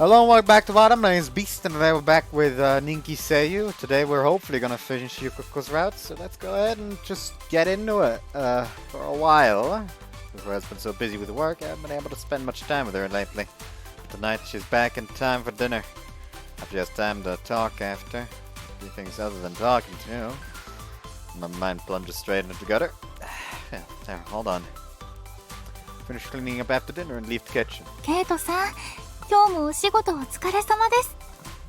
Hello and welcome back to Bottom. My name is Beast and today we're back with Ninki Seiyuu. Today we're hopefully going to finish Yukako-Route, so let's go ahead and just get into it. For a while, before I've been so busy with work, I haven't been able to spend much time with her lately. But tonight she's back in time for dinner. After she has time to talk after. Do things other than talking too. My mind plunges straight into the gutter. Yeah, there, hold on. Finish cleaning up after dinner and leave the kitchen. Kato-san, 今日もお仕事お疲れ様です。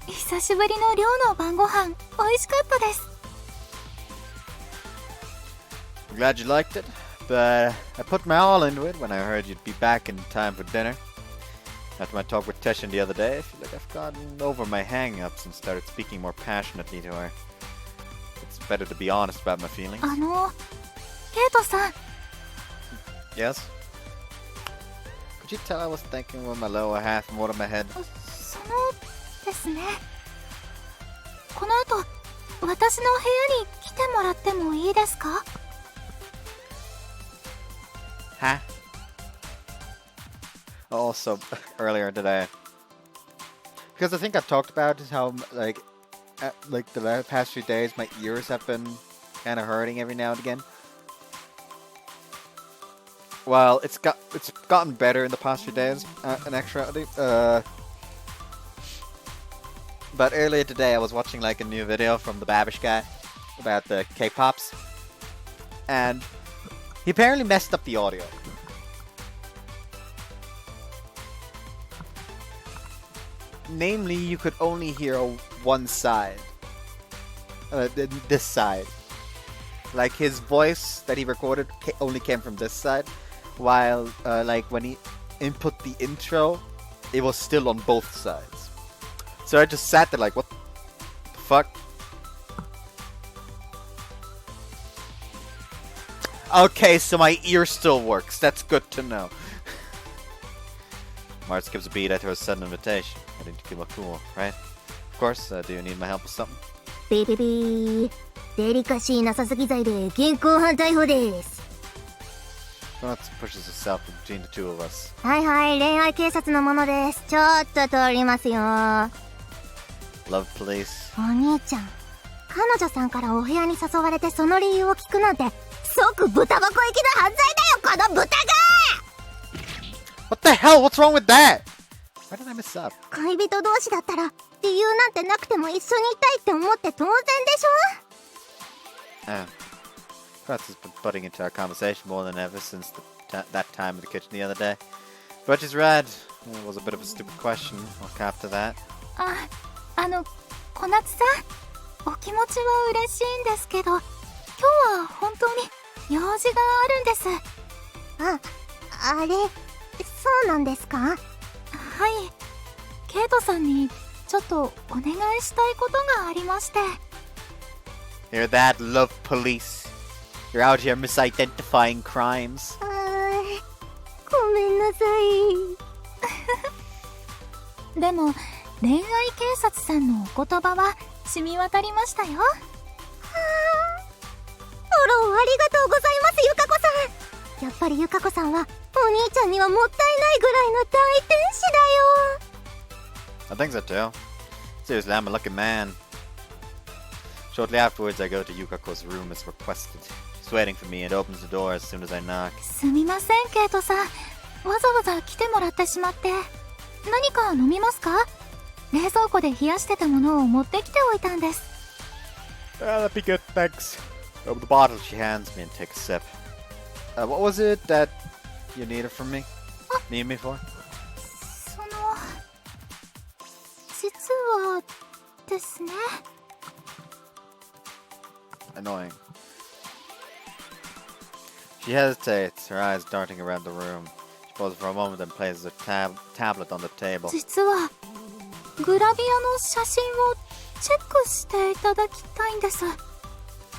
久しぶりの寮の晩ご飯、美味しかったです。I'm glad you liked it, but I put my all into it when I heard you'd be back in time for dinner. After my talk with Teshin the other day, I feel like I've gotten over my hang-ups and started speaking more passionately to her. It's better to be honest about my feelings. ケイトさん。 Yes? Could you tell I was thinking with my lower half and more of my head? そのですね。この後、私の部屋に来てもらってもいいですか? Huh? Also, earlier today, because I think I've talked about how like the past few days my ears have been kind of hurting every now and again. Well, it's gotten better in the past few days, in actuality. But earlier today I was watching like a new video from the Babish guy about the K-pops, and he apparently messed up the audio. Namely, you could only hear one side. This side. Like, his voice that he recorded only came from this side. While, like, when he input the intro, it was still on both sides. So I just sat there like, what the fuck? Okay, so my ear still works. That's good to know. Mars gives a beat after a sudden invitation. I need to keep it cool, right? Of course, do you need my help with something? ピピピー。デリカシーなさすぎ罪で現行犯逮捕です。Well, that pushes itself between the two of us. はいはい、恋愛警察のものです。ちょっと通りますよ。Love police. お兄ちゃん、彼女さんからお部屋に誘われてその理由を聞くなんて、即豚箱行きの犯罪だよ、この豚が！What the hell? What's wrong with that? Why did I mess up? 恋人同士だったら、理由なんてなくても一緒にいたいって思って当然でしょKratz has been butting into our conversation more than ever since that time in the kitchen the other day. But she's right. It was a bit of a stupid question. I'll cap to that. 小夏さん、お気持ちは嬉しいんですけど、今日は本当に用事があるんです。あれ、そうなんですか？はい。ケイトさんにちょっとお願いしたいことがありまして。Hear that, love police? You're out here misidentifying crimes. ごめんなさい。でも、恋愛警察さんのお言葉は染み渡りましたよ。あら、ありがとうございます、ゆかこさん。やっぱりゆかこさんはお兄ちゃんにはもったいないぐらいの大天使だよ。 I think so too. Seriously, I'm a lucky man. Shortly afterwards, I go to Yukako's room as requested. She's waiting for me and opens the door as soon as I knock. すみません、ケイトさん。わざわざ来てもらってしまって。何か飲みますか？冷蔵庫で冷やしてたものを持ってきておいたんです。That'd be good, thanks. Open the bottle she hands me and take a sip. What was it that you needed from me? Need me for? 実はですね。Annoying. She hesitates, her eyes darting around the room. She pauses for a moment, then places a tablet on the table. 実はグラビアの写真をチェックしていただきたいんです。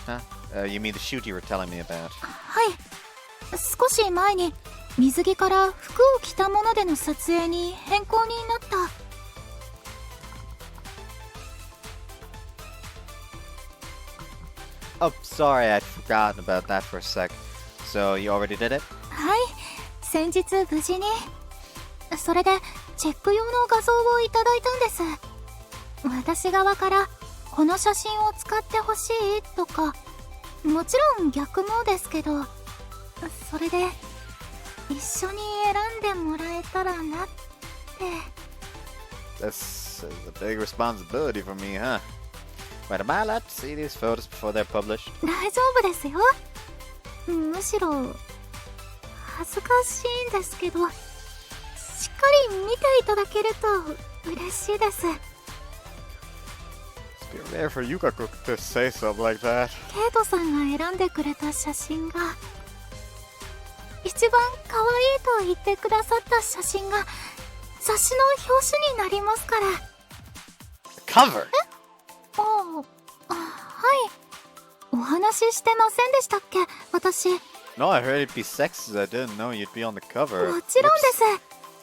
Huh? You mean the shoot you were telling me about? はい。少し前に水着から服を着たものでの撮影に変更になった。Oh, sorry, I'd forgotten about that for a sec. So, you already did it? はい、先日無事に。それでチェック用の画像をいただいたんです。私側からこの写真を使ってほしいとか、もちろん逆もですけど、それで一緒に選んでもらえたらなって。 This is a big responsibility for me, huh? Wait, am I allowed to see these photos before they're published? 大丈夫ですよ。むしろ恥ずかしいんですけど、しっかり見ていただけると嬉しいです。 It's been rare for Yukako to say something like that. ケイトさんが選んでくれた写真が一番可愛いと言ってくださった写真が雑誌の表紙になりますから。 Cover? はい。お話ししてませんでしたっけ、私。 No, I heard it'd be sexy. I didn't know you'd be on the cover. もちろんです。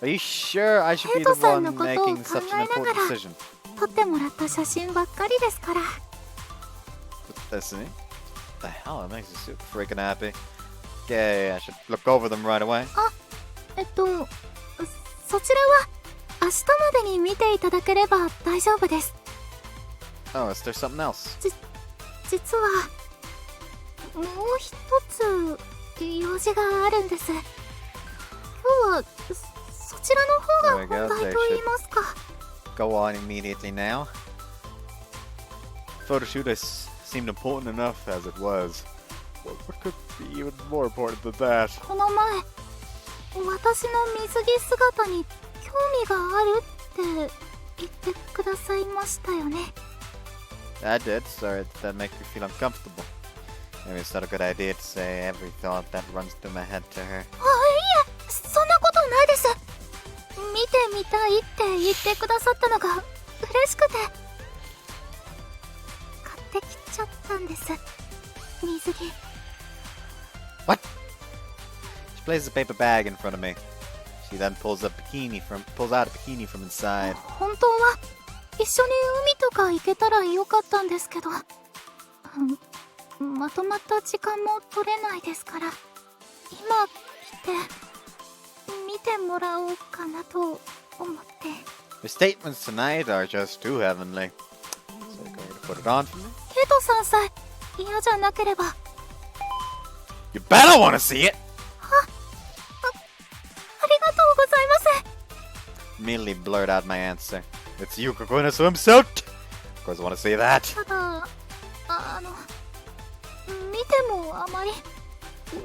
Are you sure I should be the one making such an important decision? 撮ってもらった写真ばっかりですから。 Listen, the hell, it makes you super freaking happy. Okay, I should look over them right away. そちらは明日までに見ていただければ大丈夫です。 Oh, is there something else? 実はもう一つ用事があるんです。今日はそちらの方が本題と言いますか。 Go on immediately now. Photo shoot seemed important enough as it was. What could be even more important than that? この前私の水着姿に興味があるって言ってくださいましたよね。 I did. Sorry, did that make you feel uncomfortable? Maybe it's not a good idea to say every thought that runs through my head to her. いえ、そんなことないです。見てみたいって言ってくださったのが嬉しくて買ってきちゃったんです、水着。 What? She places a paper bag in front of me. She then pulls out a bikini from inside. 本当は一緒に海とか行けたらよかったんですけど、まとまった時間も取れないですから、今来て見てもらおうかなと思って。 Your statements tonight are just too heavenly. So you're going to put it on for me? ケイトさんさえ嫌じゃなければ。 You better want to see it! ありがとうございます。 Immediately blurt out my answer. It's Yukako in a swimsuit! Of course I want to see that. ただ見てもあまり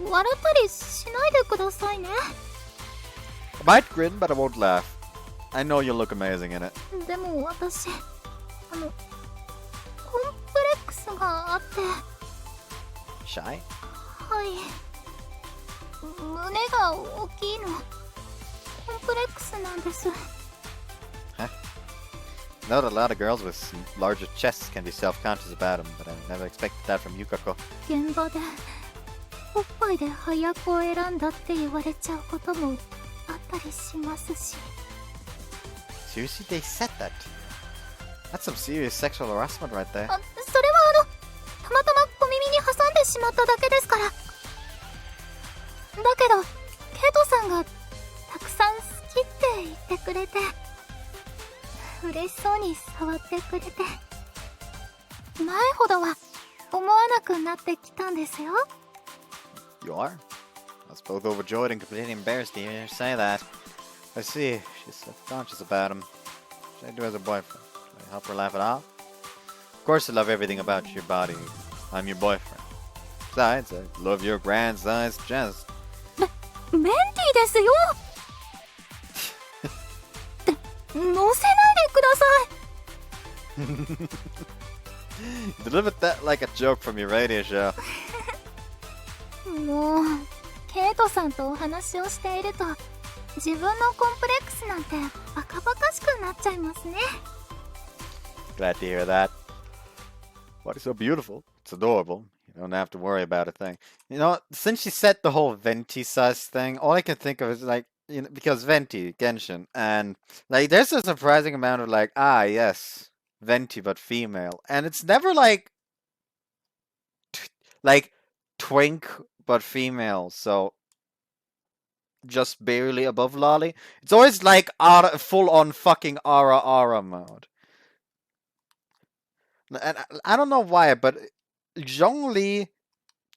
笑ったりしないでくださいね。 I might grin, but I won't laugh. I know you'll look amazing in it. でも私コンプレックスがあって。 Shy? はい、胸が大きいのコンプレックスなんです。 Huh? I know that a lot of girls with larger chests can be self-conscious about them, but I never expected that from Yukako. 現場でおっぱいで早子を選んだって言われちゃうこともあったりしますし。 Seriously, they said that? That's some serious sexual harassment right there. それはたまたま小耳に挟んでしまっただけですから。だけどケイトさんがたくさん好きって言ってくれて、嬉しそうに触ってくれて、前ほどは思わなくなってきたんですよ。 You are? I was both overjoyed and completely embarrassed to hear her say that. I see. She's self-conscious about him. What should I do as a boyfriend? Should I help her laugh it off? Of course I love everything about your body. I'm your boyfriend. Besides, I love your grand sized chest. メンティですよ。乗せないでください。 You delivered that like a joke from your radio show. もうケイトさんとお話をしていると自分のコンプレックスなんてバカバカしくなっちゃいますね。 Glad to hear that. What is so beautiful? It's adorable. You don't have to worry about a thing. You know, since she said the whole venti size thing, all I can think of is like, you know, because venti, Genshin, and like there's a surprising amount of like, yes, venti but female, and it's never like twink but female. So just barely above lolly. It's always like full-on fucking ara mode. And I don't know why, but Zhongli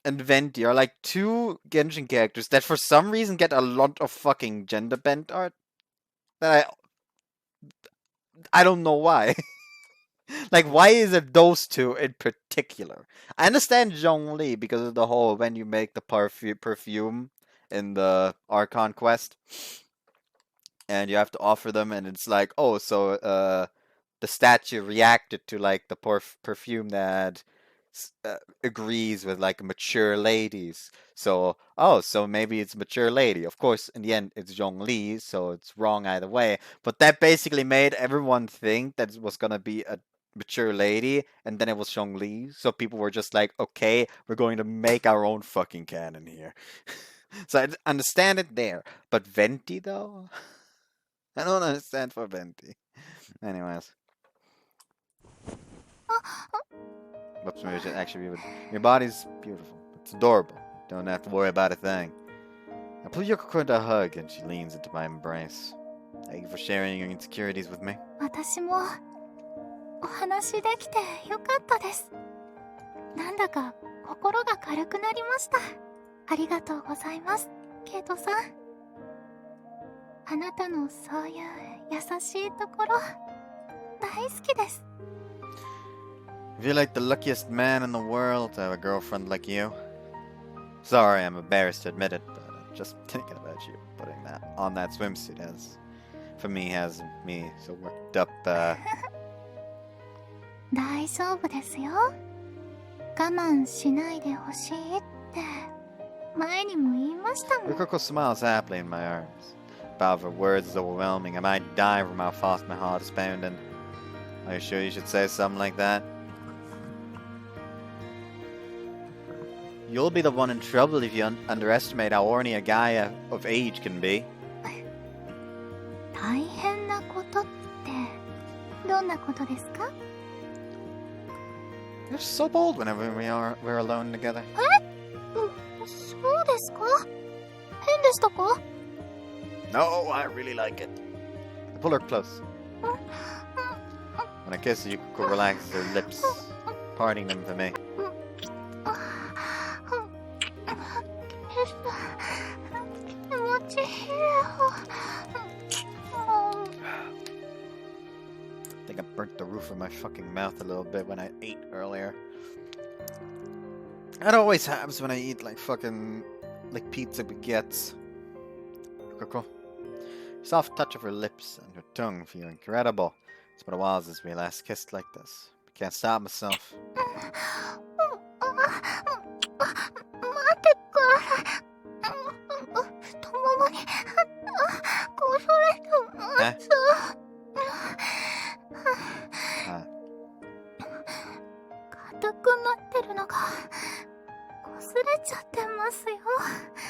and Venti are like two Genshin characters that for some reason get a lot of fucking gender bent art. That I don't know why. Like, why is it those two in particular? I understand Zhongli because of the whole when you make the perfume in the Archon quest, and you have to offer them, and it's like, oh, so the statue reacted to like the perfume that agrees with like mature ladies. So, oh, so maybe it's mature lady. Of course, in the end, it's Zhongli, so it's wrong either way. But that basically made everyone think that it was gonna be a mature lady, and then it was Zhongli. So people were just like, okay, we're going to make our own fucking canon here. So I understand it there. But Venti, though? I don't understand for Venti. Anyways. Whoops, maybe I should actually be. Your body's beautiful. It's adorable. Don't have to worry about a thing. I pull Yukako into a hug and she leans into my embrace. Thank you for sharing your insecurities with me. 私もお話できてよかったです。なんだか心が軽くなりました。ありがとうございます、ケイトさん。あなたのそういう優しいところ大好きです。I feel like the luckiest man in the world to have a girlfriend like you. Sorry, I'm embarrassed to admit it, but just thinking about you putting that on that swimsuit for me has me so worked up. 大丈夫ですよ。我慢しないでほしいって前にも言いましたもん。 Yukako smiles happily in my arms. But her words is overwhelming. I might die from how fast my heart is pounding. Are you sure you should say something like that? You'll be the one in trouble if you underestimate how horny a guy of age can be. 大変なことってどんなことですか？ You're so bold whenever we're alone together. そうですか？変でしたか？ No, I really like it. I pull her close. When I kiss her, Yukako relaxes her lips, parting them for me. I think I burnt the roof of my fucking mouth a little bit when I ate earlier. That always happens when I eat like fucking like pizza baguettes. Yukako. Soft touch of her lips and her tongue feel incredible. It's been a while since we last kissed like this. I can't stop myself.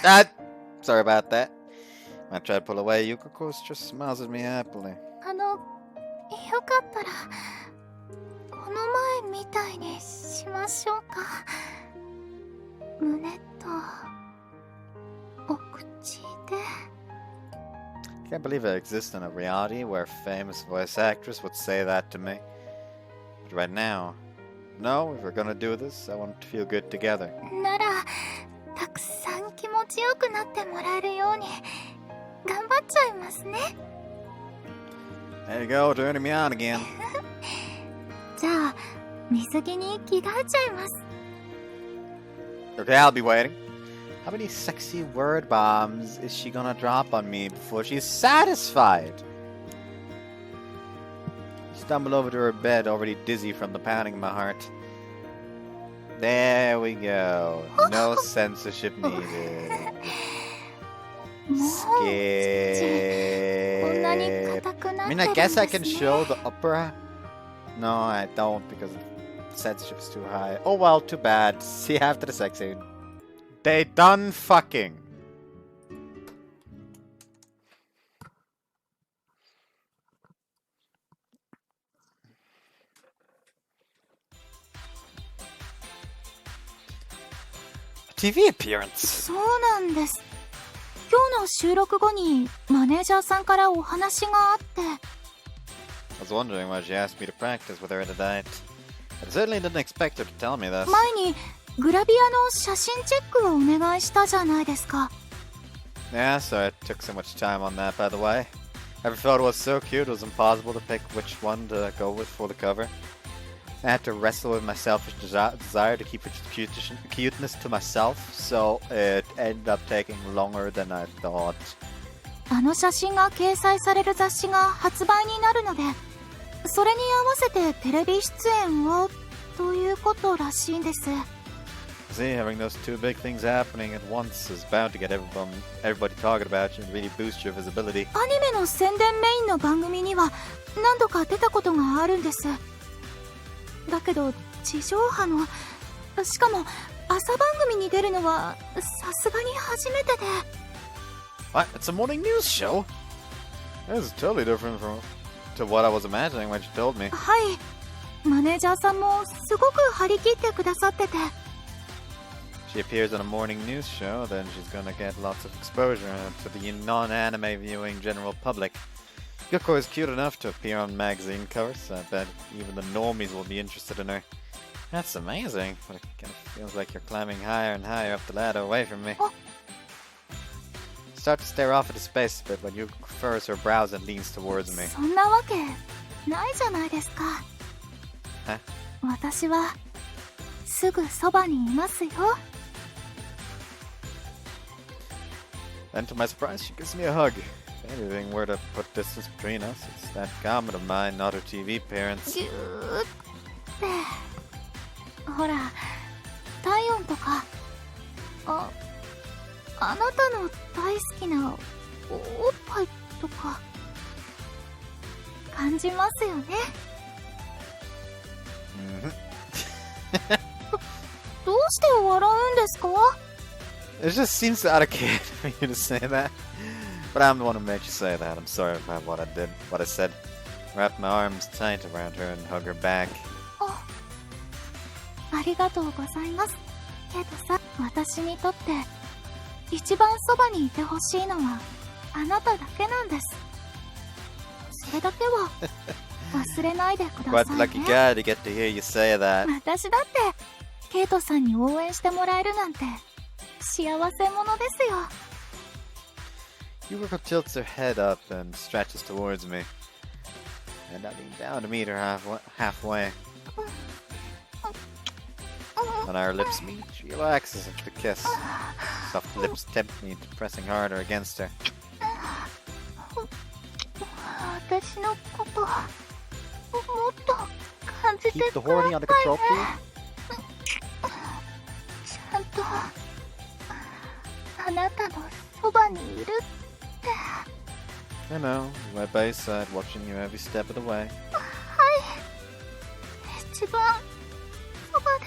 Huh? Sorry about that. I try to pull away. Yukako just smiles at me happily. よかったらこの前みたいにしましょうか。胸とお口で。 Can't believe I exist in a reality where a famous voice actress would say that to me. But right now, no, if we're gonna do this, I want to feel good together. ならたくさん気持ちよくなってもらえるように頑張っちゃいますね。 There you go, turning me on again. じゃあ水着に着替えちゃいます。 Okay, I'll be waiting. How many sexy word bombs is she gonna drop on me before she's satisfied? Stumble over to her bed, already dizzy from the pounding of my heart. There we go. No censorship needed. Skip. I mean, I guess I can show the upper. No, I don't because censorship is too high. Oh well, too bad. See you after the sex scene. They done fucking. TV appearance. そうなんです。今今日の収録後にマネージャーさんからお話があって。I was wondering why she asked me to practice with her tonight. I certainly didn't expect her to tell me this. 前にグラビアの写真チェックをお願いしたじゃないですか。Yeah, so I took so much time on that, by the way. Every photo was so cute, it was impossible to pick which one to go with for the cover. I had to wrestle with my selfish desire to keep its cuteness to myself, so it ended up taking longer than I thought. あの写真が掲載される雑誌が発売になるので、それに合わせてテレビ出演をということらしいんです。See, having those two big things happening at once is bound to get everybody talking about you and really boost your visibility. アニメの宣伝メインの番組には何度か出たことがあるんです。だけど地上波の、しかも朝番組に出るのはさすがに初めてで。What? It's a morning news show? This is totally different to what I was imagining when she told me. はい、マネージャーさんもすごく張り切ってくださってて。She appears on a morning news show, then she's gonna get lots of exposure to the non-anime viewing general public. Yukako is cute enough to appear on magazine covers, so I bet even the normies will be interested in her. That's amazing, but it kind of feels like you're climbing higher and higher up the ladder away from me. Start to stare off into space a bit when you furrows her brows and leans towards me. そんなわけないじゃないですか。私はすぐそばにいますよ。And to my surprise, she gives me a hug. If anything were to put distance between us, it's that comment of mine, not her TV appearance. ぎゅーってほら、体温とか、あなたの大好きなおっぱいとか感じますよね。どうして笑うんですか？ It just seems out of character for you to say that. But I'm the one who made you say that. I'm sorry about what I said. Wrap my arms tight around her and hug her back. ありがとうございます。けどさ、私にとって一番そばにいてほしいのはあなただけなんです。それだけは忘れないでくだ Quite さい lucky ね。 guy to get to hear you say that. 私だってケイトさんに応援してもらえるなんて幸せ者ですよ。 Yukako tilts her head up and stretches towards me. And I lean down to meet her halfway. When our lips meet, she relaxes into the kiss. Soft lips tempt me into pressing harder against her. 私のこともっと感じて Keep the くだ horny さ under い control, ね。 please. ちゃんとあなたのそばにいるって。 I know, right by your side, watching you every step of the way. はい、一番そばで、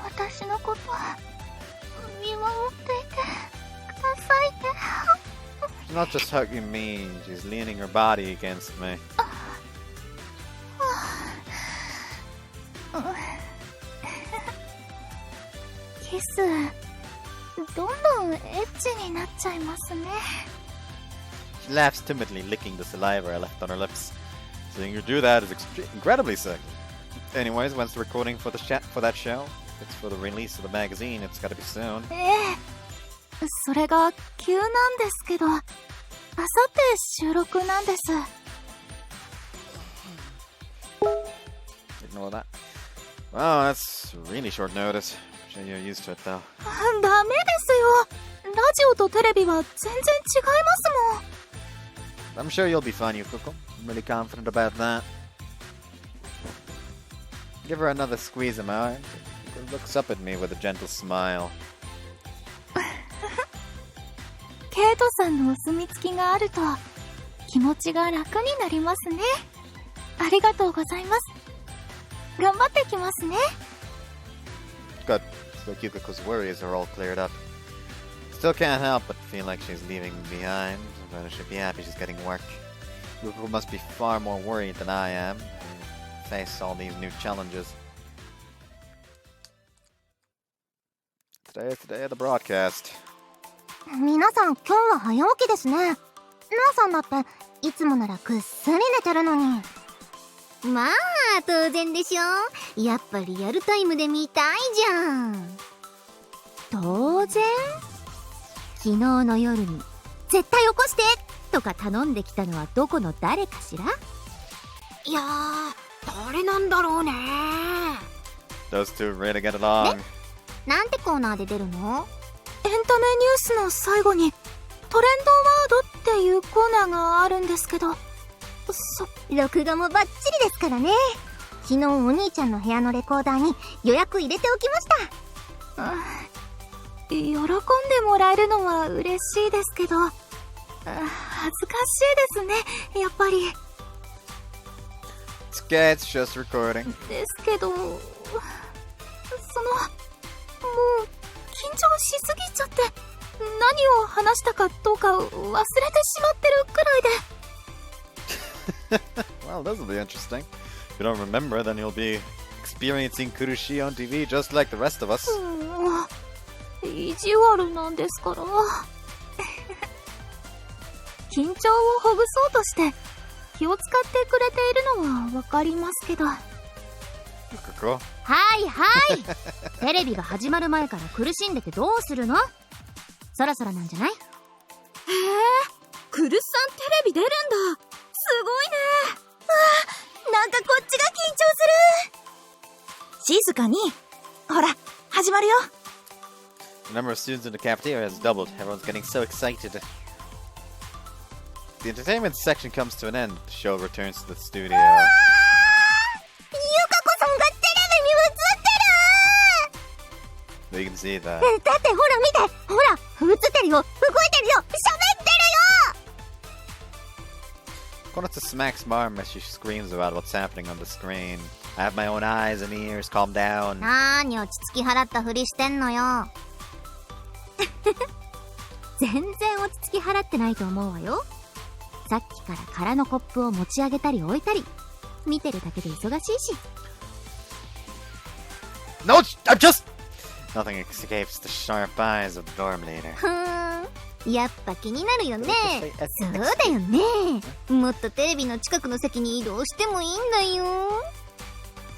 私のこと見守っていてくださいね。 She's not just hugging me, she's leaning her body against me. キス、どんどんエッチになっちゃいますね。 She laughs timidly, licking the saliva I left on her lips. Seeing her do that is incredibly sick. Anyways, when's the recording for that show? If it's for the release of the magazine, it's gotta be soon. それが急なんですけど、あさって収録なんです。 Ignore that. Wow, that's really short notice. Sure you're used to it though. ダメですよ。ラジオとテレビは全然違いますもん。 I'm sure you'll be fine, Yukako. I'm really confident about that. Give her another squeeze of my arm. She looks up at me with a gentle smile. ケイトさんのお墨付きがあると気持ちが楽になりますね。ありがとうございます。頑張ってきますね。 Good. So Yukako's worries are all cleared up. Still can't help but feel like she's leaving me behind, but I should be happy she's getting work. Yukako must be far more worried than I am to face all these new challenges. Today the broadcast. 皆さん今日は早起きですね。なあさんだっていつもならぐっすり寝てるのに。まあ当然でしょ。やっぱリアルタイムで見たいじゃん。当然？昨日の夜に絶対起こしてとか頼んできたのはどこの誰かしら？いやー、誰なんだろうね。 Those two really get along. なんてコーナーで出るの？エンタメニュースの最後にトレンドワードっていうコーナーがあるんですけど、録画もバッチリですからね。昨日お兄ちゃんの部屋のレコーダーに予約入れておきました。喜んでもらえるのは嬉しいですけど、恥ずかしいですね、やっぱり。It's okay, it's just recording. ですけど、もう緊張しすぎちゃって何を話したかどうか忘れてしまってるくらいで。Well, this will be interesting. If you don't remember, then you'll be experiencing Kurushi on TV just like the rest of us. 意地悪なんですから。緊張をほぐそうとして気を使ってくれているのはわかりますけど。Yukako? はいはいテレビが始まる前から苦しんでてどうするの？そろそろなんじゃない？クルスさんテレビ出るんだ。すごいね。なんかこっちが緊張する。静かに。ほら、始まるよ。The number of students in the cafeteria has doubled. Everyone's getting so excited. The entertainment section comes to an end. The show returns to the studio. ゆかこさんがテレビに映ってる。 You can see that. だってほら見て、ほら映ってるよ、動いてるよ、喋ってるよ。 Konatsu smacks Mom as she screams about what's happening on the screen. I have my own eyes and ears. Calm down. なーに落ち着き払ったふりしてんのよ。全然落ち着き払ってないと思うわよ。さっきから空のコップを持ち上げたり置いたり、見てるだけで忙しいし。 No, I'm just... Nothing escapes the sharp eyes of the dorm leader. ふーん、やっぱ気になるよね。そうだよね。もっとテレビの近くの席に移動してもいいんだよ。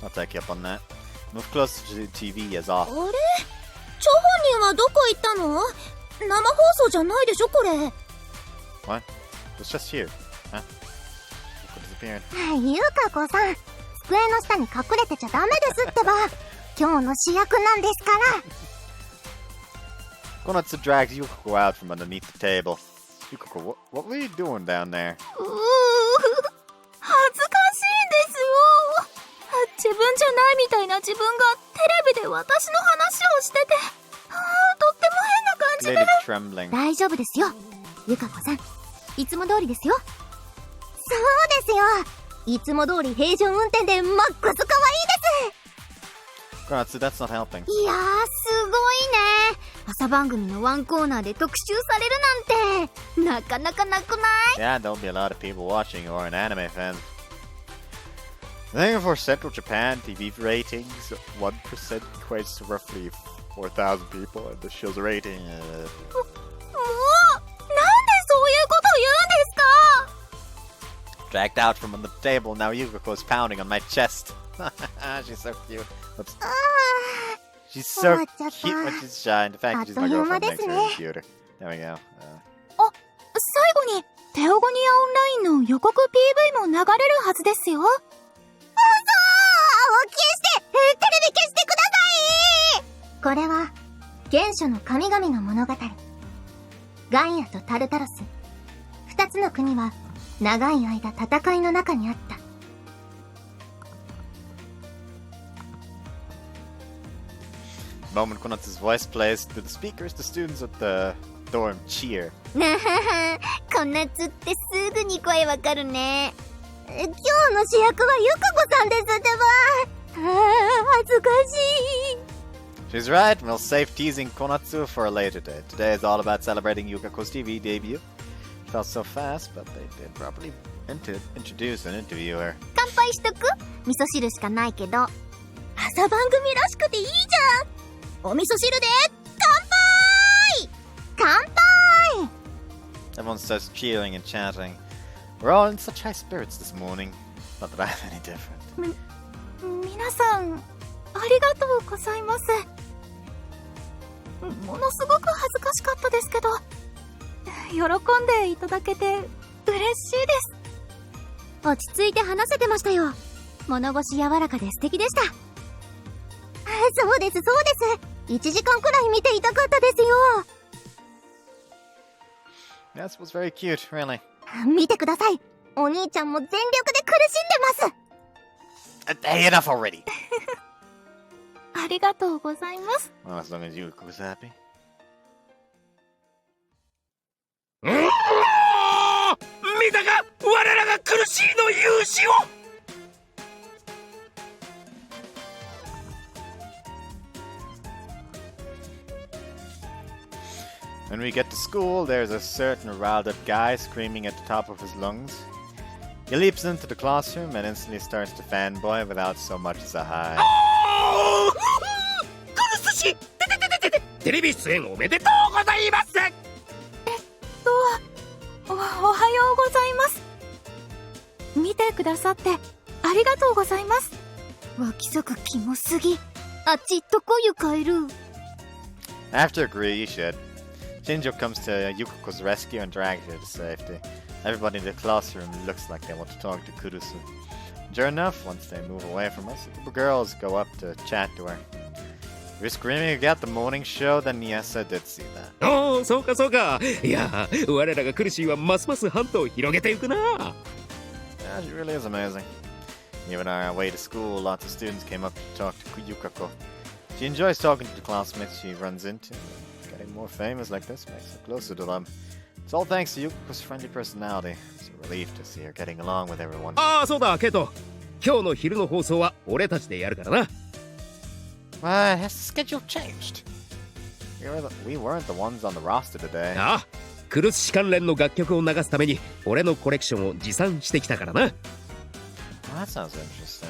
I'll take you up on that. Move closer to the TV as off. あれ、張本人はどこ行ったの？生放送じゃないでしょこれ。 What? It's just you. Huh? Look what disappeared. ゆかこさん、机の下に隠れてちゃダメですってば。今日の主役なんですから。 Konatsu drags Yukako out from underneath the table. Yukako, what were you doing down there? 恥ずかしいんですよ。自分じゃないみたいな自分がテレビで私の話をしてて、とっても変な感じで。 Lady trembling. 大丈夫ですよ、ゆかこさん。いつも通りですよ。そうですよ。いつも通り平常運転でマックス可愛いです。 Konatsu, that's not helping. いやー、すごいね。朝番組のワンコーナーで特集されるなんて、なかなかなくない？ Yeah, there'll be a lot of people watching who are an anime fan. I think for Central Japan, TV ratings, 1% equates to roughly 4,000 people, and the show's rating... もう、なんでそういうこと言うんですか？ Dragged out from on the table, now Yukako's pounding on my chest. She's so cute. Oops. She's so cute when she's shy. In fact, she's my girlfriend next to her computer. There we go. 最後にテオゴニアオンラインの予告 PV も流れるはずですよ。消してテレビ消してください。これは原初の神々の物語。ガイアとタルタロス、二つの国は長い間戦いの中にあった。The moment Konatsu's voice plays through the speakers, the students at the dorm cheer. なはは、こんなつってすぐに声わかるね。今日の主役はゆかこさんですってば。恥ずかしい。 She's right, we'll save teasing Konatsu for a later day. Today is all about celebrating Yukako's TV debut. It felt so fast, but they did properly introduce an interviewer. 乾杯しとく？味噌汁しかないけど。朝番組らしくていいじゃん。お味噌汁で乾 Everyone starts cheering and chanting. We're all in such high spirits this morning. Not that I'm any different. 皆さんありがとうございます。ものすごく恥ずかしかったですけど、喜んでいただけて嬉しいです。落ち着いて話せてましたよ。物腰柔らかで素敵でした。そうですそうです。1時間くらい見ていたかったですよ。That was very cute, really. 見てください。お兄ちゃんも全力で苦しんでます。Hey, enough already. ありがとうございます。Well, as long as Yukako was happy. 見たか、我らが苦しいの勇姿を。When we get to school, there's a certain riled up guy screaming at the top of his lungs. He leaps into the classroom and instantly starts to fanboy without so much as a hi. 苦しい。テレビ出演おめでとうございます。おはようございます。見てくださってありがとうございます。脇坂キモすぎ。あっちどこゆかいる。 After a Greece, Shinjo comes to Yukako's rescue and drags her to safety. Everybody in the classroom looks like they want to talk to Kurusu. Sure enough, once they move away from us, a couple girls go up to chat to her. You're screaming about the morning show? Then yes, I did see that. おお、そうかそうか。いや、我らが苦しいはますますハントを広げていくな。Yeah, she really is amazing. Even on our way to school, lots of students came up to talk to Yukako. She enjoys talking to the classmates she runs into. Getting more famous like this makes her closer to them. It's all thanks to Yukako's friendly personality. It's a relief to see her getting along with everyone. ああ、そうだ、ケイト。今日の昼の放送は俺たちでやるからな。What? Has the schedule changed? We weren't the ones on the roster today. ああ、クルスシ関連の楽曲を流すために俺のコレクションを持参してきたからな。Well, that sounds interesting.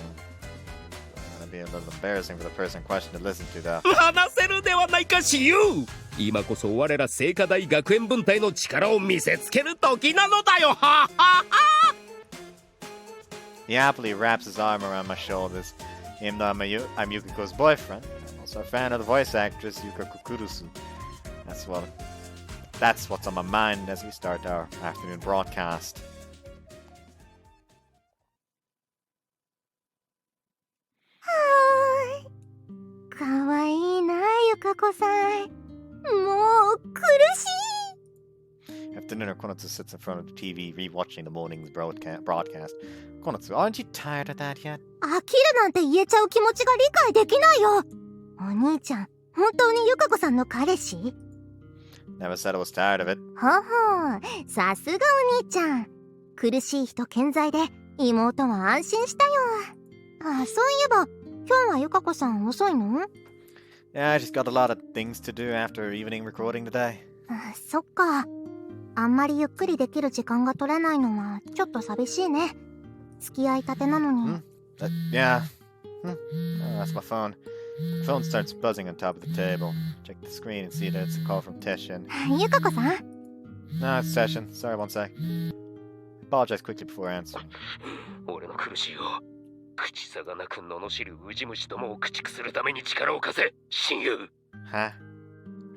It'd be a little embarrassing for the person in question to listen to, though. 話せるではないか、シユー。今こそ我ら聖火大学園分隊の力を見せつける時なのだよ。ははは。He happily wraps his arm around my shoulders. Even though I'm Yukiko's boyfriend, I'm also a fan of the voice actress Yukako Kurusu. That's what's on my mind as we start our afternoon broadcast. Hi. かわいいな、ゆかこさん。もう苦しい。 After dinner, Konatsu sits in front of the TV rewatching the morning's broadcast. Konatsu, aren't you tired of that yet? 飽きるなんて言えちゃう気持ちが理解できないよ。お兄ちゃん、本当にゆかこさんの彼氏？ Never said I was tired of it. ほほう、さすがお兄ちゃん。苦しい人健在で妹は安心したよ。あ、そういえば今日はゆかこさん遅いの？ Yeah, I just got a lot of things to do after evening recording today. あ、そっか。あんまりゆっくりできる時間が取れないのはちょっと寂しいね。付き合いたてなのに。Yeah. Oh, that's my phone. The phone starts buzzing on top of the table. Check the screen and see that it's a call from Teshin. ゆかこさん？ No, it's Teshin. Sorry, one sec. Apologize quickly before answering. 俺の苦しいを口さがなく罵るウジ虫どもを駆逐するために力を貸せ、親友。Huh?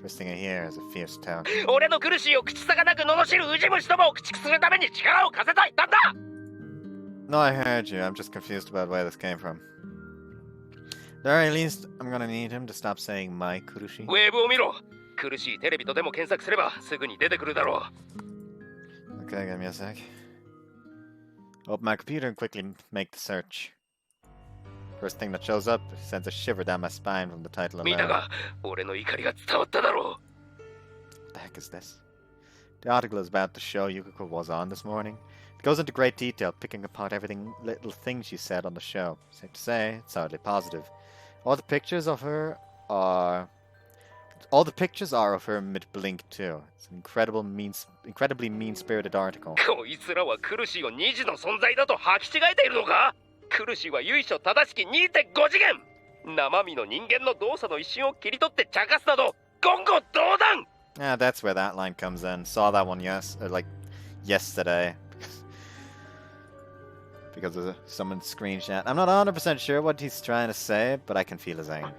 First thing I hear is a fierce tone. 俺の苦しいを口さがなく罵るウジ虫どもを駆逐するために力を貸せと言ったんだ。 No, I heard you. I'm just confused about where this came from. At the very least, I'm gonna need him to stop saying my kurushi. ウェブを見ろ。苦しいテレビとでも検索すればすぐに出てくるだろう。Okay, give me a sec. Open my computer and quickly make the search. First thing that shows up sends a shiver down my spine from the title alone. 見たか、俺の怒りが伝わっただろう。 What the heck is this? The article is about the show Yukako was on this morning. It goes into great detail, picking apart everything little things she said on the show. Safe to say, it's hardly positive. All the pictures are of her mid-blink too. It's an incredibly mean-spirited article. こいつらは苦しいを2次の存在だと履き違えているのか？苦しいは由緒正しき 2.5 次元。生身の人間の動作の一瞬を切り取って茶化すなど言語道断。Yeah, that's where that line comes in. Saw that one yesterday. Because of someone's screenshot. I'm not 100% sure what he's trying to say, but I can feel his anger.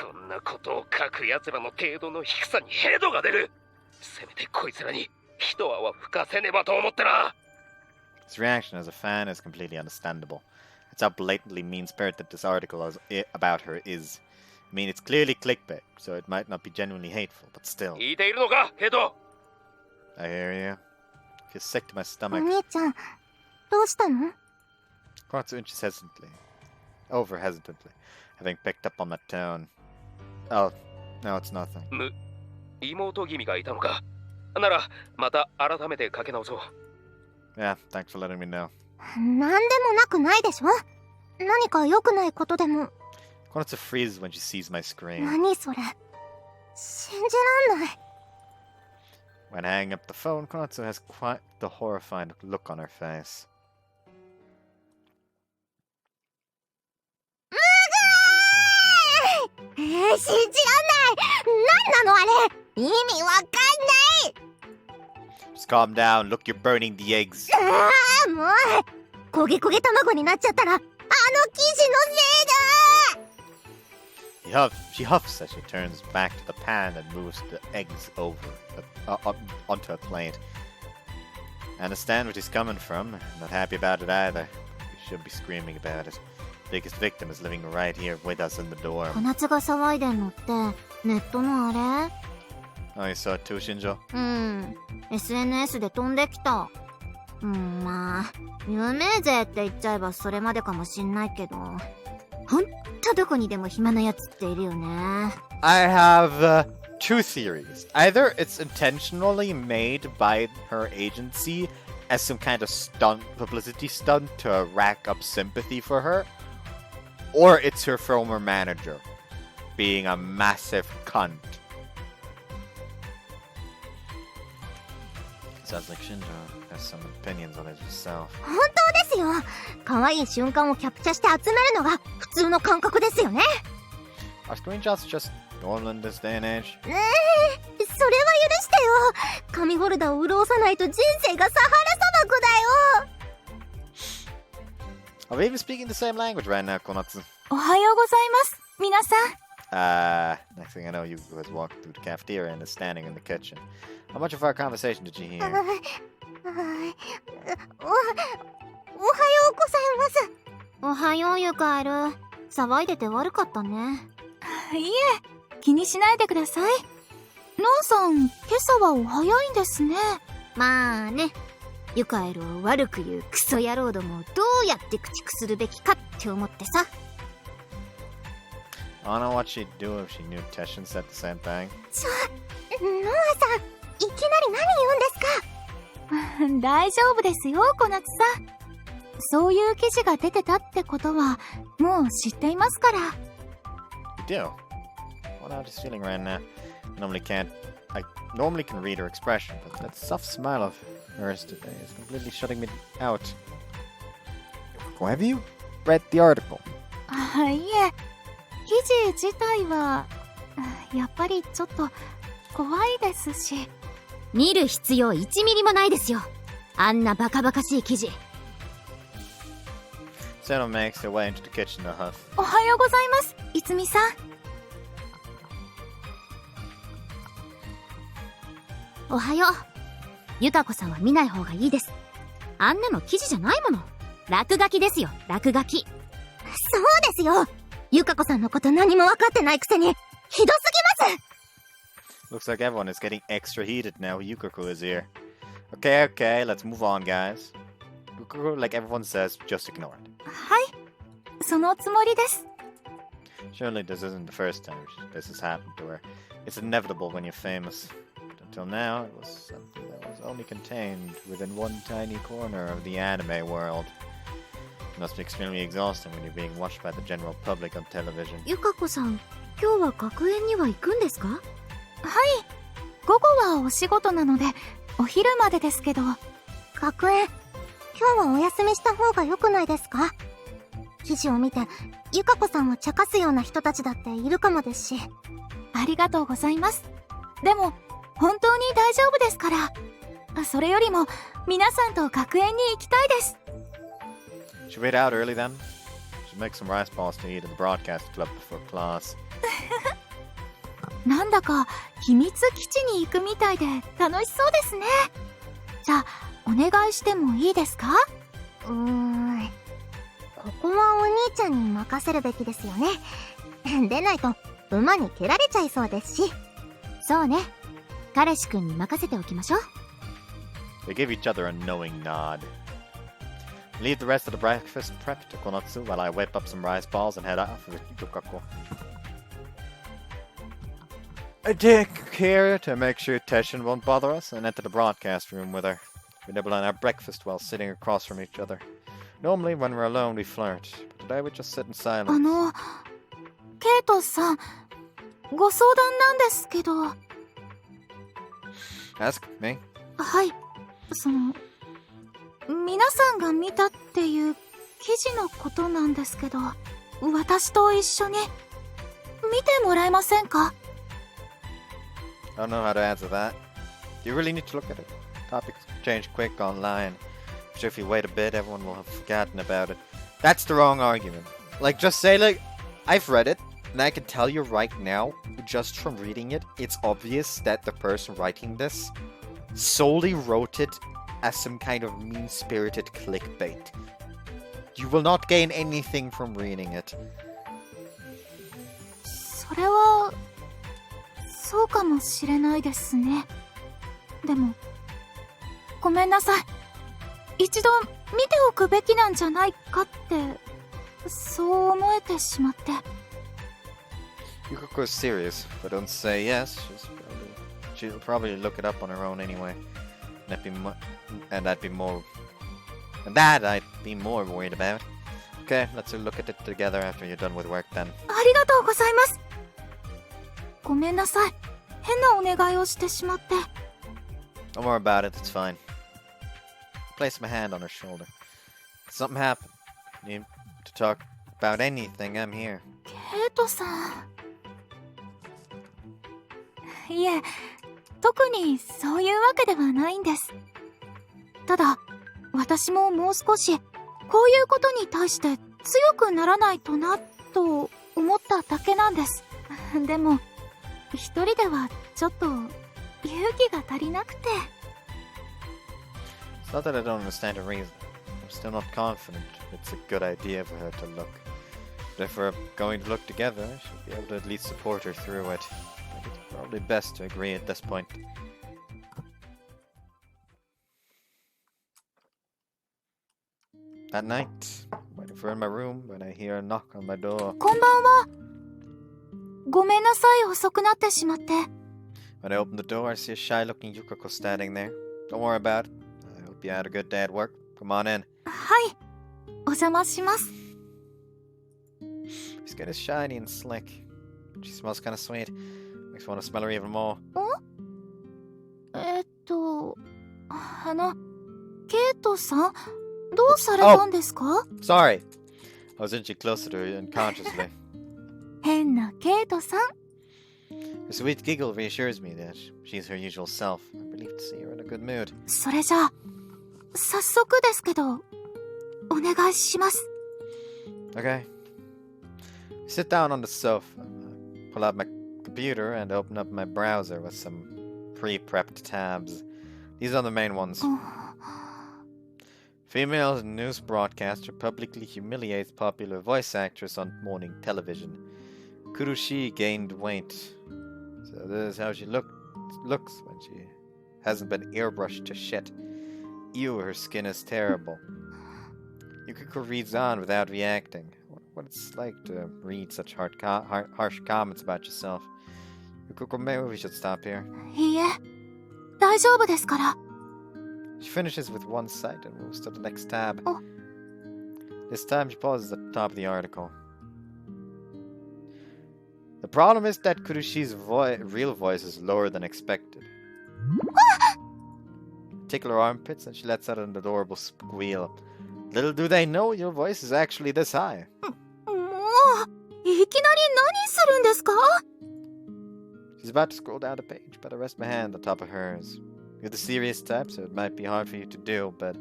こんなことを書く奴らの程度の低さにヘドが出る。せめてこいつらに一泡吹かせねばと思ってな。 His reaction as a fan is completely understandable. It's how blatantly mean-spirited this article about her is. I mean, it's clearly clickbait, so it might not be genuinely hateful, but still. 聞いているのか、ヘド。 I hear you. I feel sick to my stomach. お兄ちゃん、どうしたの？ Konatsu inches hesitantly. Over hesitantly. Having picked up on that tone. Oh, no, it's nothing. 妹君がいたのか。なら、また改めてかけ直そう。 Yeah, thanks for letting me know. なんでもなくないでしょ？何か良くないことでも。 Konatsu freezes when she sees my screen. 何それ？信じらんない。 When hanging up the phone, Konatsu has quite the horrified look on her face. 信じらんない。何なのあれ。意味わかんない。 Just calm down. Look, you're burning the eggs. ああ、もう。焦げ焦げ卵になっちゃったら、あの生地のせいだ。 She huffs as she turns back to the pan and moves the eggs over onto a plate. I understand what he's coming from. I'm not happy about it either. We should be screaming about it. The biggest victim is living right here with us in the dorm. 小夏が騒いでんのってネットのあれ？ Oh, you saw it too, Shinjo? SNS で飛んできた。まあ有名税って言っちゃえばそれまでかもしんないけど、ほんとどこにでも暇なやつっているよね。I have two theories. Either it's intentionally made by her agency as some kind of publicity stunt to rack up sympathy for her, or it's her former manager being a massive cunt. Sounds like Shinjo has some opinions on it herself. 本当ですよ。可愛い瞬間をキャプチャして集めるのが普通の感覚ですよね。 Are screenshots just normal in this day and age? それは許してよ。紙ホルダーを潤さないと人生がサハラ砂漠だよ。 Are we even speaking the same language right now, Konatsu? おはようございます、皆さん。 Next thing I know, Yukako has walked through the cafeteria and is standing in the kitchen. How much of our conversation did you hear? おはようございます。おはようゆかえる。騒いでて悪かったね。いえ、気にしないでください。ノンさん、今朝はお早いんですね。まあね、ゆかえるを悪く言うクソ野郎どもをどうやって駆逐するべきかって思ってさ。I don't know what she'd do if she knew Teshin said the same thing. ノアさん、いきなり何言うんですか？大丈夫ですよ、小夏さん。そういう記事が出てたってことはもう知っていますから。 You do? What how she's feeling right now? I normally can read her expression, but that soft smile of hers today is completely shutting me out. Have you read the article? いえ、記事自体はやっぱりちょっと怖いですし。見る必要1ミリもないですよ。あんなバカバカしい記事。Senna makes her way into the kitchen to huff. おはようございます、いつみさん。おはよう。ゆかこさんは見ない方がいいです。あんなの記事じゃないもの。落書きですよ、落書き。そうですよ。ゆかこさんのこと何も分かってないくせにひどすぎます。 Looks like everyone is getting extra heated now Yukako is here. Okay, let's move on, guys. Yukako, like everyone says, just ignore it. はい、そのつもりです。 Surely this isn't the first time this has happened to her. It's inevitable when you're famous. But until now, it was something that was only contained within one tiny corner of the anime world. It must be extremely exhausting when you're being watched by the general public on television. ゆかこさん、今日は学園には行くんですか？はい、午後はお仕事なのでお昼までですけど。学園、今日はお休みした方が良くないですか？記事を見てゆかこさんを茶化すような人たちだっているかもですし。ありがとうございます。でも本当に大丈夫ですから。それよりも皆さんと学園に行きたいです。 Should we head out early then? Should make some rice balls to eat in the broadcast club before class. なんだか秘密基地に行くみたいで楽しそうですね。じゃあお願いしてもいいですか？ここはお兄ちゃんに任せるべきですよね。でないと馬に蹴られちゃいそうですし。そうね。彼氏くんに任せておきましょう。 They give each other a knowing nod. Leave the rest of the breakfast prep to Konotsu while I whip up some rice balls and head off with Yukako. I take care to make sure Teshin won't bother us and enter the broadcast room with her. We nibble on our breakfast while sitting across from each other. Normally when we're alone we flirt, but today we just sit in silence. ケイトさん、ご相談なんですけど。 Ask me. はい、皆さんが見たっていう記事のことなんですけど、私と一緒に見てもらえませんか？ I don't know how to answer that. Do you really need to look at it? Topics change quick online. I'm sure if you wait a bit, everyone will have forgotten about it. That's the wrong argument. Like, just say, like, I've read it, and I can tell you right now, just from reading it, it's obvious that the person writing this solely wrote it as some kind of mean-spirited clickbait. You will not gain anything from reading it. それはそうかもしれないですね。でもごめんなさい。一度見ておくべきなんじゃないかってそう思えてしまって。 Yukako is serious, but don't say yes. She'll probably look it up on her own anyway. And I'd be more worried about. Okay, let's look at it together after you're done with work then. ありがとうございます。ごめんなさい。変なお願いをしてしまって。 Don't worry about it, it's fine. Place my hand on her shoulder. If something happened, you need to talk about anything, I'm here. ケイトさん。いえ、特にそういうわけではないんです。ただ、私ももう少しこういうことに対して強くならないとなと思っただけなんです。でも、一人ではちょっと勇気が足りなくて。 It's not that I don't understand her reason. I'm still not confident it's a good idea for her to look. But if we're going to look together, I should be able to at least support her through it. I think it's probably best to agree at this point. That night, waiting for her in my room when I hear a knock on my door. こんばんは。ごめんなさい、遅くなってしまって。 When I open the door, I see a shy-looking Yukako standing there. Don't worry about it. I hope you had a good day at work. Come on in. はい、お邪魔します。 Her skin is shiny and slick. She smells kind of sweet. Makes me want to smell her even more. ケイトさん、どうされたんですか？ Sorry. I was inching closer to her unconsciously. 変なケイトさん。 Her sweet giggle reassures me that she's her usual self. I'm relieved to see her in a good mood. それじゃあ、早速ですけど、お願いします。 Okay. We sit down on the sofa, pull out my computer, and open up my browser with some pre-prepped tabs. These are the main ones. Female news broadcaster publicly humiliates popular voice actress on morning television. Kurushi gained weight. So this is how she looks when she hasn't been airbrushed to shit. Ew, her skin is terrible. Yukiko reads on without reacting. What it's like to read such harsh comments about yourself. Yukiko, maybe we should stop here. いいえ、大丈夫ですから。 She finishes with one site and moves to the next tab. Oh. This time she pauses at the top of the article. The problem is that Kurushi's real voice is lower than expected. Tickle her armpits and she lets out an adorable squeal. Little do they know your voice is actually this high. もう、いきなり何するんですか？ She's about to scroll down the page, but I rest my hand on top of hers. You're the serious type, so it might be hard for you to do, but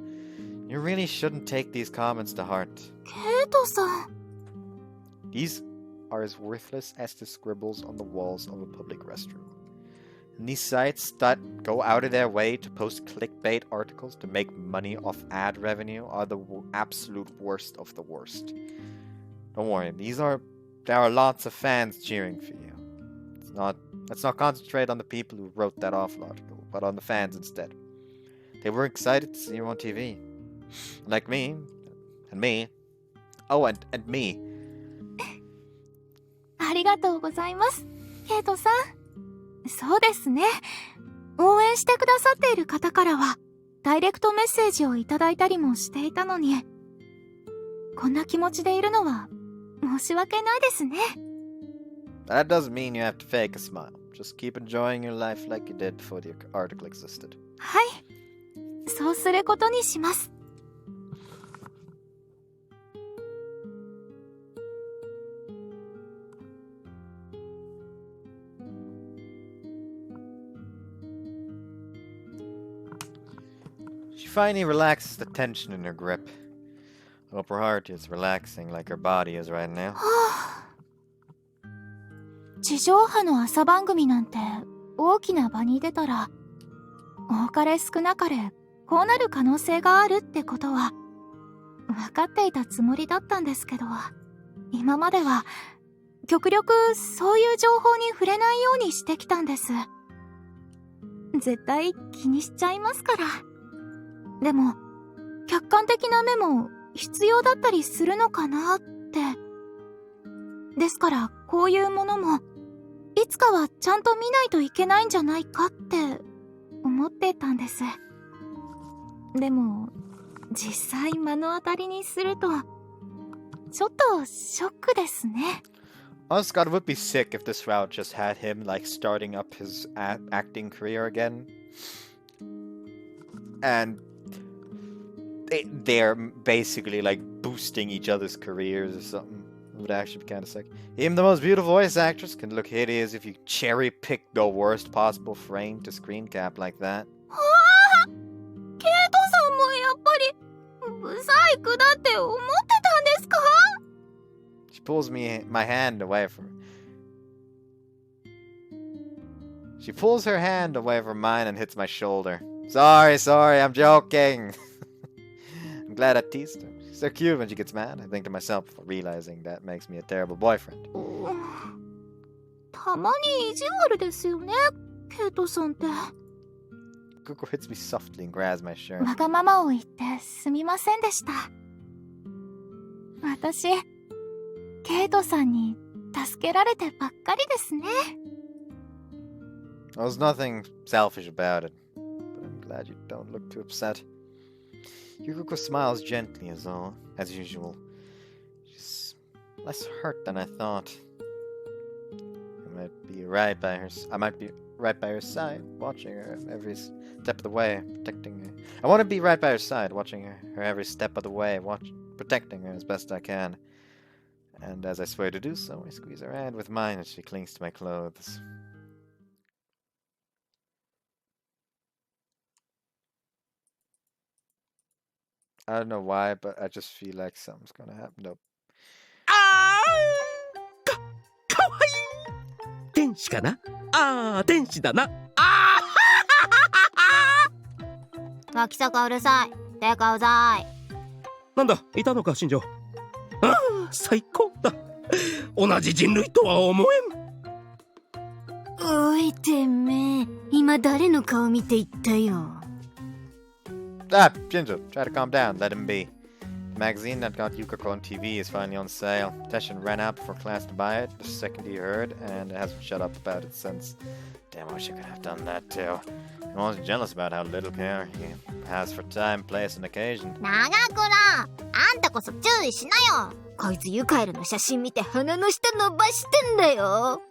you really shouldn't take these comments to heart. ケイトさん。 These are as worthless as the scribbles on the walls of a public restroom. And these sites that go out of their way to post clickbait articles to make money off ad revenue are the absolute worst of the worst. Don't worry, there are lots of fans cheering for you. Let's not concentrate on the people who wrote that awful article, but on the fans instead. They were excited to see you on TV. Like me, and me. Oh, and me. ありがとうございます、ケイトさん。そうですね。応援してくださっている方からは、ダイレクトメッセージをいただいたりもしていたのに、こんな気持ちでいるのは申し訳ないですね。That doesn't mean you have to fake a smile. Just keep enjoying your life like you did before the article existed. はい。そうすることにします。She finally relaxes the tension in her grip. I hope her heart is relaxing like her body is right now. 地上波の朝番組なんて大きな場に出たら、多かれ少なかれこうなる可能性があるってことは分かっていたつもりだったんですけど、今までは極力そういう情報に触れないようにしてきたんです。絶対気にしちゃいますから。でも客観的な目も必要だったりするのかなって。ですからこういうものもいつかはちゃんと見ないといけないんじゃないかって思ってたんです。でも実際目の当たりにするとちょっとショックですね。Honestly, God, it would be sick if this route just had him like starting up his acting career again. And they're basically like boosting each other's careers or something. It would actually be kind of sick. Even the most beautiful voice actress can look hideous if you cherry pick the worst possible frame to screen cap like that. ケイトさんもやっぱりブサイクだって思ってたんですか？ She pulls my hand away from She pulls her hand away from mine and hits my shoulder. Sorry, I'm joking. I'm glad I teased her. She's so cute when she gets mad. I think to myself, realizing that makes me a terrible boyfriend. たまに意地悪ですよね、ケイトさんって。Kuko hits me softly and grabs my shirt. わがままを言ってすみませんでした。私、ケイトさんに助けられてばっかりですね。There's nothing selfish about it, but I'm glad you don't look too upset. Yukako smiles gently as usual. She's less hurt than I thought. I might be right by her side, watching her every step of the way, protecting her. I want to be right by her side, watching her every step of the way, protecting her as best I can. And as I swear to do so, I squeeze her hand with mine as she clings to my clothes. I don't know why, but I just feel like something's gonna happen. Nope. かわいい天使かな。天使だな。脇坂うるさい。てかうざい。なんだ、いたのか、新庄。最高だ。同じ人類とは思えん。おいてめえ、今誰の顔見て言ったよ。Shinjo, try to calm down, let him be. The magazine that got Yukako on TV is finally on sale. Teshin ran out before class to buy it the second he heard, and hasn't shut up about it since. Damn, I wish I could have done that too. I'm always jealous about how little care he has for time, place, and occasion. 長倉、あんたこそ注意しなよ。こいつユカエルの写真見て鼻の下伸ばしてんだよ。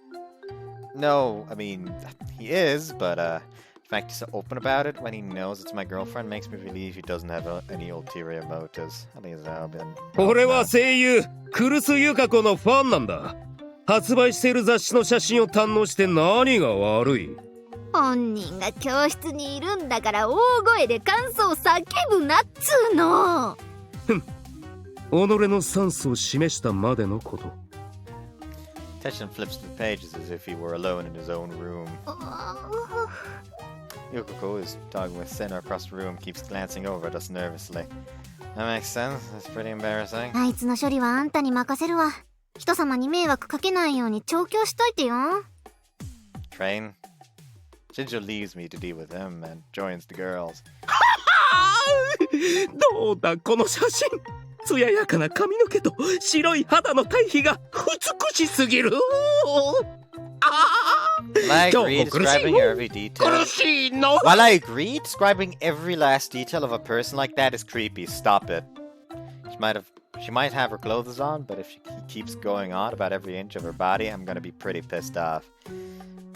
No, I mean, he is, but the fact he's so open about it when he knows it's my girlfriend makes me believe he doesn't have any ulterior motives. At least I've been. 俺は声優クルスユカコのファンなんだ。発売している雑誌の写真を堪能して何が悪い？本人が教室にいるんだから大声で感想を叫ぶなっつーの。己のスタンスを示したまでのこと。Teshin flips the pages as if he were alone in his own room. Yukako is talking with Senna across the room, keeps glancing over at us nervously. That makes sense. That's pretty embarrassing. あいつの処理はあんたに任せるわ。人様に迷惑かけないように調教しといてよ。Train. Shinjo leaves me to deal with him and joins the girls. どうだこの写真。艶やかな髪の毛と白い肌の対比が美しすぎる。While I agree describing every detail. While I agree describing every last detail of a person like that is creepy. Stop it. She might have her clothes on, but if he keeps going on about every inch of her body, I'm gonna be pretty pissed off.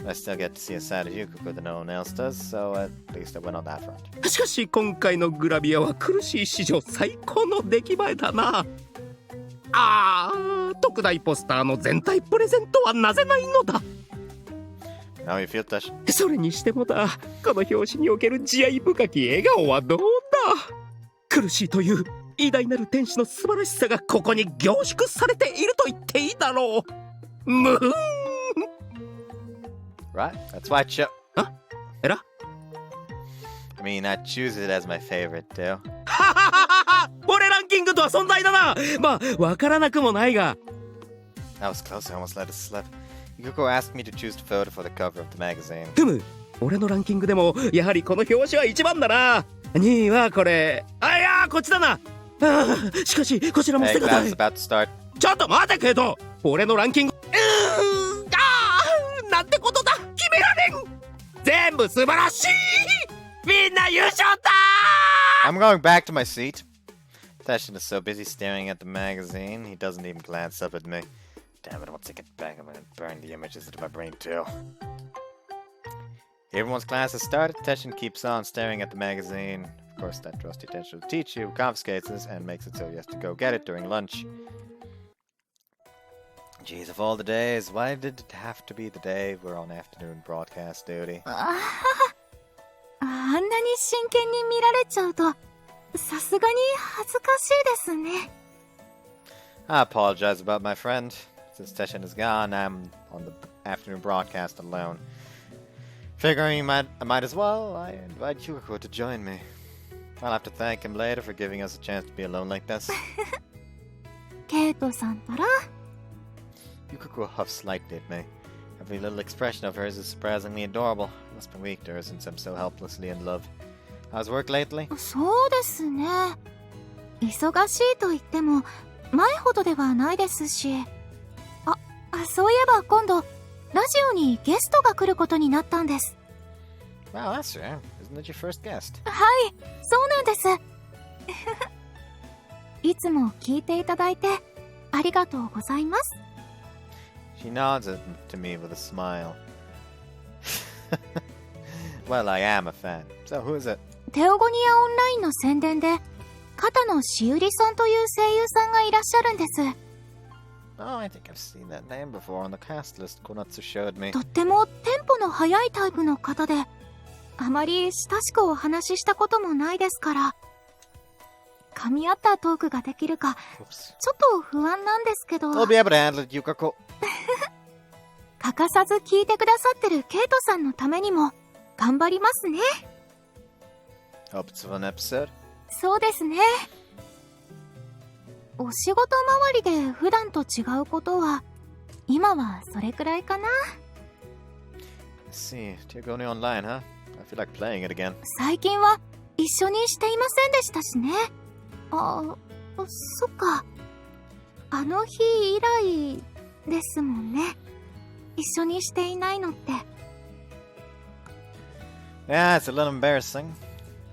I still get to see a side of Yukako that no one else does, so at least I went on that front. しかし今回のグラビアは苦しい史上最高の出来栄えだな。特大ポスターの全体プレゼントはなぜないのだ。How you feel, Tash? それにしてもだ、この表紙における慈愛深き笑顔はどうだ。苦しいという偉大なる天使の素晴らしさがここに凝縮されていると言っていいだろう。むふん。Right, that's whyえら I mean, I choose it as my favorite, too. 俺ランキングとは存在だな。まあ、わからなくもないが。That was close, I almost let it slip. Yukako asked me to choose the photo for the cover of the magazine. 俺のランキングでもやはりこの表紙は一番だな。2位はこれ。いやこっちだな。しかしこちらも捨てがたい。Hey, class about to start. ちょっと待てケイト。俺のランキングなんてことだ。決められん。全部素晴らしい。みんな優勝だ。 I'm going back to my seat. Tashin is so busy staring at the magazine, he doesn't even glance up at me. Damn it, once I get back, I'm gonna burn the images into my brain too. Everyone's class has started. Tashin keeps on staring at the magazine. Of course, that trusty teacher will teach you, confiscates this, and makes it so he has to go get it during lunch. Jeez, of all the days, why did it have to be the day we're on afternoon broadcast duty? あんなに真剣に見られちゃうと、さすがに恥ずかしいですね。I apologize about my friend. Since Teshin is gone, I'm on the afternoon broadcast alone. Figuring I might as well, I invite Yukako to join me. I'll have to thank him later for giving us a chance to be alone like this. ケイトさんたら Yukako huffs slightly at me. Every little expression of hers is surprisingly adorable. I must be weak to her since I'm so helplessly in love. How's work lately? そうですね。忙しいと言っても前ほどではないですし。そういえば今度ラジオにゲストが来ることになったんです。Wow, that's rare. Isn't it your first guest? はい、そうなんです。いつも聞いていただいてありがとうございます。She nods to me with a smile. Well, I am a fan. So who is it? テオゴニアオンラインの宣伝で片野しおりさんという声優さんがいらっしゃるんです。Oh, I think I've seen that name before on the cast list Konatsu showed me. とってもテンポの速いタイプの方で、あまり親しくお話ししたこともないですから、噛み合ったトークができるか、ちょっと不安なんですけど。I'll be able to handle it, Yukako. 欠かさず聞いてくださってるケイトさんのためにも頑張りますね。Hope it's a fun episode. そうですね。お仕事周りで普段と違うことは今はそれくらいかな。Let's see, Diagoni online, huh? I feel like playing it again. 最近は一緒にしていませんでしたしね。そっか。あの日以来ですもんね。一緒にしていないのって。Yeah, it's a little embarrassing.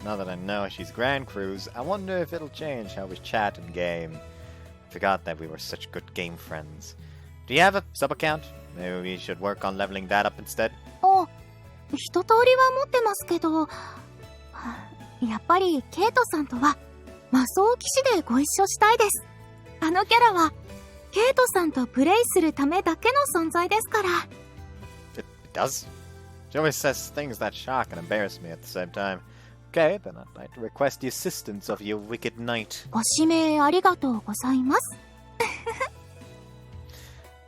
Now that I know she's Grand Cruise, I wonder if it'll change how we chat and game. I forgot that we were such good game friends. Do you have a sub account? Maybe we should work on leveling that up instead. 一通りは持ってますけど、やっぱりケイトさんとは魔装騎士でご一緒したいです。あのキャラはケイトさんとプレイするためだけの存在ですから。It does? She always says things that shock and embarrass me at the same time. Okay, then I'd like to request the assistance of your wicked knight. ご指名ありがとうございます。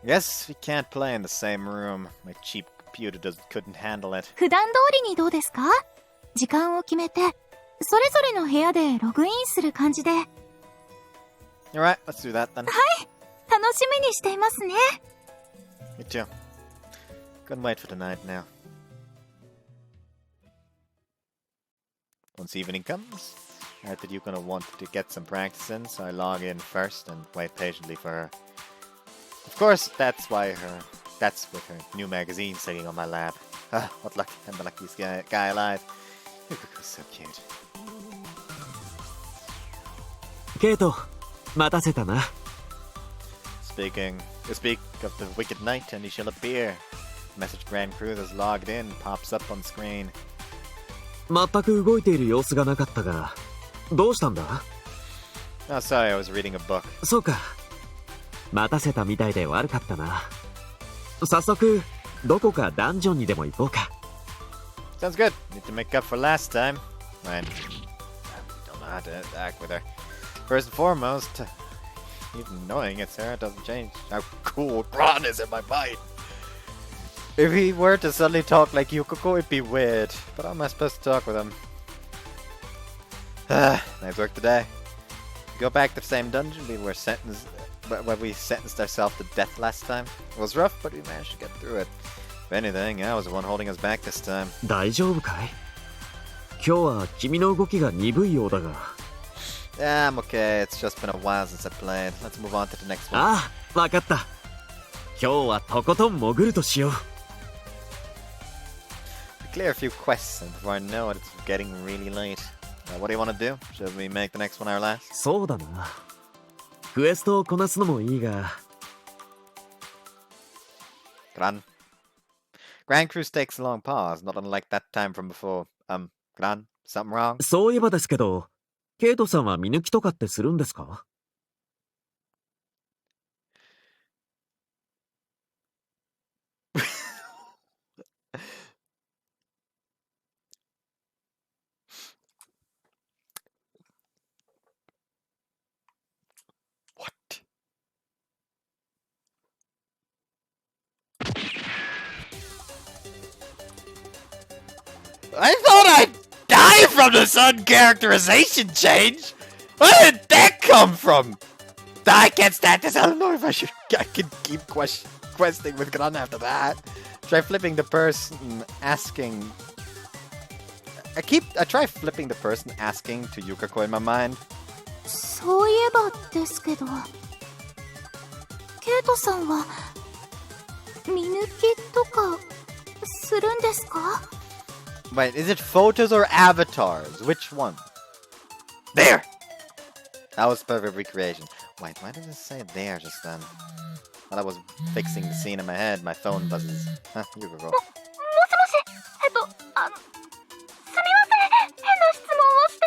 Yes, we can't play in the same room. My cheap computer couldn't handle it. 普段通りにどうですか？時間を決めて、それぞれの部屋でログインする感じで。Alright, let's do that then. はい、楽しみにしていますね。Me too. Couldn't wait for tonight now. Once evening comes, I heard that you're gonna want to get some practice in, so I log in first and wait patiently for her. Of course, that's with her new magazine sitting on my lap. Ah, what luck, I'm the luckiest guy alive. Yukako's so cute. ケイト、待たせたな。Speak of the wicked knight and he shall appear. Message Grand Crew that's logged in pops up on screen. 全く動いている様子がなかったが、どうしたんだ？ Oh, sorry, I was reading a book. そうか。待たせたみたいで悪かったな。早速、どこかダンジョンにでも行こうか。Sounds good. Need to make up for last time. I don't know how to act with her. First and foremost, even knowing it's her doesn't change how cool Gran is in my mind. If he were to suddenly talk like Yukako, it'd be weird. But how am I supposed to talk with him? Nice work today. Go back to the same dungeon where we sentenced ourselves to death last time. It was rough, but we managed to get through it. If anything, I was the one holding us back this time. 大丈夫かい？今日は君の動きが鈍いようだが。Yeah, I'm okay. It's just been a while since I played. Let's move on to the next one. ああ、わかった。今日はとことん潜るとしよう。Clear a few quests before I know it, it's getting really late. What do you want to do? Should we make the next one our last? そうだな。クエストをこなすのもいいが。Gran. Grand Cruise takes a long pause, not unlike that time from before. Gran, something wrong? そういえばですけど、ケイトさんは見抜きとかってするんですか？What? I thought I'd die from this uncharacterization change! Where did that come from? I can't stand this. I don't know if I can keep questing with Gran after that. Try flipping the person asking. I try flipping the person asking to Yukako in my mind. そういえばですけど、ケイトさんは見抜きとかするんですか？ Wait, is it photos or avatars? Which one? There! That was perfect recreation. Wait, why does it say there just then? While I was fixing the scene in my head, my phone buzzes. Huh, you go. もしもし、すみません、変な質問をして。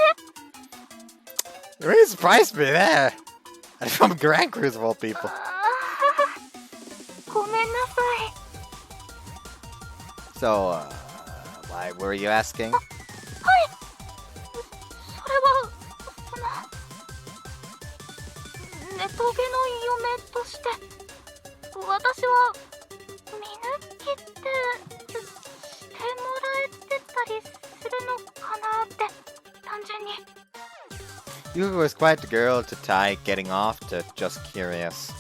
It really surprised me there! And from Grand Cruise of all people. ごめんなさい。 So, why were you asking? はい。それは、ネトゲの嫁として、私は見抜きってしてもらえてたりするのかなって、単純に。Yukako is quite the girl to tie getting off to just curious.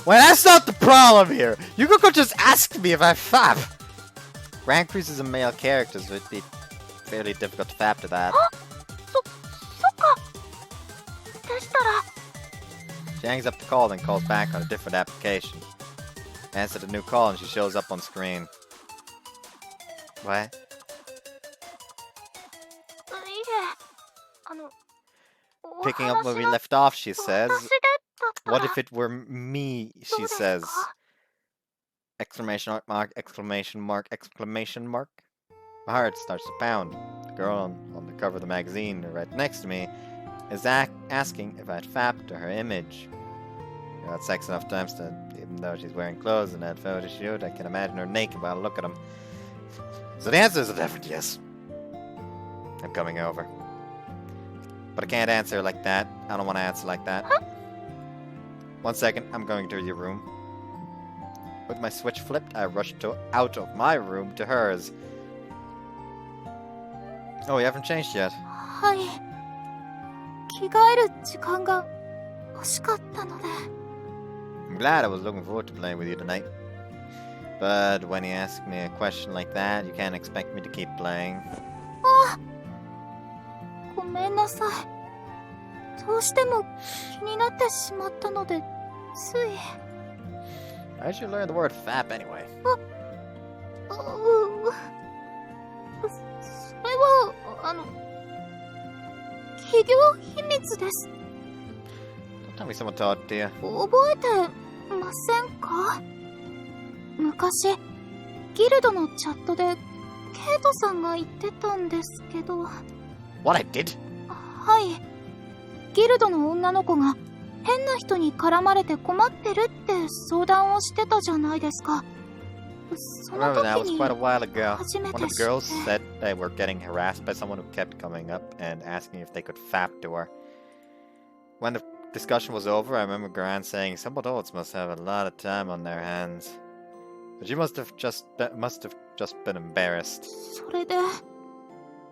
Well, that's not the problem here! Yukako just asked me if I fap! Grand Cruise is a male character, so it'd be fairly difficult to fap to that. そっか。でしたら、 She hangs up the call and calls back on a different application. I answer the new call and she shows up on screen. What? いえ、Picking up where we left off, she says. 私でだったら What if it were me, she says. Exclamation mark, exclamation mark, exclamation mark. My heart starts to pound. The girl on the cover of the magazine right next to me is asking if I'd fapped to her image. We had sex enough times that even though she's wearing clothes in that photo shoot, I can imagine her naked while I look at them. So the answer is a definite yes. I'm coming over. But I can't answer like that. I don't want to answer like that. Huh? 1 second, I'm going to your room. With my switch flipped, I rushed out of my room to hers. Oh, you haven't changed yet. はい。着替える時間が欲しかったので。I'm glad. I was looking forward to playing with you tonight. But when you ask me a question like that, you can't expect me to keep playing. ごめんなさい。どうしても気になってしまったので、つい。I should learn the word fap anyway. それは、企業秘密です。Don't tell me someone taught it to you. 覚えてませんか？昔、ギルドのチャットで、ケイトさんが言ってたんですけど。What I did? はい。ギルドの女の子が、変な人に絡まれて困ってるって相談をしてたじゃないですか。その Remember that 時 was に quite a while ago. 初め One て of 知 the っ girls て。 said they were getting harassed by someone who kept coming up and asking if they could fap to her. When the discussion was over, I remember Gran saying some adults must have a lot of time on their hands. But you must have just been embarrassed. それで、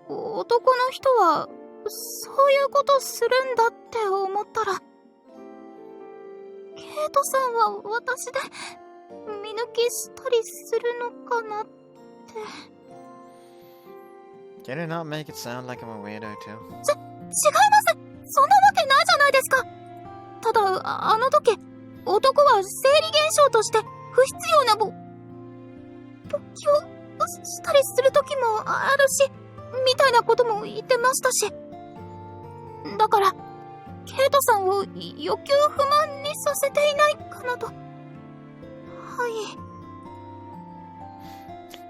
男の人は、そういうことするんだって思ったら、ケイトさんは私で見抜きしたりするのかなって。Can you not make it sound like I'm a weirdo too? 違います。そんなわけないじゃないですか。ただ、あの時、男は生理現象として不必要な勃起をしたりする時もあるし、みたいなことも言ってましたし。だから、ケイトさんを欲求不満にさせていないかなと。はい。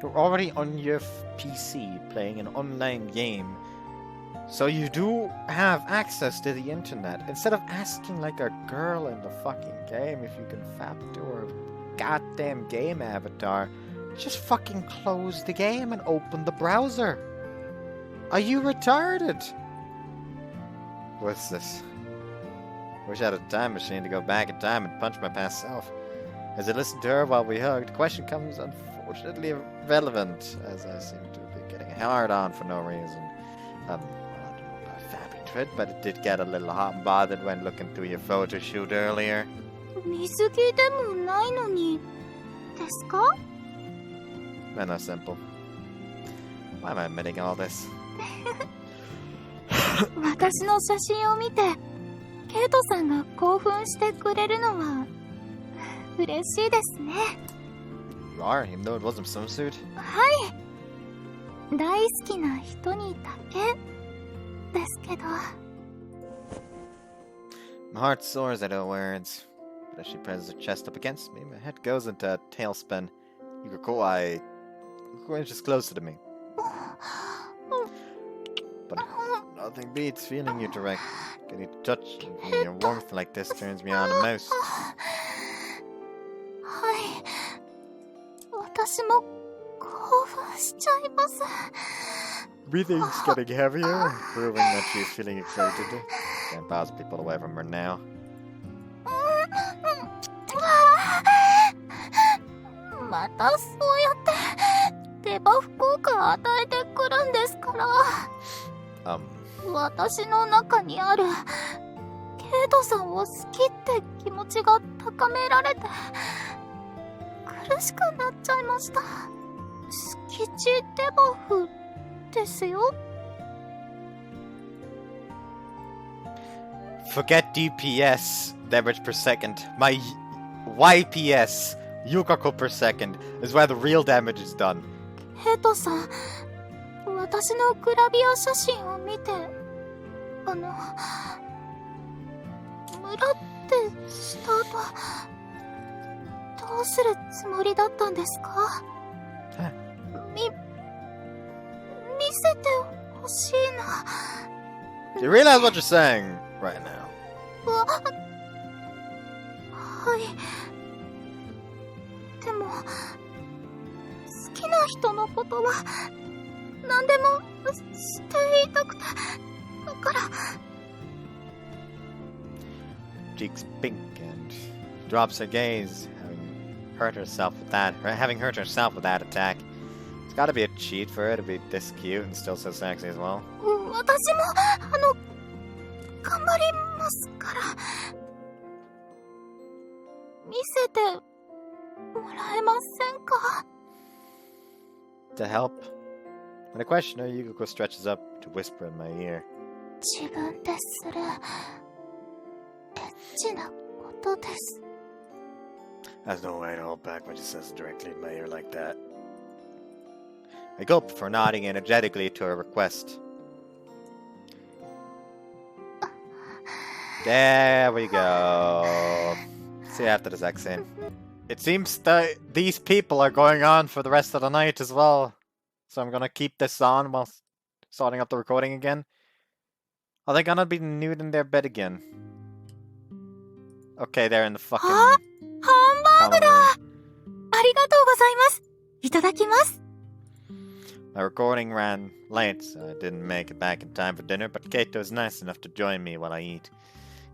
You're already on your PC playing an online game, so you do have access to the internet. Instead of asking like a girl in the fucking game if you can fap to her goddamn game avatar, just fucking close the game and open the browser. Are you retarded? What's this? Wish I had a time machine to go back in time and punch my past self. As I listened to her while we hugged, the question comes unfortunately irrelevant, as I seem to be getting hard on for no reason. Well, I don't know about fapping to it, but it did get a little hot and bothered when looking through your photo shoot earlier. 水着でもないのに、ですか？ Man, that's simple. Why am I admitting all this? 私の写真を見て、ケイトさんが興奮してくれるのは嬉しいですね。You are, even though it wasn't swimsuit? はい。大好きな人にだけですけど。My heart soars at her words, but as she presses her chest up against me, my head goes into a tailspin. Yukako inches closer to me. But nothing beats feeling you direct. Getting to touch and your warmth like this turns me on the most. はい。私も興奮しちゃいます。Breathing's getting heavier, proving that she's feeling excited. Can't pass people away from her now. またそうやってデバフ効果与えてくるんですから。私の中にあるケイトさんを好きって気持ちが高められて苦しくなっちゃいました。敷地デバフですよ。Forget DPS, damage per second. My YPS, Yukako per second, is where the real damage is done. ケイトさん、私のグラビア写真を見て、村ってした後、どうするつもりだったんですか？見せてほしいな。Do you realize what you're saying right now? ははい。でも、好きな人のことは、何でもしていたくて、だから。Cheeks pink and drops her gaze, having hurt herself with that attack. It's gotta be a cheat for her to be this cute and still so sexy as well. 私も、頑張りますから。見せてもらえませんか? To help? When I question her, Yukako stretches up to whisper in my ear. 自分でする、エッチなことです。There's no way to hold back when she says it directly in my ear like that. I gulp before nodding energetically to her request. There we go. See you after the sex scene. It seems that these people are going on for the rest of the night as well. So I'm gonna keep this on while starting up the recording again. Are they gonna be nude in their bed again? Okay, they're in the fucking... ハンバーグだ！ありがとうございます。いただきます。 My recording ran late, so I didn't make it back in time for dinner, but Kaito is nice enough to join me while I eat.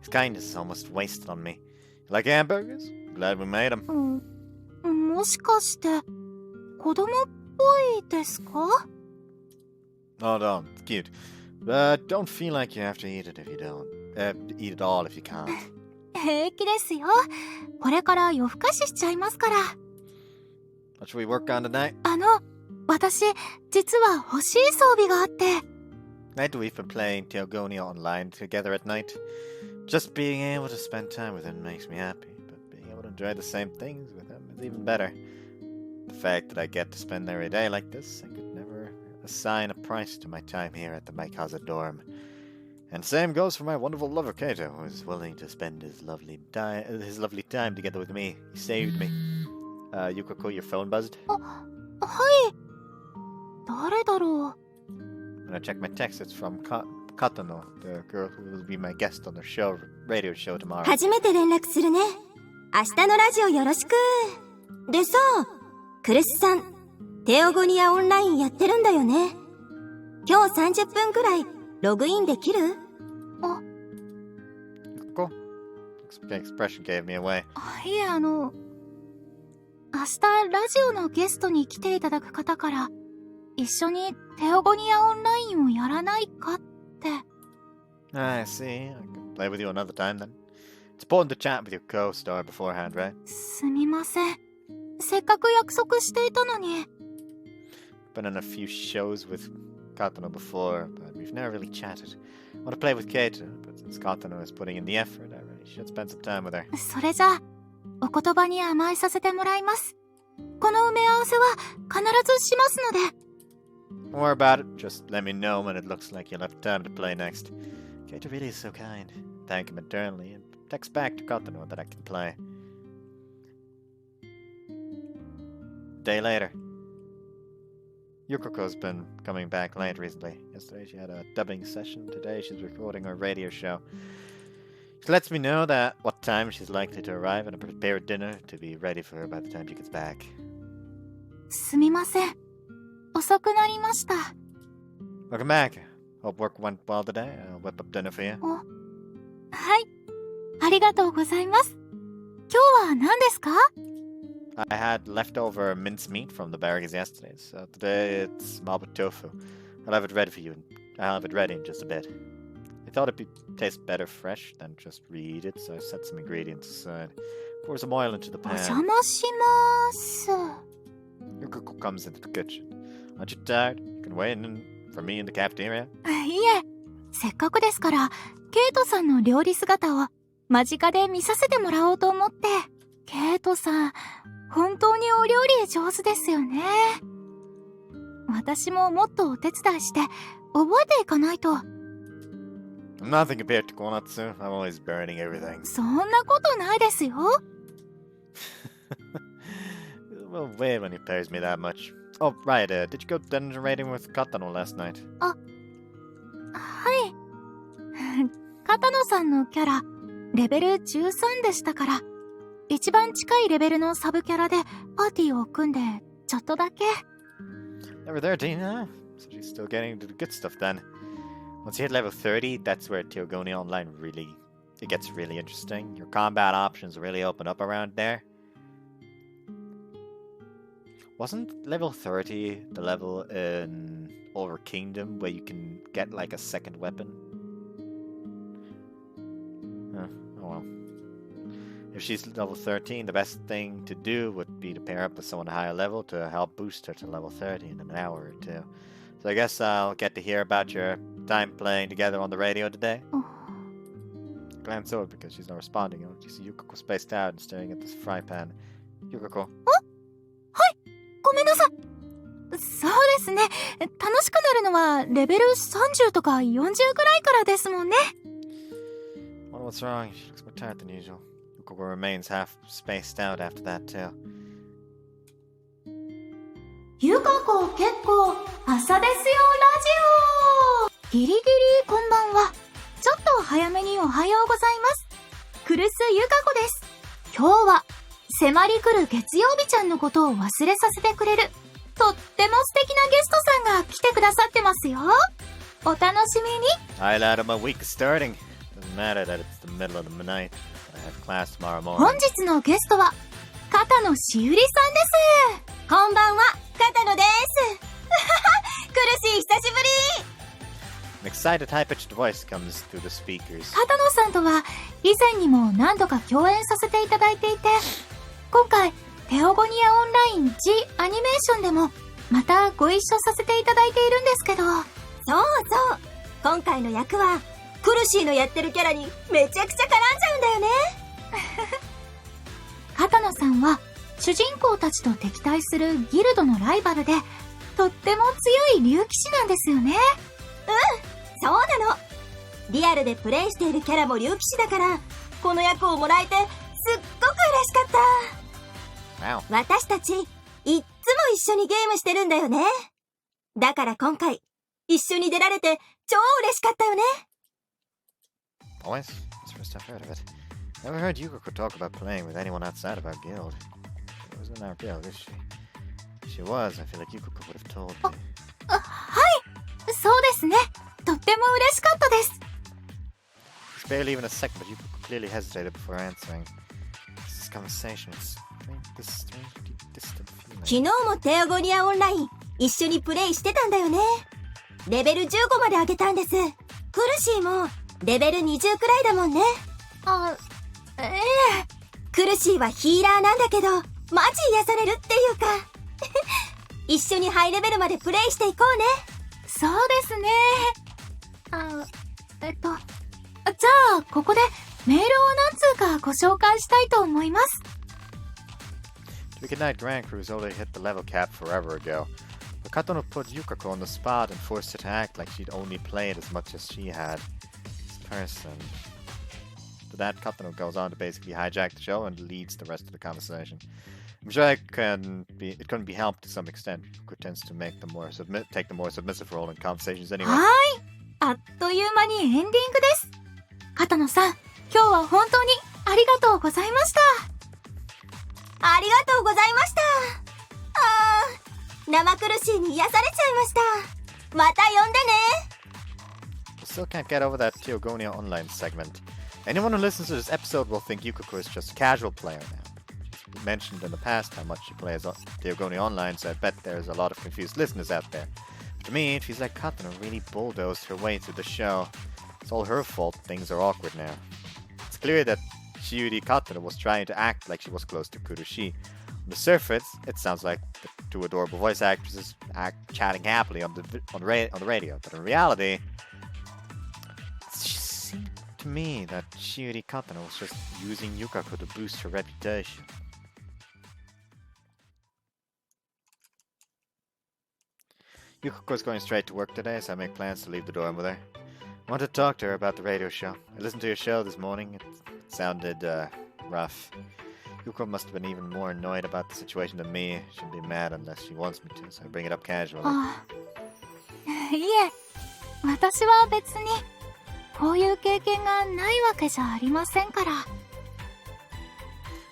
His kindness is almost wasted on me. You like hamburgers? Glad we made them. もしかして、子供っぽいですか? Oh, don't. It's cute. But don't feel like you have to eat it if you don't. Eat it all if you can't. 平気ですよ。これから夜更かししちゃいますから。What should we work on tonight? 私、実は欲しい装備があって。Tonight we've been playing Teogonia online together at night. Just being able to spend time with him makes me happy, but being able to enjoy the same things with him is even better. The fact that I get to spend every day like this, I could never assign a price to my time here at the Maikaze dorm. And same goes for my wonderful lover Kaito, who is willing to spend his lovely time together with me. He saved me. Yukako, your phone buzzed? はい。誰だろう? When I check my text, it's from Katano, the girl who will be my guest on the radio show tomorrow. 初めて連絡するね。明日のラジオよろしく。でさ、クルスさん、テオゴニアオンラインやってるんだよね。今日30分くらいログインできる? Yukako? The expression gave me away. いえ、明日ラジオのゲストに来ていただく方から、一緒にテオゴニアオンラインをやらないかって。I see. I can play with you another time then. It's important to chat with your co-star beforehand, right? すみません。せっかく約束していたのに。Been on a few shows with Katano before, but we've never really chatted. I want to play with Kaito, but since Katano is putting in the effort, I really should spend some time with her. それじゃあ、お言葉に甘えさせてもらいます。この埋め合わせは必ずしますので。Don't worry about it. Just let me know when it looks like you'll have time to play next. Kaito really is so kind. Thank him eternally and text back to Katano that I can play. A day later. Yukako's been coming back late recently. Yesterday she had a dubbing session. Today she's recording her radio show. She lets me know that what time she's likely to arrive and prepare dinner to be ready for her by the time she gets back. すみません。遅くなりました。Welcome back. Hope work went well today. I'll whip up dinner for you. はい。ありがとうございます。今日は何ですか? I had leftover mincemeat from the barracks yesterday, so today it's mapo tofu. I'll have it ready for you. I'll have it ready in just a bit. I thought it'd taste better fresh than just reheat it, so I set some ingredients aside. Pour some oil into the お pan. 邪魔します。Yukako comes into the kitchen. Aren't you tired? You can wait in for me in the cafeteria. いえ、せっかくですから、ケイトさんの料理姿を間近で見させてもらおうと思って。ケイトさん、本当にお料理上手ですよね。私ももっとお手伝いして覚えていかないと。I'm nothing compared to Konatsu. I'm always burning everything. そんなことないですよ。Well, wait when he pays me that much. Oh, right, did you go dungeon raiding with Katano last night? はい。片野さんのキャラ、レベル13でしたから、一番近いレベルのサブキャラでパーティーを組んでちょっとだけ。 Level 13, huh? So she's still getting to the good stuff then. Once you hit level 30, that's where Teogonia Online it gets really interesting. Your combat options really open up around there. Wasn't level 30 the level in Over Kingdom where you can get like a second weapon? Oh well. If she's level 13, the best thing to do would be to pair up with someone higher level to help boost her to level 30 in an hour or two. So I guess I'll get to hear about your time playing together on the radio today. Glance over because she's not responding. You see Yukako spaced out and staring at this fry pan. Yukako. ごめんなさい。そうですね。楽しくなるのはレベル30とか40ぐらいからですもんね。Wonder what's wrong? She looks more tired than usual. Yukako remains half spaced out after that too. ゆかこ結構朝ですよラジオ。ギリギリこんばんは。ちょっと早めにおはようございます。クルスゆかこです。今日は迫り来る月曜日ちゃんのことを忘れさせてくれるとっても素敵なゲストさんが来てくださってますよ。お楽しみに。 Hi lad, my week is starting. Doesn't matter that it's the middle of the night. I have class tomorrow morning. 本日のゲストは片野しゆりさんです。こんばんは、片野です。苦しい、久しぶり。 An excited high-pitched voice comes through the speakers. 片野さんとは以前にも何度か共演させていただいていて、今回テオゴニアオンライン G アニメーションでもまたご一緒させていただいているんですけど。そうそう、今回の役はクルシーのやってるキャラにめちゃくちゃ絡んじゃうんだよね。片野さんは主人公たちと敵対するギルドのライバルでとっても強い竜騎士なんですよね。そうなの。リアルでプレイしているキャラも竜騎士だからこの役をもらえてすっごく嬉しかった。 Wow. 私たちいっつも一緒にゲームしてるんだよね。だから今回一緒に出られて超嬉しかったよね。 Boys, it's the first I've heard of it. Never heard Yukako talk about playing with anyone outside of our guild. She wasn't in our guild, is she? If she was, I feel like Yukako would have told me. はい、そうですね。とっても嬉しかったです。 It's barely even a second, but Yukako clearly hesitated before answering. This conversation, it's this strangely distant 昨 feeling. 日もテオゴニアオンライン一緒にプレイしてたんだよね。レベル15まで上げたんです。クルシーもレベル20くらいだもんね。あ、クルシーはヒーラーなんだけどマジ癒されるっていうか一緒にハイレベルまでプレイしていこうね。そうですね。じゃあここでメールを何通かご紹介したいと思います。 To be good night, Grand Crew's already hit the level cap forever ago. But Katano put Yukako on the spot and forced her to act like she'd only played as much as she had. This person. After that, Katano goes on to basically hijack the show and leads the rest of the conversation. I'm sure it couldn't be helped to some extent. Yukako tends to take the more submissive role in conversations anyway. はい、あっという間にエンディングです。片野さん、今日は本当にありがとうございました。ありがとうございました。生苦しいに癒されちゃいました。また呼んでね。 I still can't get over that Teogonia Online segment. Anyone who listens to this episode will think Yukako is just a casual player now. She's mentioned in the past how much she plays Teogonia Online, so I bet there's a lot of confused listeners out there. But to me, it feels like Katano really bulldozed her way through the show. It's all her fault things are awkward now. It's clear that Shiuri Katano was trying to act like she was close to Kurushi. On the surface, it sounds like the two adorable voice actresses chatting happily on the radio, but in reality, it seemed to me that Shiuri Katano was just using Yukako to boost her reputation. Yukako's going straight to work today, so I make plans to leave the dorm with her. I want to talk to her about the radio show. I listened to your show this morning. It sounded rough. Yukako must have been even more annoyed about the situation than me. She'll be mad unless she wants me to, so I bring it up casually. いえ、私は別にこういう経験がないわけじゃありませんから。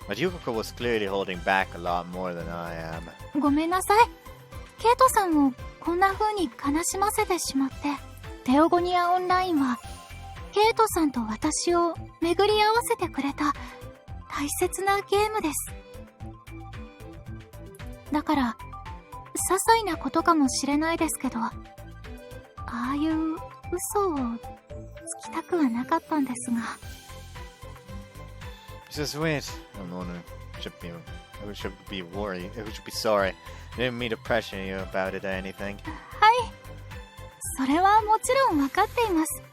But Yukako was clearly holding back a lot more than I am. ごめんなさい。ケイトさんをこんな風に悲しませてしまって。テオゴニアオンラインは、ケイトさんと私を巡り合わせてくれた大切なゲームです。だから、些細なことかもしれないですけど、ああいう嘘をつきたくはなかったんですが。It's so sweet. I'm the one who should be worried, who should be sorry. I didn't mean to pressure you about it or anything. はい。それはもちろんわかっています。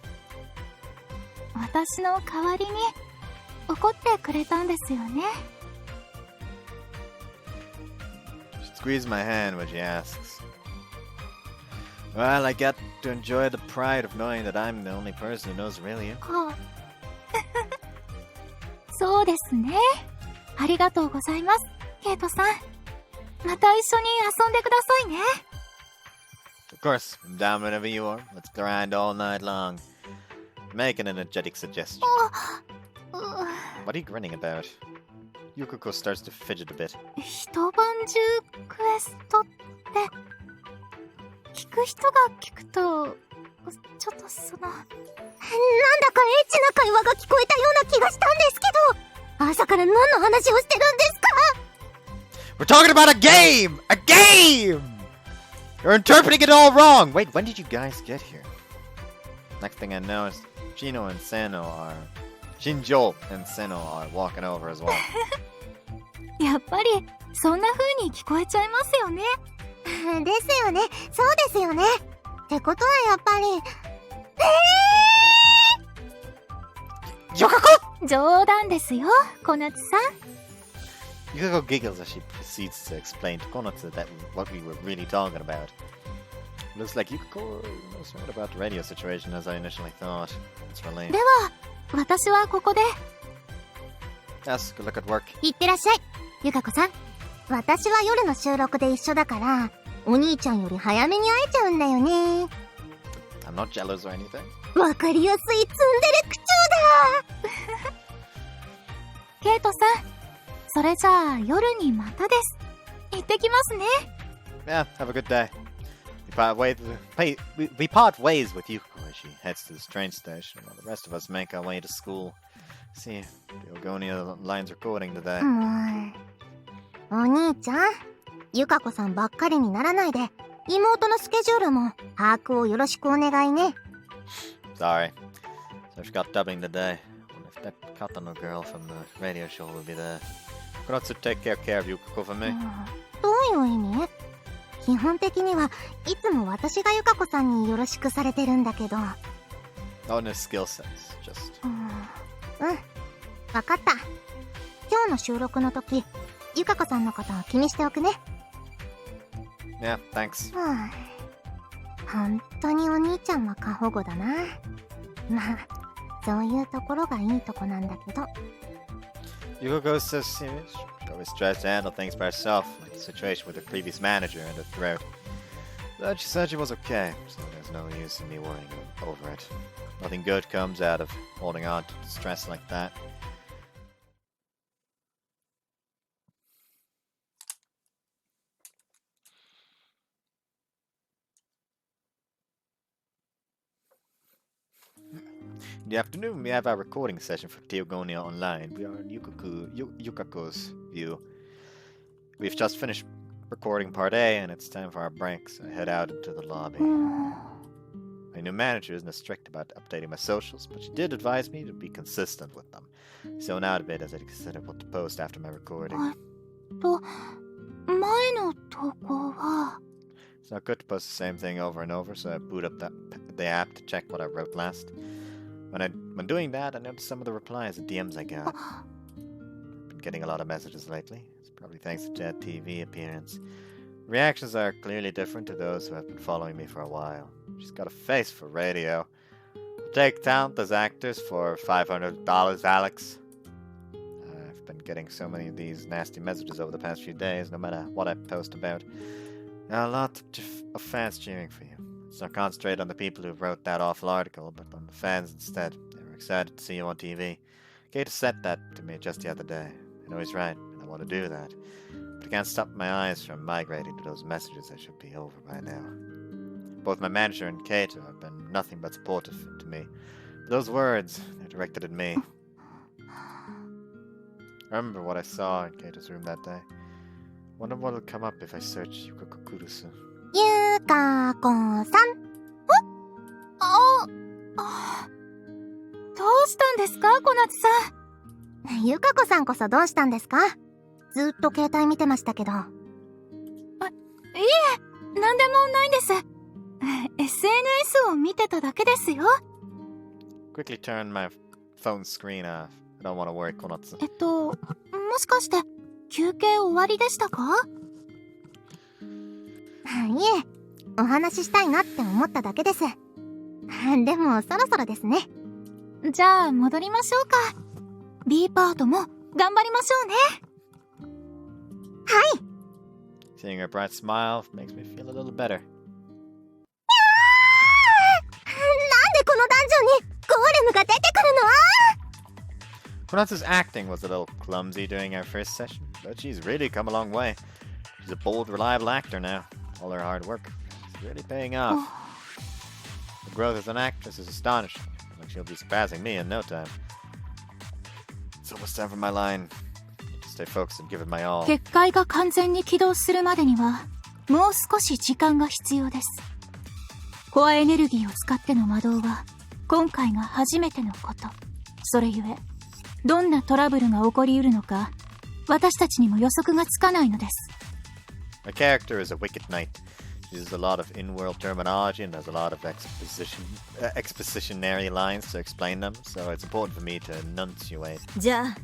私の代わりに怒ってくれたんですよね。Squeeze my hand when she asks. Well, I get to enjoy the pride of knowing that I'm the only person who knows really you. そうですね。ありがとうございます、ケイトさん。また一緒に遊んでくださいね。Of course, I'm down whenever you are. Let's grind all night long. Make an energetic suggestion. What are you grinning about? Yukako starts to fidget a bit. 一晩中クエストって聞く人が聞くとちょっとそのなんだかエッチな会話が聞こえたような気がしたんですけど、朝から何の話をしてるんですか？ We're talking about a game! A game! You're interpreting it all wrong! Wait, when did you guys get here? Next thing I know is Shinjo and Seno are walking over as well. やっぱりそんな風に聞こえちゃいますよね。ですよね、そうですよね。ってことはやっぱりYukako! 冗談ですよ、小夏さん。 Yukako giggles as she proceeds to explain to Konotsu that what we were really talking about. Looks like Yukako knows right about the radio situation as I initially thought. It's relieved. では、私はここで。Yes, good luck at work. いってらっしゃい、ゆかこさん。私は夜の収録で一緒だから、お兄ちゃんより早めに会えちゃうんだよね。I'm not jealous or anything. わかりやすいツンデレ口調だ。ケイトさん、それじゃあ夜にまたです。行ってきますね。Yeah, have a good day. We part ways with Yukako as she heads to the train station while the rest of us make our way to school. See, the Ogonia lines are coding today. お兄ちゃん、ゆかこさんばっかりにならないで、妹のスケジュールも把握をよろしくお願いね。Sorry. So she got dubbing today. Wonder if that Katano girl from the radio show will be there. Konotsu take care of Yukako for me. どういう意味？基本的にはいつも私がゆかこさんによろしくされてるんだけど。Not in his skill sets, just. わかった。今日の収録の時、ゆかこさんのことを気にしておくね。Yeah, thanks. 本当にお兄ちゃんは過保護だな。まあ、そういうところがいいとこなんだけど。Yukako is so serious. She always tries to handle things by herself, like the situation with the previous manager and the throat. But she said she was okay, so there's no use in me worrying over it. Nothing good comes out of holding on to stress like that. In the afternoon, we have our recording session for Theogonia Online. We are in Yukako's view. We've just finished recording part A, and it's time for our break, so I head out into the lobby. My new manager isn't as strict about updating my socials, but she did advise me to be consistent with them. Zone out a bit as I consider what to post after my recording. 前の投稿は It's not good to post the same thing over and over, so I boot up the app to check what I wrote last. When doing that, I noticed some of the replies and DMs I got. I've been getting a lot of messages lately. It's probably thanks to Jet TV appearance. Reactions are clearly different to those who have been following me for a while. She's got a face for radio. I'll take talent as actors for $500, Alex. I've been getting so many of these nasty messages over the past few days, no matter what I post about. A lot of fans cheering for you. Let's not concentrate on the people who wrote that awful article, but on the fans instead. They were excited to see you on TV. Kate said that to me just the other day. I know he's right, and I want to do that. But I can't stop my eyes from migrating to those messages that should be over by now. Both my manager and Kato have been nothing but supportive to me. But those words, they're directed at me. I remember what I saw in Kato's room that day. Wonder what'll come up if I search Yukako-Route. ゆかこさん。どうしたんですか、小夏さん。ゆかこさんこそどうしたんですか？ずっと携帯見てましたけど。いえ、なんでもないんです。SNS を見てただけですよ。Quickly turn my phone screen off. I don't want to worry, Konatsu. もしかして、休憩終わりでしたか？いえ、お話ししたいなって思っただけです。でもそろそろですね。じゃあ戻りましょうか。B パートも頑張りましょうね。はい。Seeing her bright smile makes me feel a little better. なんでこのダンジョンにゴーレムが出てくるの？ Konatsu's acting was a little clumsy during our first session, but she's really come a long way. She's a bold, reliable actor now. All her hard work is really paying off. The growth as an actress is astonishing. Like she'll be surpassing me in no time. It's almost time for my line. Need to stay focused and give it my all. 結界が完全に起動するまでにはもう少し時間が必要です。コアエネルギーを使っての魔導は今回が初めてのこと。それゆえどんなトラブルが起こりうるのか私たちにも予測がつかないのです。My character is a wicked knight. She uses a lot of in-world terminology and has a lot of expositionary lines to explain them, so it's important for me to enunciate. じゃあ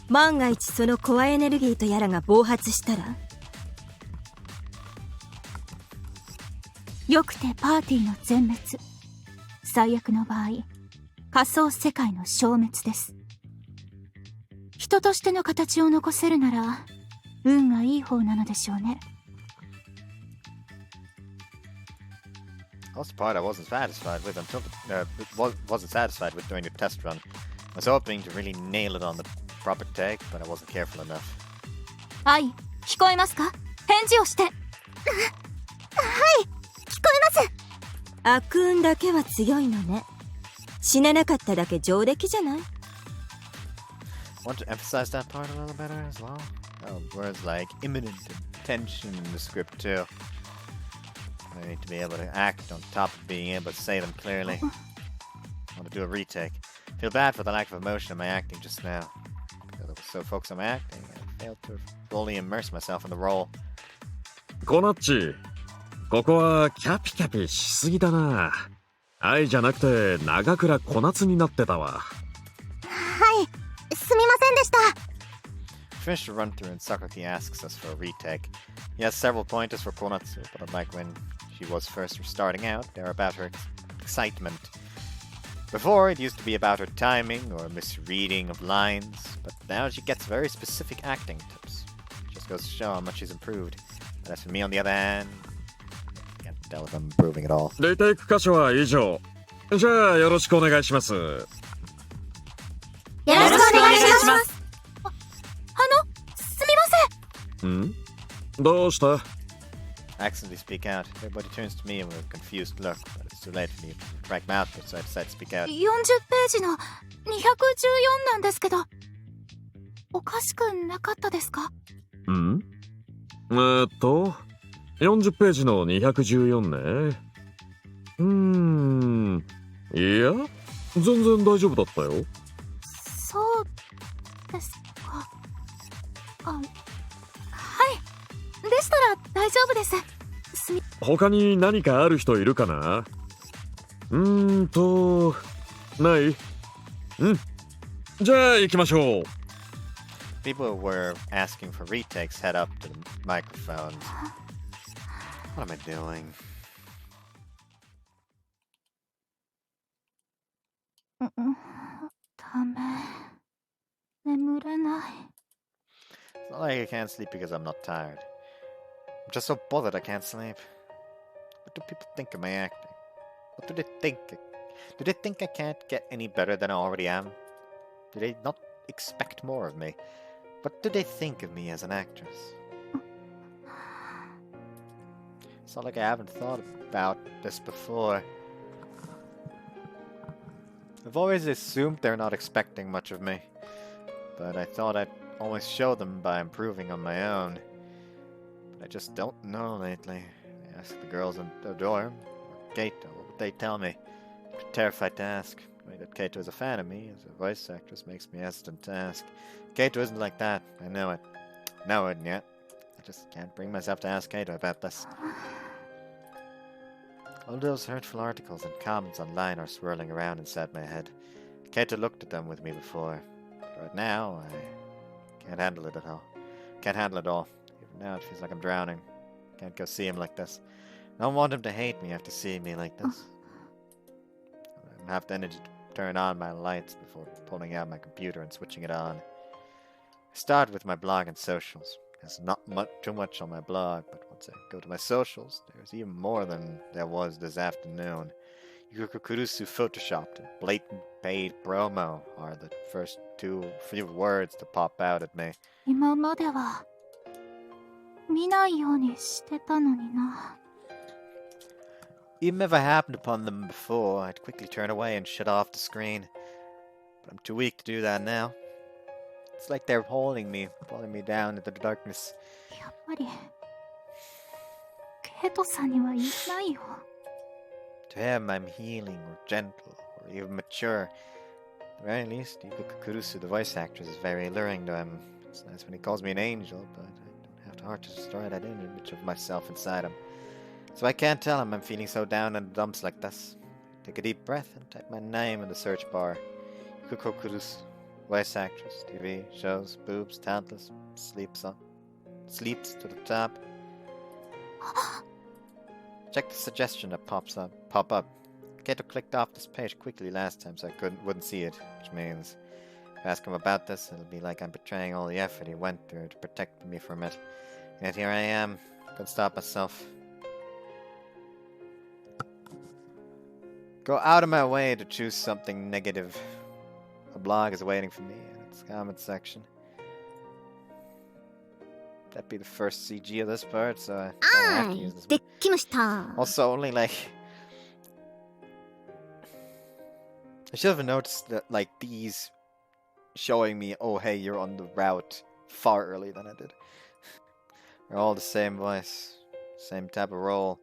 万が一そのコアエネルギーとやらが暴発したら？よくてパーティーの全滅。最悪の場合、仮想世界の消滅です。人としての形を残せるなら、運がいい方なのでしょうね。That's the part I wasn't satisfied with wasn't satisfied with during the test run. I was hoping to really nail it on the proper take, but I wasn't careful enough. はい、聞こえますか？返事をして。はい、聞こえます。悪運だけは強いのね。死ねなかっただけ上出来じゃない？ Want to emphasize that part a little better as well? Words like imminent and tension in the script too. I need to be able to act on top of being able to say them clearly. I want to do a retake. Feel bad for the lack of emotion in my acting just now. Because I was so focused on my acting, I failed to fully immerse myself in the role. コナッチ、ここはキャピキャピしすぎだな。愛じゃなくて長倉小夏になってたわ。はい、すみませんでした。Finished the run through and Sakaki asks us for a retake. He has several pointers for Konatsu, but unlike when she was first starting out, they're about her excitement. Before, it used to be about her timing or misreading of lines, but now she gets very specific acting tips. Just goes to show how much she's improved. And as for me, on the other hand, I can't tell if I'm improving at all. リテイク箇所は以上。じゃあよろしくお願いします。よろしくお願いします。すみません。ん？どうした？ I accidentally speak out. Everybody turns to me with a confused look, but it's too late for me to crack my output, so I decide to speak out. 40ページの214なんですけど、おかしくなかったですか？ん？40ページの214ね。いや、全然大丈夫だったよ。そうですか。はい。でしたら大丈夫です。他に何かある人いるかな？ない？じゃあ行きましょう。People who were asking for retakes head up to the microphones. What am I doing? ダメ。眠れない。It's not like I can't sleep because I'm not tired. I'm just so bothered I can't sleep. What do people think of my acting? What do they think? Do they think I can't get any better than I already am? Do they not expect more of me? What do they think of me as an actress? It's not like I haven't thought about this before. I've always assumed they're not expecting much of me, but I thought I'd always show them by improving on my own. But I just don't know lately. I ask the girls in the dorm, or Kato, what would they tell me? I'm terrified to ask. The way that Kato is a fan of me as a voice actress makes me hesitant to ask. Kato isn't like that, I know it. Know it yet. I just can't bring myself to ask Kato about this. All those hurtful articles and comments online are swirling around inside my head. Kato looked at them with me before. But right now, I can't handle it at all. Can't handle it all. Even now it feels like I'm drowning. Can't go see him like this. I don't want him to hate me after seeing me like this. I don't have the energy to turn on my lights before pulling out my computer and switching it on. I start with my blog and socials. There's not too much on my blog, but once I go to my socials, there's even more than there was this afternoon. Yukako-Route photoshopped and blatant paid promo are the first few words to pop out at me. 今までは見ないようにしてたのにな。 Even if I happened upon them before, I'd quickly turn away and shut off the screen. But I'm too weak to do that now. It's like they're holding me, pulling me down into the darkness. やっぱりケイトさんには言えないよ。 To him, I'm healing or gentle or even mature. At the very least, Yukako-Route, the voice actress, is very alluring to him. It's nice when he calls me an angel, but I don't have the heart to destroy that image of myself inside him. So I can't tell him I'm feeling so down in the dumps like this. Take a deep breath and type my name in the search bar. Yukako-Route, voice actress, TV, shows, boobs, talentless, sleeps to the top. Check the suggestion that pop up. Kato clicked off this page quickly last time, so I wouldn't see it, which means if I ask him about this, it'll be like I'm betraying all the effort he went through to protect me from it. Yet here I am, couldn't stop myself. Go out of my way to choose something negative. A blog is waiting for me in its comment section. That'd be the first CG of this part, so I have to use this. できました。 Also, only like I should have noticed that like these showing me, oh hey, you're on the route far earlier than I did. They're all the same voice, same type of role.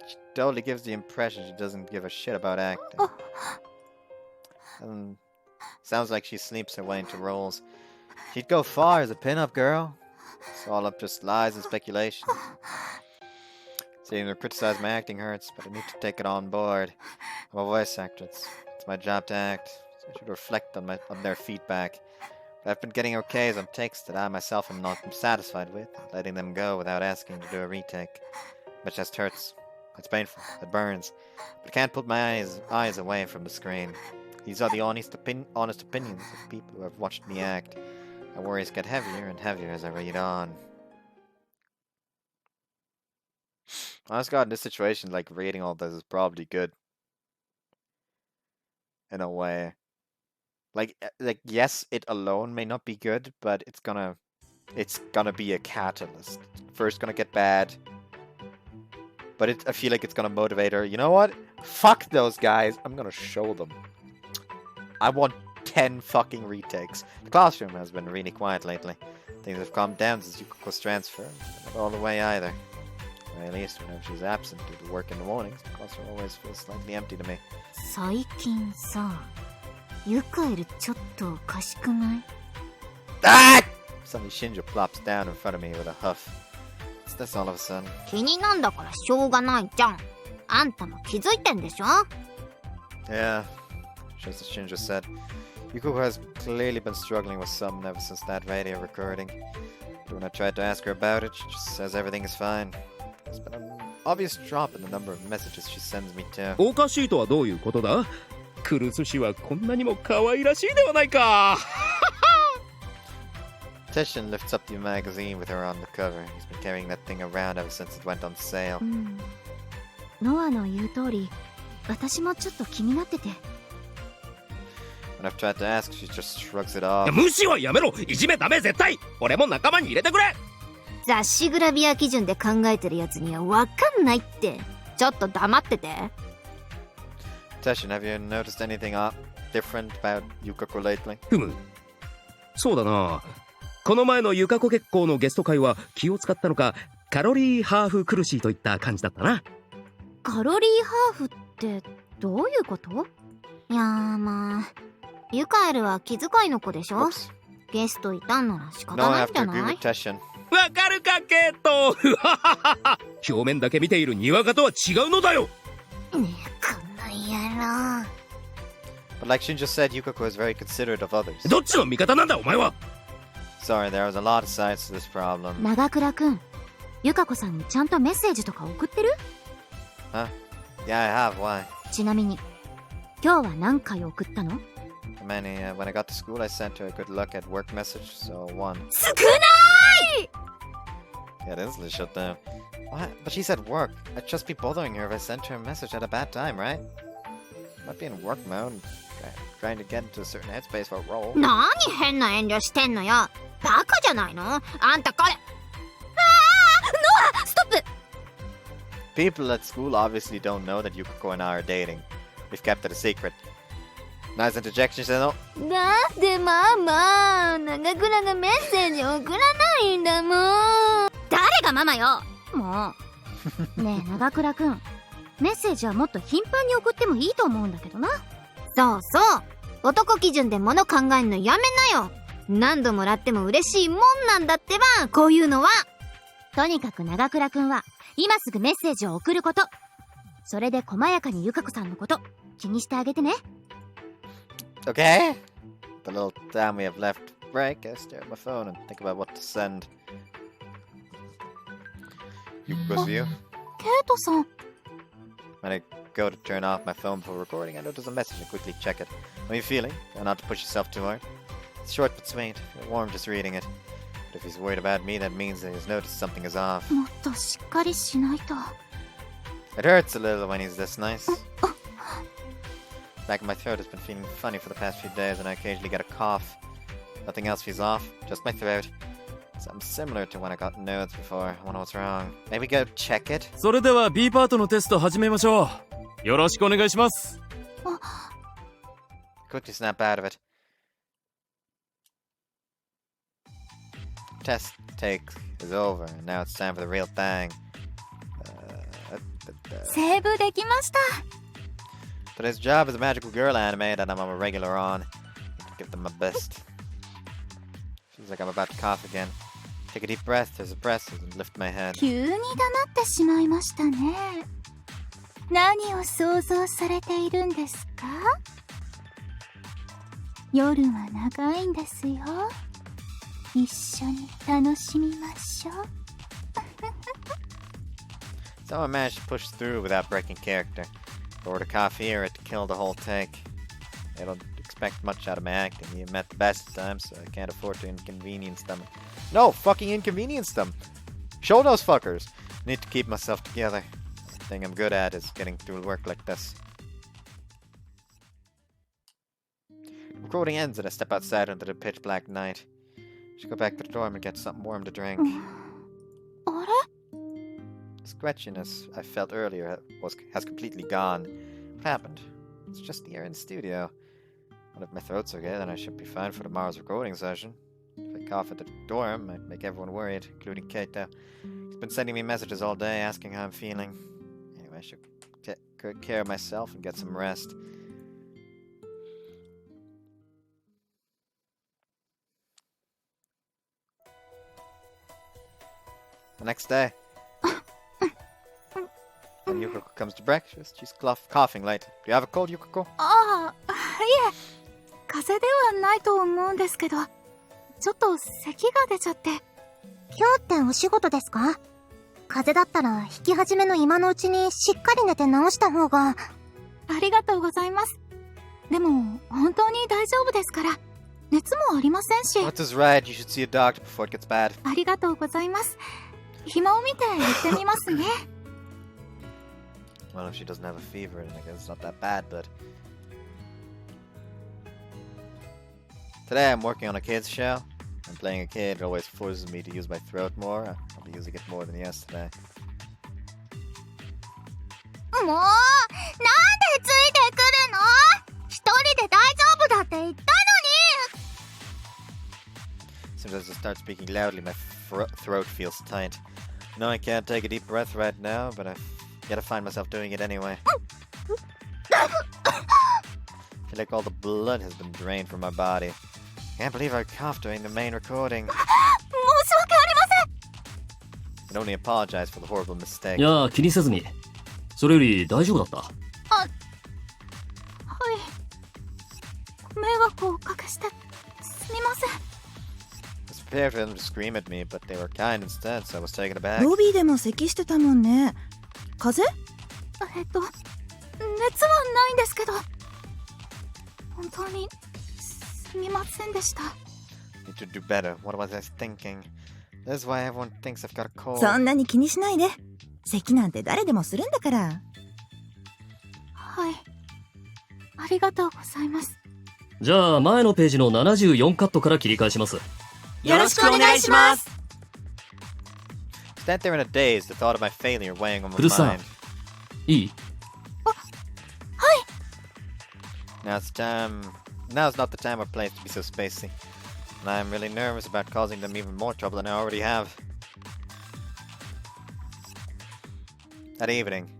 She totally gives the impression she doesn't give a shit about acting. Sounds like she sleeps her way into roles. She'd go far as a pin-up girl. It's all up just lies and speculation. Seeing her criticize my acting hurts, but I need to take it on board. I'm a voice actor. It's my job to act, so I should reflect on their feedback. But I've been getting okays on takes that I myself am not satisfied with, letting them go without asking to do a retake. My chest hurts. It's painful. It burns. But I can't put my eyes away from the screen. These are the honest opinions of people who have watched me act. My worries get heavier and heavier as I read on. Honest God, in this situation, like, reading all this is probably good. In a way. Like, yes, it alone may not be good, but it's gonna be a catalyst. First gonna get bad. But I feel like it's gonna motivate her. You know what? Fuck those guys. I'm gonna show them. I want 10 fucking retakes. The classroom has been really quiet lately. Things have calmed down since Yukako's transfer. But not all the way either. Or at least whenever she's absent due to work in the mornings, the classroom always feels slightly empty to me. 最近さ、ユカエルちょっとおかしくない？ Ah! Suddenly Shinjo plops down in front of me with a huff. What's this all of a sudden? 気になんだからしょうがないじゃん。あんたも気づいてんでしょ？ Yeah, just as Shinjo said. Yukako has clearly been struggling with something ever since that radio recording. But when I tried to ask her about it, she just says everything is fine. There's been an obvious drop in the number of messages she sends me too. おかしいとはどういうことだ？クルス氏はこんなにも可愛らしいではないか。Tishin lifts up the magazine with her on the cover. He's been carrying that thing around ever since it went on sale. ノアの言う通り、私もちょっと気になってて。When I've tried to ask, she just shrugs it off. 無視はやめろ。いじめダメ絶対。俺も仲間に入れてくれ。雑誌グラビア基準で考えてるやつにはわかんないって。ちょっと黙ってて。Teshin, have you noticed anything different about Yukako lately? ふむ。そうだな。この前のゆかこ月光のゲスト会は気を使ったのか、カロリーハーフ苦しいといった感じだったな。カロリーハーフってどういうこと？いやーまあ、ユカエルは気遣いの子でしょ？ゲストいたんなら仕方 No, な I いん have じゃ to な agree い？ with Teshin. わかるかケイト。表面だけ見ているにわかとは違うのだよ。ねえ、この野郎。But like Shin just said, Yukako is very considerate of others. どっちの味方なんだお前は。Sorry, there was a lot of sides to this problem. 長倉くん、ゆかこさんにちゃんとメッセージとか送ってる？ Huh? Yeah, I have. Why? ちなみに、今日は何回送ったの？ Many, when I got to school, I sent her a good look at work message, so one. 少ない！ Yeah, it instantly shut down. What? But she's at work. I'd just be bothering her if I sent her a message at a bad time, right? Might be in work mode, trying to get into a certain headspace for a role. 何変な遠慮してんのよ。バカじゃないの？あんたこれ。ノア、ストップ！ People at school obviously don't know that Yukako and I are dating. We've kept it a secret. Nice interjection, she said, no. だってママ、長倉がメッセージ送らないんだもん。誰がママよ。もう。ねえ長倉くん、メッセージはもっと頻繁に送ってもいいと思うんだけどな。そうそう、男基準で物考えんのやめなよ。何度もらっても嬉しいもんなんだってば、こういうのは。とにかく長倉くんは今すぐメッセージを送ること。それで細やかにゆかこさんのこと気にしてあげてね。 Okay. The little time we have left break, I stare at my phone and think about what to send. Yukako's view. ケイトさん、 When I go to turn off my phone before recording, I notice a message and quickly check it. How are you feeling? Try not to push yourself too hard. It's short but sweet. I feel warm just reading it. But if he's worried about me, that means that he's noticed something is off. もっとしっかりしないと。 It hurts a little when he's this nice. Back of my throat has been feeling funny for the past few days, and I occasionally get a cough. Nothing else feels off, just my throat. Something similar to when I got nodes before. I wonder what's wrong. Maybe go check it? それでは B パートのテスト始めましょう。よろしくお願いします。Quickly snap out of it. Test take is over, and now it's time for the real thing. セーブできました。 Today's job is a magical girl anime that I'm a regular on. Give them my best. Feels like I'm about to cough again. Take a deep breath, there's a breath, and lift my head. 急に黙ってしまいましたね。何を想像されているんですか？夜は長いんですよ。一緒に楽しみましょう。Someone managed to push through without breaking character. If I were to cough here, it'd kill the whole take. I don't expect much out of my acting. You met the best of times, so I can't afford to inconvenience them. No, fucking inconvenience them! Show those fuckers! Need to keep myself together. The thing I'm good at is getting through work like this. Recording ends and I step outside into the pitch black night. Should go back to the dorm and get something warm to drink. あれ？ The scratchiness I felt earlier has completely gone. What happened? It's just the air in the studio. But if my throat's okay, then I should be fine for tomorrow's recording session. If I cough at the dorm, I'd make everyone worried, including Keita. He's been sending me messages all day asking how I'm feeling. Anyway, I should take good care of myself and get some rest. The next day. When Yukako comes to breakfast, she's coughing lightly. Do you have a cold, Yukako? ああ、いえ、風邪ではないと思うんですけど、ちょっと咳が出ちゃって。今日ってお仕事ですか？風邪だったら弾き始めの今のうちにしっかり寝て治した方が。ありがとうございます。でも、本当に大丈夫ですから、熱もありませんし。What is right? You should see a doctor before it gets bad. ありがとうございます。暇を見て行ってみますね。Well, if she doesn't have a fever, then I guess it's not that bad, but... Today I'm working on a kids show. I'm playing a kid. It always forces me to use my throat more. I'll be using it more than yesterday. もうなんでついてくるの？一人で大丈夫だって言ったのに。 As soon as I start speaking loudly, my throat feels tight. No, I can't take a deep breath right now, but I gotta find myself doing it anyway. I feel like all the blood has been drained from my body. Can't believe I coughed during the main recording. 申し訳ありません。 I can only apologize for the horrible mistake. いや気にせずに。それより大丈夫だった？はい。迷惑をおかけしてすみません。 I was prepared for them to scream at me, but they were kind instead, so I was taken aback. ロビーでも咳してたもんね。風邪？熱はないんですけど、本当にすみませんでした。 Need to do better. What was I thinking? That's why everyone thinks I've got a cold. そんなに気にしないで。咳なんて誰でもするんだから。はい。ありがとうございます。じゃあ前のページの74カットから切り返します。よろしくお願いします。 Stand there in a daze, the thought of my failure weighing on my 古さん mind. いい？ Now's not the time or place to be so spacey. And I'm really nervous about causing them even more trouble than I already have. That evening,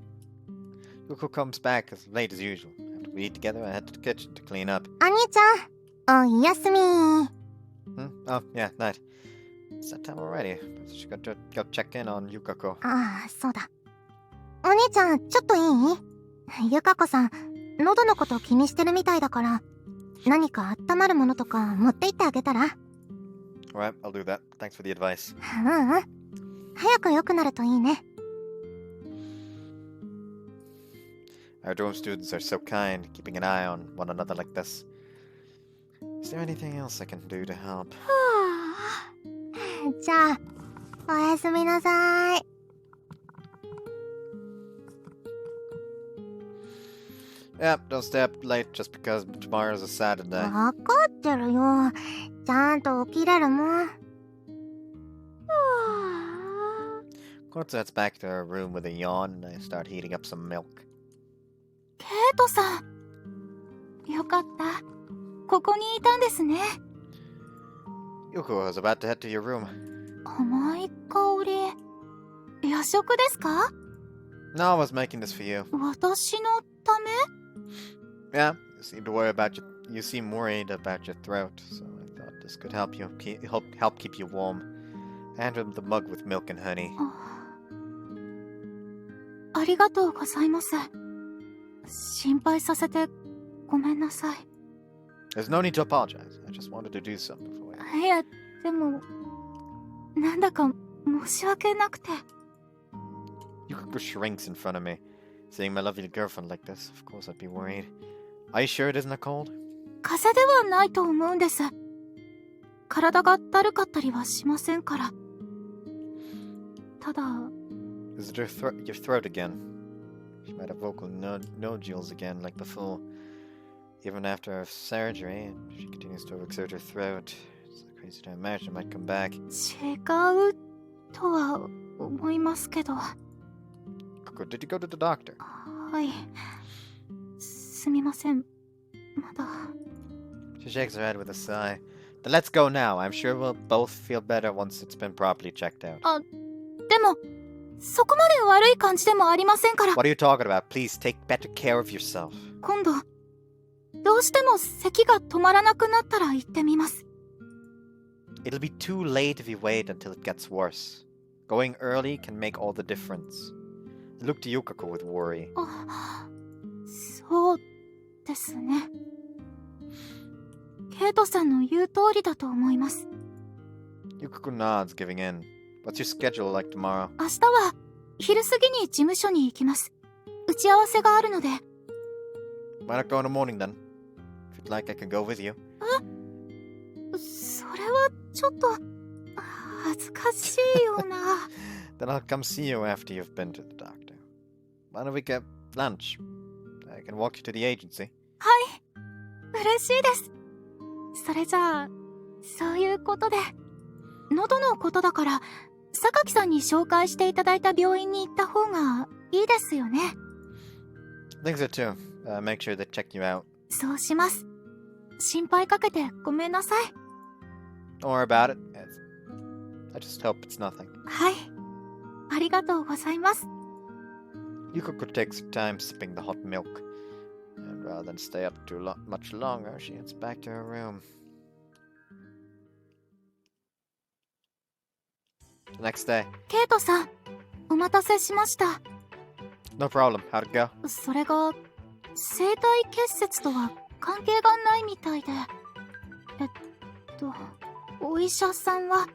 Yukako comes back as late as usual. After we eat together, I head to the kitchen to clean up. お兄ちゃん、おやすみ。 Oh, yeah, night. It's that time already. I should go check in on Yukako. ああ、そうだ。お兄ちゃん、ちょっといい？ゆかこさん、喉のこと気にしてるみたいだから、何か温まるものとか持って行ってあげたら？ Alright, I'll do that. Thanks for the advice. 早く良くなるといいね。 Our dorm students are so kind, keeping an eye on one another like this. Is there anything else I can do to help? じゃあ、おやすみなさい。Yep, don't stay up late just because tomorrow's a Saturday. わかってるよ。ちゃんと起きれるもん。Kortsu heads back to her room with a yawn, and I start heating up some milk. ケイトさん。よかった。ここにいたんですね。Yuko was about to head to your room. 甘い香り。夜食ですか？ No, I was making this for you. 私のため？ Yeah, you seem worried about your throat, so I thought this could help keep you warm. I handed him the mug with milk and honey. ありがとうございます。心配させてごめんなさい。 There's no need to apologize. I just wanted to do something for you. いや、でも、なんだか申し訳なくて。 Yukako shrinks in front of me. Seeing my lovely girlfriend like this, of course I'd be worried. Are you sure it isn't a cold? 風邪ではないと思うんです。体がだるかったりはしませんから。ただ、 Is it your throat again? She might have vocal nodules again like before. Even after her surgery, she continues to exert her throat. It's crazy to imagine it might come back. 違うとは思いますけど。 Did you go to the doctor? はい。すみません。まだ。 She shakes her head with a sigh. Then let's go now. I'm sure we'll both feel better once it's been properly checked out. でも、そこまで悪い感じでもありませんから。 What are you talking about? Please take better care of yourself. 今度、どうしても咳が止まらなくなったら行ってみます。 It'll be too late if you wait until it gets worse. Going early can make all the difference. I looked to Yukako with worry. そうですね。ケイトさんの言う通りだと思います。 Yukako nods, giving in. What's your schedule like tomorrow? 明日は昼過ぎに事務所に行きます。打ち合わせがあるので。 Why not go in the morning then? If you'd like, I can go with you. それはちょっと恥ずかしいような。Then I'll come see you after you've been to the doctor. Why don't we get lunch? I can walk you to the agency. はい。嬉しいです。それじゃあ、そういうことで。喉のことだから、榊さんに紹介していただいた病院に行った方がいいですよね。Think so too. Make sure they check you out. そうします。心配かけてごめんなさい。Don't worry about it. I just hope it's nothing. はい。ありがとうございます。Yukako takes her time sipping the hot milk. And rather than stay up too much longer, she heads back to her room. The next day. ケイトさん、お待たせしました。No problem. How'd it go? それが、生体結節とは関係がないみたいで。お医者さんは、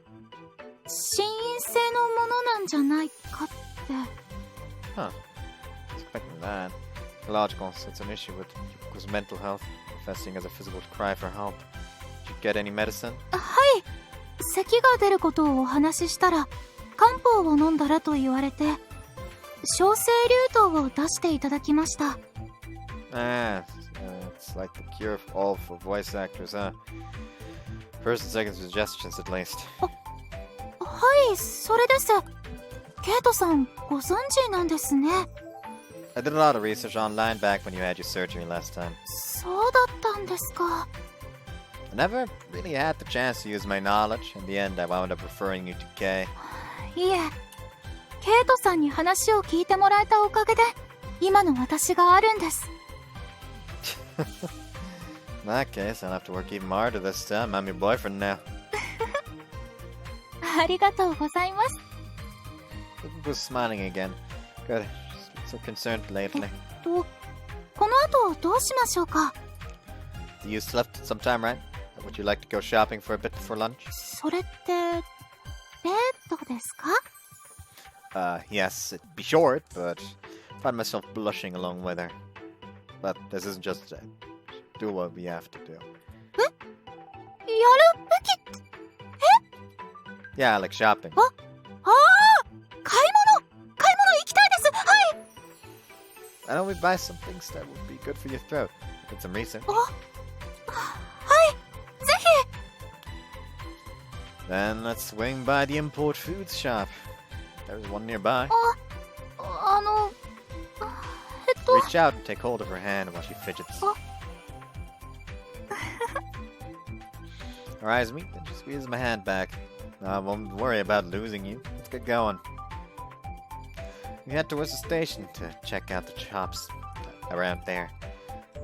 心因性のものなんじゃないかって。Huh. Expecting that. Logical, so it's an issue with Yukako's mental health, manifesting as a physical cry for help. Did you get any medicine? はい。咳が出ることをお話ししたら、漢方を飲んだらと言われて、小生竜糖を出していただきました。It's like the cure for all for voice actors, huh? First and second suggestions, at least. はい、それです。ケイトさん、ご存知なんですね。I did a lot of research online back when you had your surgery last time. そうだったんですか。I never really had the chance to use my knowledge. In the end, I wound up referring you to Kay. いえ、ケイトさんに話を聞いてもらえたおかげで、今の私があるんです。In that case, I'll have to work even harder this time. I'm your boyfriend now. ありがとうございます。Look who's smiling again. Good. So concerned lately. この後どうしましょうか。You slept sometime, right? Would you like to go shopping for a bit before lunch? それって、デートですか? Yes, it'd be short, but I find myself blushing along with her. But this isn't just do what we have to do. やるべきって、Yeah, like shopping. 買い物行きたいです。はい。I know we buy some things that would be good for your throat. Did some research. はい、ぜひ。Then let's swing by the import foods shop. There's one nearby. Reach out and take hold of her hand while she fidgets. Her eyes meet, then she squeezes my hand back. I won't worry about losing you. Let's get going. We head towards the station to check out the shops around there.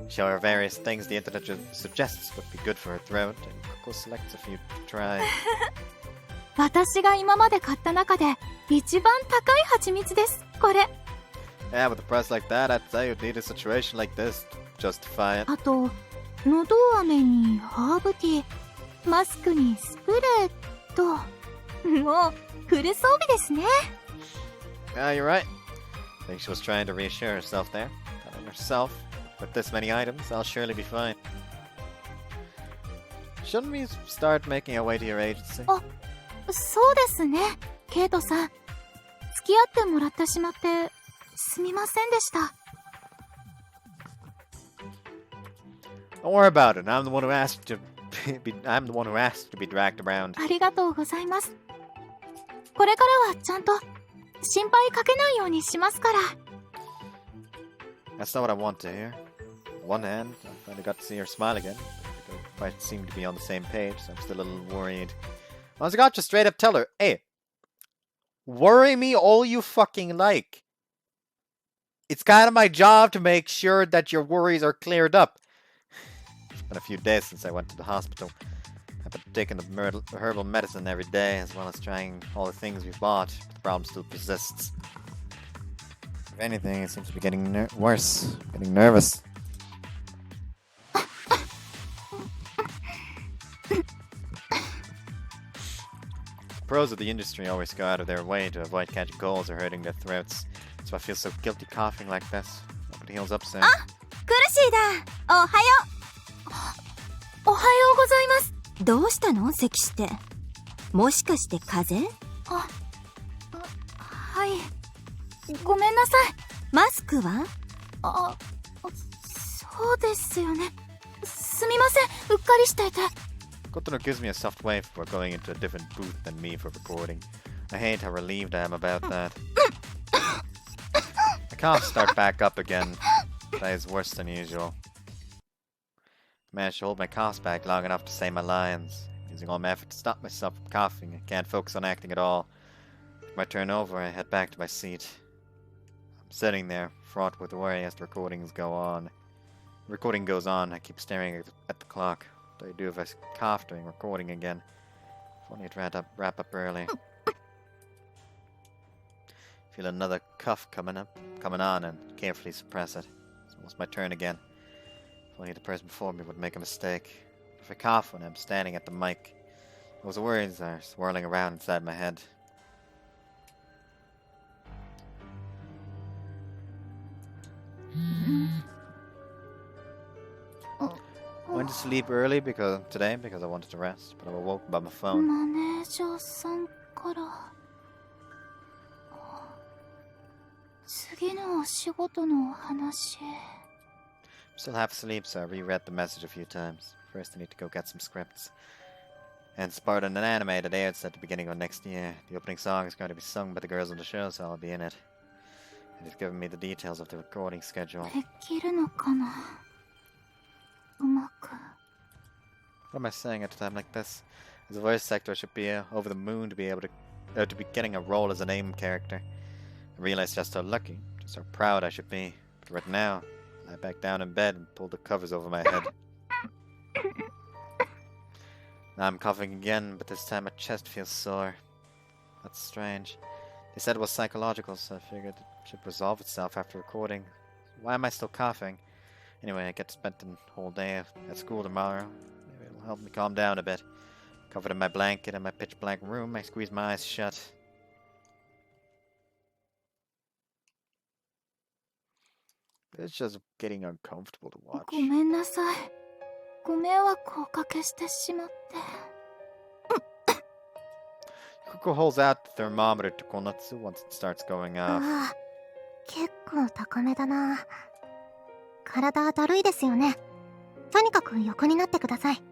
Show her various things the internet suggests would be good for her throat, and Coco selects a few to try. 私が今まで買った中で一番高い蜂蜜です。これ。Yeah, with a price like that, I'd say you'd need a situation like this to justify it. あと、のど飴にハーブティー、マスクにスプレーと、もうフル装備ですね。You're right. I think she was trying to reassure herself there. Telling herself, with this many items, I'll surely be fine. Shouldn't we start making our way to your agency? そうですね、ケイトさん。付き合ってもらってしまってすみませんでした。Don't worry about it. I'm the one who asked to be dragged around. ありがとうございます。これからはちゃんと心配かけないようにしますから。That's not what I want to hear. On one hand, I finally got to see her smile again. But we might seem to be on the same page, so I'm still a little worried. Honest to God, just straight up tell her, hey, worry me all you fucking like. It's kind of my job to make sure that your worries are cleared up. It's been a few days since I went to the hospital. I've been taking the herbal medicine every day, as well as trying all the things we've bought. But the problem still persists. If anything, it seems to be getting worse. Getting nervous. Pros of the industry always go out of their way to avoid catching colds or hurting their throats. So I feel so guilty coughing like this. Hope it heals up soon. 苦しいだ。おはよおはようございます。う。どうしたの？咳して。もしかして風邪？はい。ごめんなさい。マスクは？そうですよね。すすみません、うっかりしていて。Kotono gives me a soft wave for going into a different booth than me for recording. I hate how relieved I am about that. I can't start back up again. That is worse than usual. I managed to hold my cough back long enough to say my lines. Using all my effort to stop myself from coughing, I can't focus on acting at all. With my turn over, I head back to my seat. I'm sitting there, fraught with worry as the recordings go on. The recording goes on, I keep staring at the clock. What do I do if I cough during recording again? If only I'd wrap up early. Feel another cough coming on, and carefully suppress it. It's almost my turn again. If only the person before me would make a mistake. If I cough when I'm standing at the mic, those words are swirling around inside my head. I went to sleep early because I wanted to rest, but I was woke by my phone. マネージャーさんから。次のお仕事のお話。I'm still half asleep, so I reread the message a few times. First, I need to go get some scripts. And it's part of an anime that airs at the beginning of next year. The opening song is going to be sung by the girls on the show, so I'll be in it. And it's given me the details of the recording schedule. できるのかな、うまく。What am I saying at a time like this? As a voice actor, I should be over the moon to be able to be getting a role as a name character. I realize just how lucky, just how proud I should be. But right now, I lie back down in bed and pull the covers over my head. Now I'm coughing again, but this time my chest feels sore. That's strange. They said it was psychological, so I figured it should resolve itself after recording. Why am I still coughing? Anyway, I get to spend the whole day at school tomorrow. Maybe it'll help me calm down a bit. Covered in my blanket in my pitch-black room, I squeeze my eyes shut. It's just getting uncomfortable to watch. ごめんなさい。ご迷惑をおかけしてしまって。Yukako holds out the thermometer to Konatsu once it starts going off. ああ、結構高めだな。体だるいですよね。とにかく横になってください。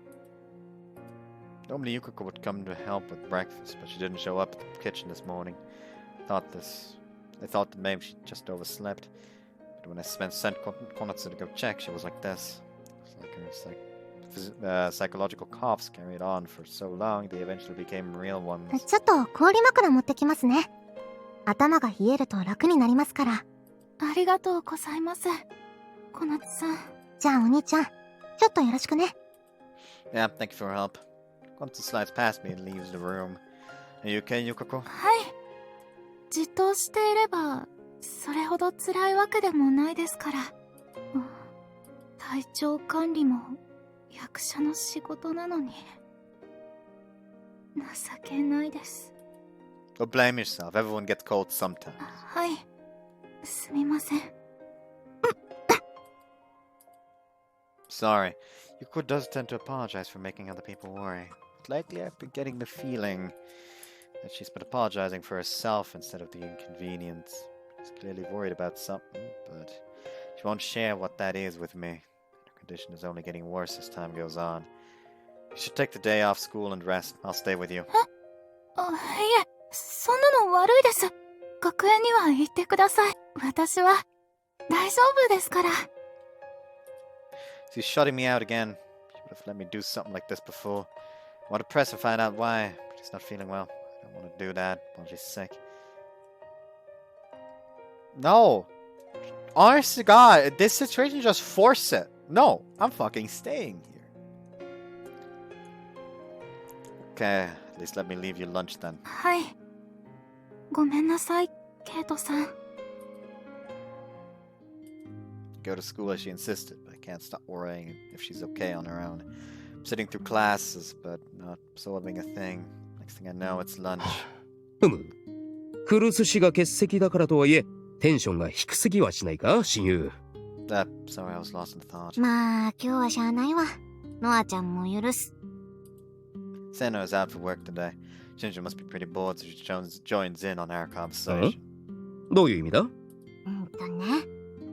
Normally Yukako would come to help with breakfast, but she didn't show up at the kitchen this morning. I thought that maybe she just overslept. But when I sent Konatsu to go check, she was like this. It's like her psychological coughs carried on for so long, they eventually became real ones. ちょっと氷枕持ってきますね。頭が冷えると楽になりますから。ありがとうございます、小夏さん。じゃあお兄ちゃん、ちょっとよろしくね。Yeah, thank you for your help. Konatsu slides past me and leaves the room. Are you okay, Yukako? はい。じっとしていれば、それほど辛いわけでもないですから。体調管理も役者の仕事なのに。情けないです。Don't blame yourself. Everyone gets cold sometimes. はい。すみません。Sorry. Yukako does tend to apologize for making other people worry. But lately I've been getting the feeling that she's been apologizing for herself instead of the inconvenience. She's clearly worried about something, but she won't share what that is with me. Her condition is only getting worse as time goes on. You should take the day off school and rest. I'll stay with you. いえ、そんなの悪いです。学園には行ってください。私は大丈夫ですから。She's shutting me out again. She would have let me do something like this before. I want to press and find out why. She's not feeling well. I don't want to do that while she's sick. No! Honest to God, this situation just force it. No, I'm fucking staying here. Okay, at least let me leave you lunch then. はい。ごめんなさい、ケイトさん。Go to school as she insisted, but I can't stop worrying if she's okay on her own. I'm sitting through classes, but not absorbing a thing. Next thing I know, it's lunch. クルス氏が欠席だからとはいえ、テンションが低すぎはしないか、親友。Sorry, I was lost in thought. まあ、今日はしゃあないわ。ノアちゃんも許す。Seno is out for work today. Ginger must be pretty bored, so she joins in on our conversation. どういう意味だ？ね、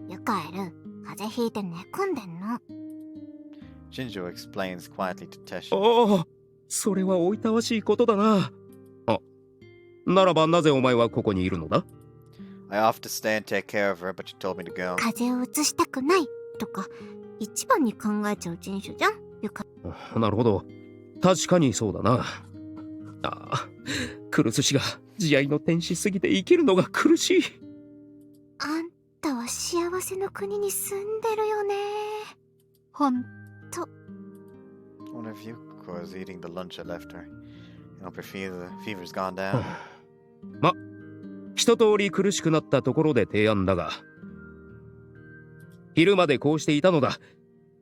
ユカエル、風邪ひいて寝込んでんの。Shinjo explains quietly to Teshin. おお、それはおいたわしいことだな。あ、ならばなぜお前はここにいるのだ？ I offered to stay and take care of her, but you told me to go. 風邪をうつしたくないとか一番に考えちゃう人種じゃん、ゆか。なるほど。確かにそうだな。ああ、クルス氏が慈愛の天使すぎて生きるのが苦しい。あんたは幸せの国に住んでるよね。ほんと。 Wonder if Yukako is eating the lunch I left her. I hope her fever's gone down. ま、一通り苦しくなったところで提案だが、昼までこうしていたのだ。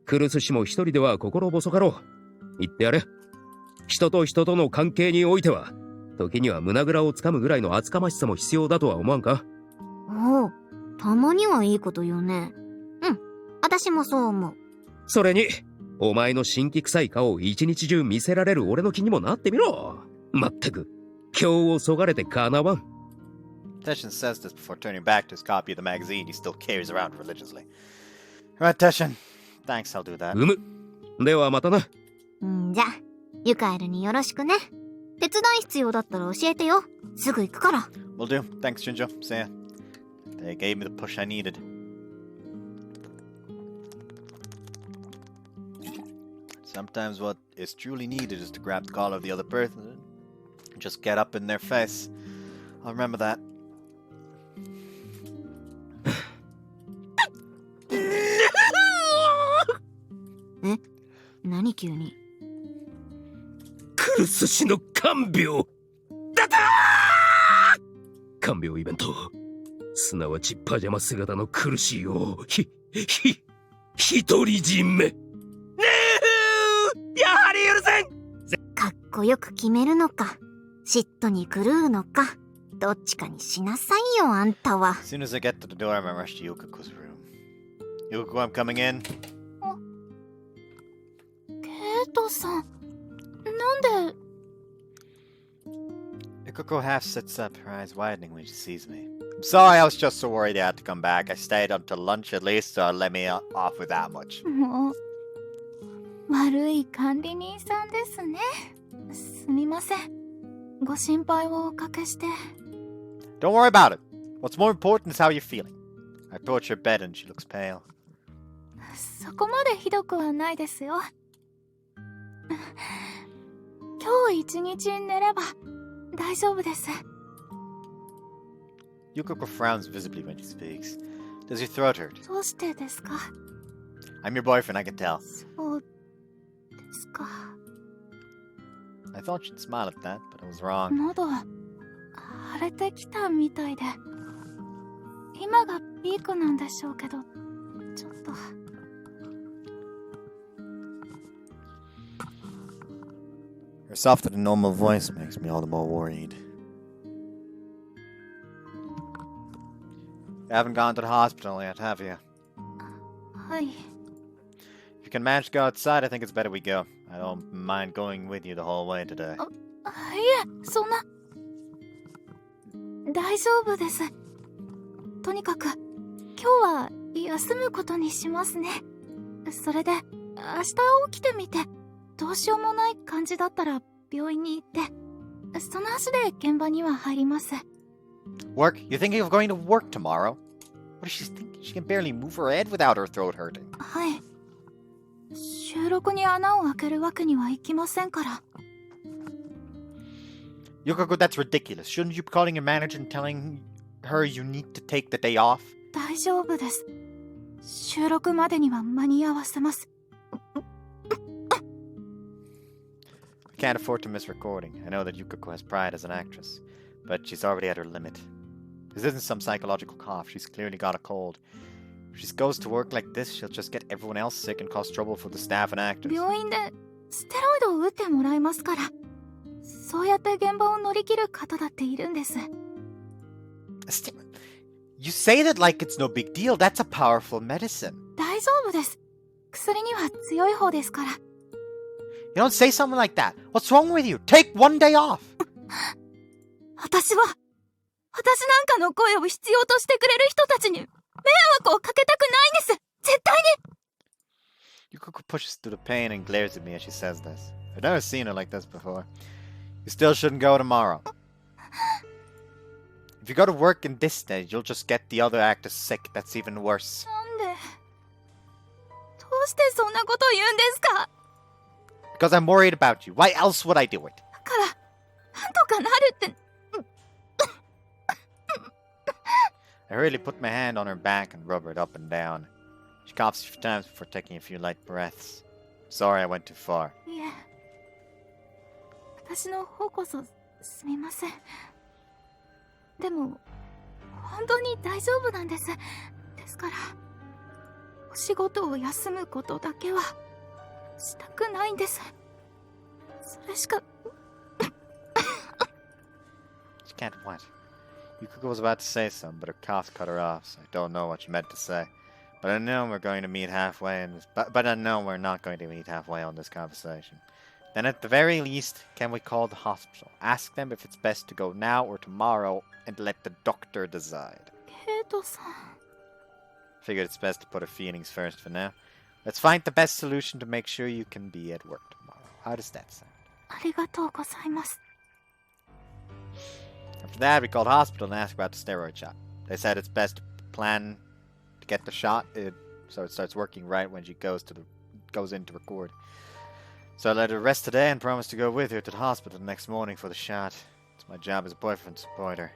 クルス氏も一人では心細かろう。言ってやれ。人と人との関係においては、時には胸ぐらをつかむぐらいの厚かましさも必要だとは思わんか？おう、たまにはいいこと言うね。うん、私もそう思う。それに、お前の神気臭い顔を一日中見せられる俺の気にもなってみろ。まったく、今日をそがれてかなわん。Teshin says this before turning back to his copy of the magazine he still carries around religiously. Alright, Teshin. Thanks, I'll do that. ではまたな。じゃあ、ユカエルによろしくね。手伝い必要だったら教えてよ。すぐ行くから。Will do. Thanks, Shinjo. See ya. They gave me the push I needed. Sometimes what is truly needed is to grab the collar of the other person and just get up in their face. I'll remember that. え？何急に？クルス氏の看病だったー！看病イベント、すなわちパジャマ姿の苦しいを独り占め。やはり許せん！かっこよく決めるのか、嫉妬に狂うのか、どっちかにしなさいよ、あんたは。As soon as I get to the door, I'm gonna rush to Yukako's room. Yukako, I'm coming in. ケイトさん、なんで？ Yukako half sits up, her eyes widening when she sees me. I'm sorry, I was just so worried I had to come back. I stayed until lunch at least, so let me off with that much. もう、悪い管理人さんですね。すみません。ご心配をおかけして。Don't worry about it. What's more important is how you're feeling. I approach her bed and she looks pale. そこまでひどくはないですよ。今日一日寝れば大丈夫です。Yukako frowns visibly when she speaks. Does your throat hurt? どうしてですか？ I'm your boyfriend, I can tell. そうですか。I thought she'd smile at that, but I was wrong. 喉腫れてきたみたいで、今がピークなんでしょうけど、ちょっと。Her softer than normal voice makes me all the more worried. You haven't gone to the hospital yet, have you? はい。 If you can manage to go outside, I think it's better we go. I don't mind going with you the whole way today. いえ、そんな。大丈夫です。とにかく、今日は休むことにしますね。それで、明日起きてみて、どうしようもない感じだったら病院に行って、その足で現場には入ります。Work? You're thinking of going to work tomorrow? What is she thinking? She can barely move her head without her throat hurting. はい。収録に穴を開けるわけにはいきませんから。Yukako, that's ridiculous. Shouldn't you be calling your manager and telling her you need to take the day off? 大丈夫です。収録までには間に合わせます。I can't afford to miss recording. I know that Yukako has pride as an actress, but she's already at her limit. This isn't some psychological cough. She's clearly got a cold. If she goes to work like this, she'll just get everyone else sick and cause trouble for the staff and actors. 病院でステロイドを打ってもらいますから。そうやって現場を乗り切る方だっているんです。You say that like it's no big deal. That's a powerful medicine. 大丈夫です。薬には強い方ですから。You don't say something like that. What's wrong with you? Take one day off. 私なんかの声を必要としてくれる人たちに迷惑をかけたくないんです。絶対に。Yukako pushes through the pain and glares at me as she says this. I've never seen her like this before. You still shouldn't go tomorrow. If you go to work in this stage, you'll just get the other actors sick. That's even worse. なんでどうしてそんなこと言うんですか Because I'm worried about you. Why else would I do it? だからなんとかなるって I hurriedly put my hand on her back and rub it up and down. She coughs a few times before taking a few light breaths. Sorry I went too far. いえ私の方こそすみませんでも本当に大丈夫なんですですからお仕事を休むことだけはしたくないんですそれしか She can't what? Yukiko was about to say something, but her cough cut her off, so I don't know what she meant to say. But I know we're going to meet halfway in this, but I know we're not going to meet halfway on this conversation. Then at the very least, can we call the hospital? Ask them if it's best to go now or tomorrow and let the doctor decide. ケイトさん Figured it's best to put her feelings first for now. Let's find the best solution to make sure you can be at work tomorrow. How does that sound? ありがとうございます After that, we called the hospital and asked about the steroid shot. They said it's best to plan to get the shot so it starts working right when she goes in to record. So I let her rest today and promised to go with her to the hospital the next morning for the shot. It's my job as a boyfriend to support her.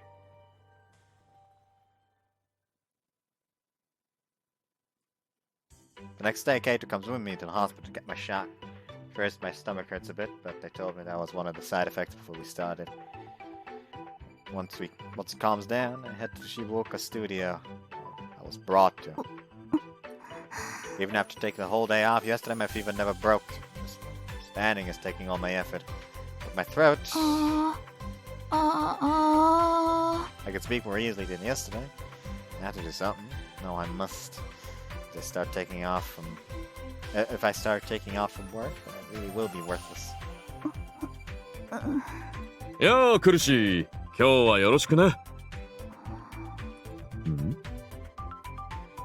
The next day, Kato comes with me to the hospital to get my shot. First, my stomach hurts a bit, but they told me that was one of the side effects before we started. Once it calms down, I head to the Shibuoka studio. I was brought to. Even after taking the whole day off yesterday, my fever never broke. Just standing is taking all my effort. With my throat, I could speak more easily than yesterday. I have to do something. No, I must. If I start taking off from work, I really will be worthless. よー、苦しい。今日はよろしくね。ん？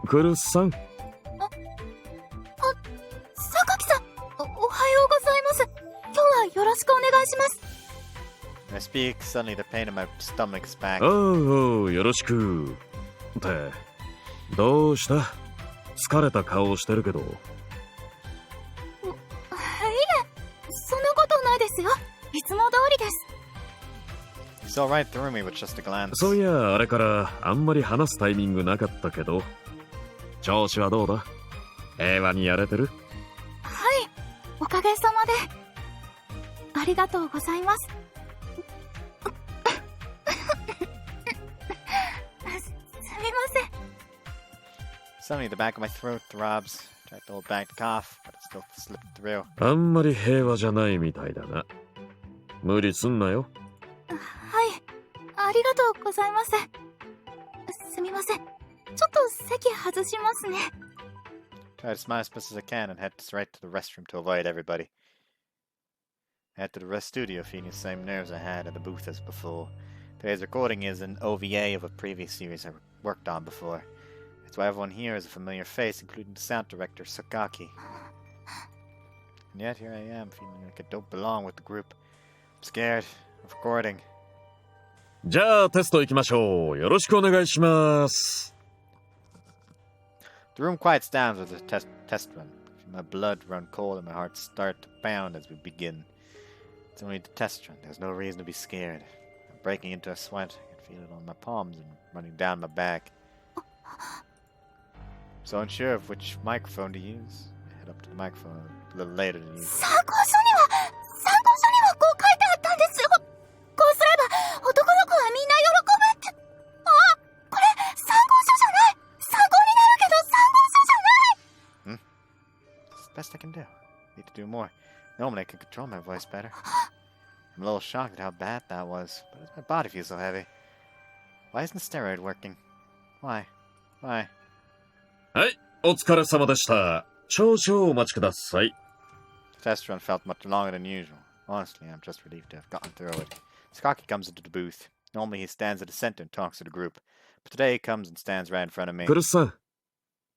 クルスさん。榊さん おはようございます今日はよろしくお願いします When I speak, suddenly the pain in my stomach's back. おう、よろしく。ってどうした？疲れた顔してるけど。いえそんなことないですよいつも通りです He saw right through me with just a glance. そういや、あれからあんまり話すタイミングなかったけど。調子はどうだ？平和にやれてる？はいおかげさまでありがとうございますすみません Suddenly, the back of my throat throbs. Tried to hold back the cough, but it still slipped through. あんまり平和じゃないみたいだな。無理すんなよ。はいありがとうございますすみませんちょっと席外しますね Try to smile as best as I can and head right to the restroom to avoid everybody. I head to the rest studio feeling the same nerves I had at the booth as before. Today's recording is an OVA of a previous series I worked on before. That's why everyone here is a familiar face, including the sound director, Sakaki. And yet here I am, feeling like I don't belong with the group. I'm scared of recording. じゃあテスト行きましょう。よろしくお願いします。The room quiets down with the test run. I feel my blood run cold and my heart start to pound as we begin. It's only the test run. There's no reason to be scared. I'm breaking into a sweat. I can feel it on my palms and running down my back. So unsure of which microphone to use, I head up to the microphone a little later than usual. 参考書にはこう書いてあったんですよこうすれば男の子はみんな喜ぶってあこれ参考書じゃない参考になるけど参考書じゃない It's the best I can do. Need to do more. Normally I can control my voice better. I'm a little shocked at how bad that was, but my body feels so heavy. Why isn't the steroid working? Why? はい、お疲れ様でした。少々お待ちください。The test run felt much longer than usual. Honestly, I'm just relieved to have gotten through it. Sakaki comes into the booth. Normally he stands at the center and talks to the group. But today he comes and stands right in front of me. クルスさん、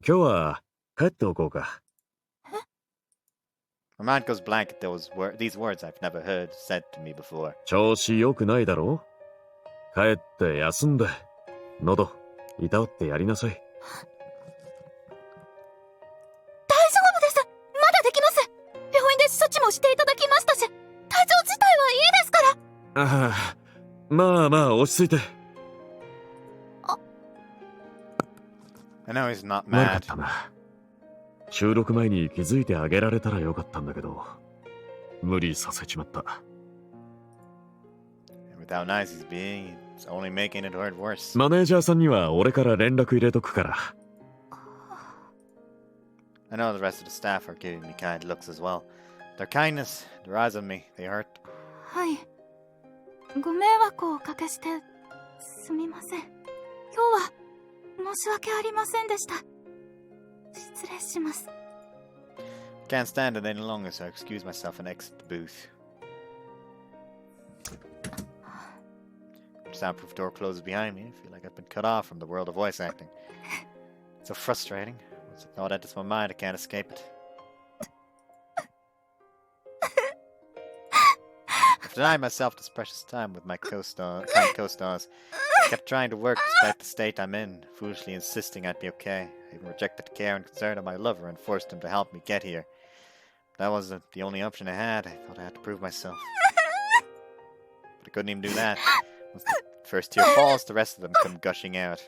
今日は帰っておこうか。My mind goes blank at these words I've never heard said to me before. 調子良くないだろ？帰って休んで、喉、いたわってやりなさい。大丈夫です。まだできます。病院で処置もしていただきましたし、体調自体はいいですから。ああ、まあまあ落ち着いて。I know he's not 悪かっ mad. たな。収録前に気づいてあげられたらよかったんだけど、無理させちまった。With how nice he's being, it's only making it hurt worse. マネージャーさんには俺から連絡入れとくから。I know the rest of the staff are giving me kind looks as well. Their kindness, their eyes on me, they hurt. はい。ご迷惑をおかけしてすみません。今日は申し訳ありませんでした。失礼します。 Can't stand it any longer, so I excuse myself and exit the booth. The soundproof door closes behind me. I feel like I've been cut off from the world of voice acting. It's so frustrating. Once a thought enters my mind, I can't escape it. I've denied myself this precious time with my co-stars. I kept trying to work despite the state I'm in, foolishly insisting I'd be okay. I even rejected the care and concern of my lover and forced him to help me get here. That wasn't the only option I had. I thought I had to prove myself. But I couldn't even do that. Once the first tear falls, the rest of them come gushing out.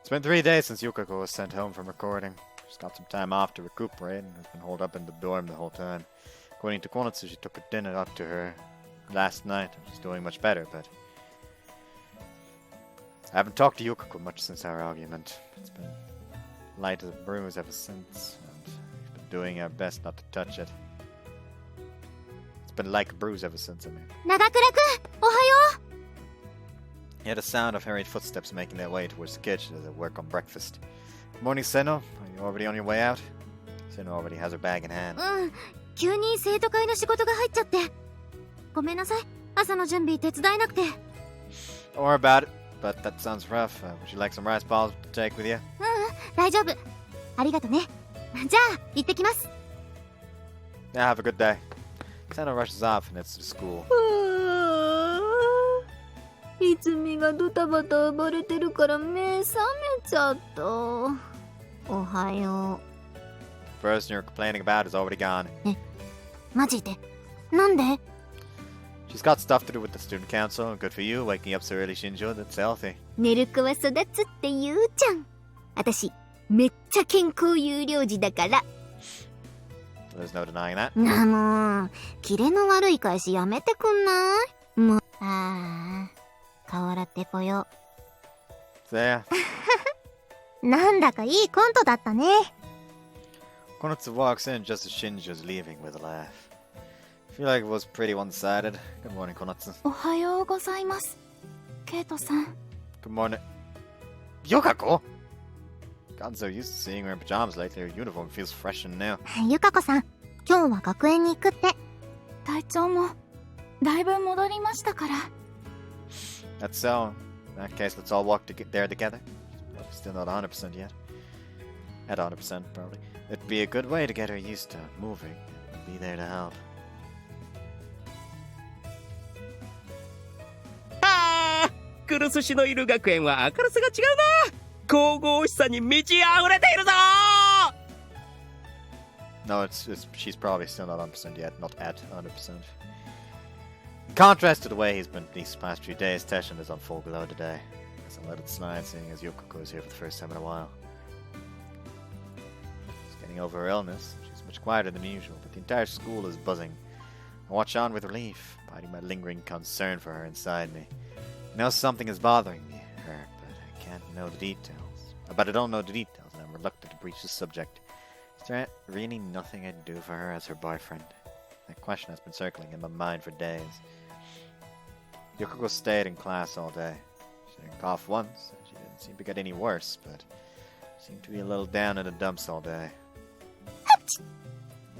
It's been 3 days since Yukako was sent home from recording. She's got some time off to recuperate and has been holed up in the dorm the whole time. According to Konatsu, she took a dinner up to her last night. She's doing much better, but I haven't talked to Yukako much since our argument. It's been light as a bruise ever since, and we've been doing our best not to touch it. It's been like a bruise ever since, I mean. 長倉くん、おはよう。 Hear the sound of hurried footsteps making their way towards the kitchen as they work on breakfast. Good morning, Seno. Are you already on your way out? Seno already has her bag in hand. 急に生徒会の仕事が入っちゃって。ごめんなさい。朝の準備手伝えなくて。Don't worry about it, but that sounds rough. Would you like some rice balls to take with you? 大丈夫。ありがとね。じゃあ、行ってきます。 Yeah, have a good day. Seno rushes off and heads to school. いつみがドタバタ暴れてるから目覚めちゃった。おはよThe person you're complaining about is already gone. う。マジで。なんで？ She's got stuff to do with the student council. Good for you, waking up so early, Shinjo. That's healthy. 寝る子は育つって言うじゃん。私、めっちゃ健康有料児だから。There's no denying that. もう、キレの悪い返しやめてくんない？もう、顔洗ってこよ There. う。なんだかいいコントだったね。Konatsu walks in just as Shinjo's leaving with a laugh. I feel like it was pretty one-sided. Good morning, Konatsu. おはようございます。ケイトさん。 Good morning. Yukako! Gotten so used to seeing her in pajamas lately, her uniform feels fresh and new. ゆかこさん、今日は学園に行くって。体調もだいぶ戻りましたから。 That's so. In that case, let's all walk there together. Probably still not 100% yet. At 100%, probably. It'd be a good way to get her used to moving and be there to help. クルス氏のいる学園は明るさが違うな。神々しさに満ち溢れているぞ。 No, she's probably still not 100% yet, not at 100%. In contrast to the way he's been these past few days, Teshin is on full glow today. Guess I'll let it slide, seeing as Yukako is here for the first time in a while. She's getting over her illness. She's much quieter than usual, but the entire school is buzzing. I watch on with relief, hiding my lingering concern for her inside me. I know something is bothering me, her, but I can't know the details. But I don't know the details, and I'm reluctant to breach the subject. Is there really nothing I'd do for her as her boyfriend? That question has been circling in my mind for days. Yukako stayed in class all day. She didn't cough once, and she didn't seem to get any worse, but seemed to be a little down in the dumps all day.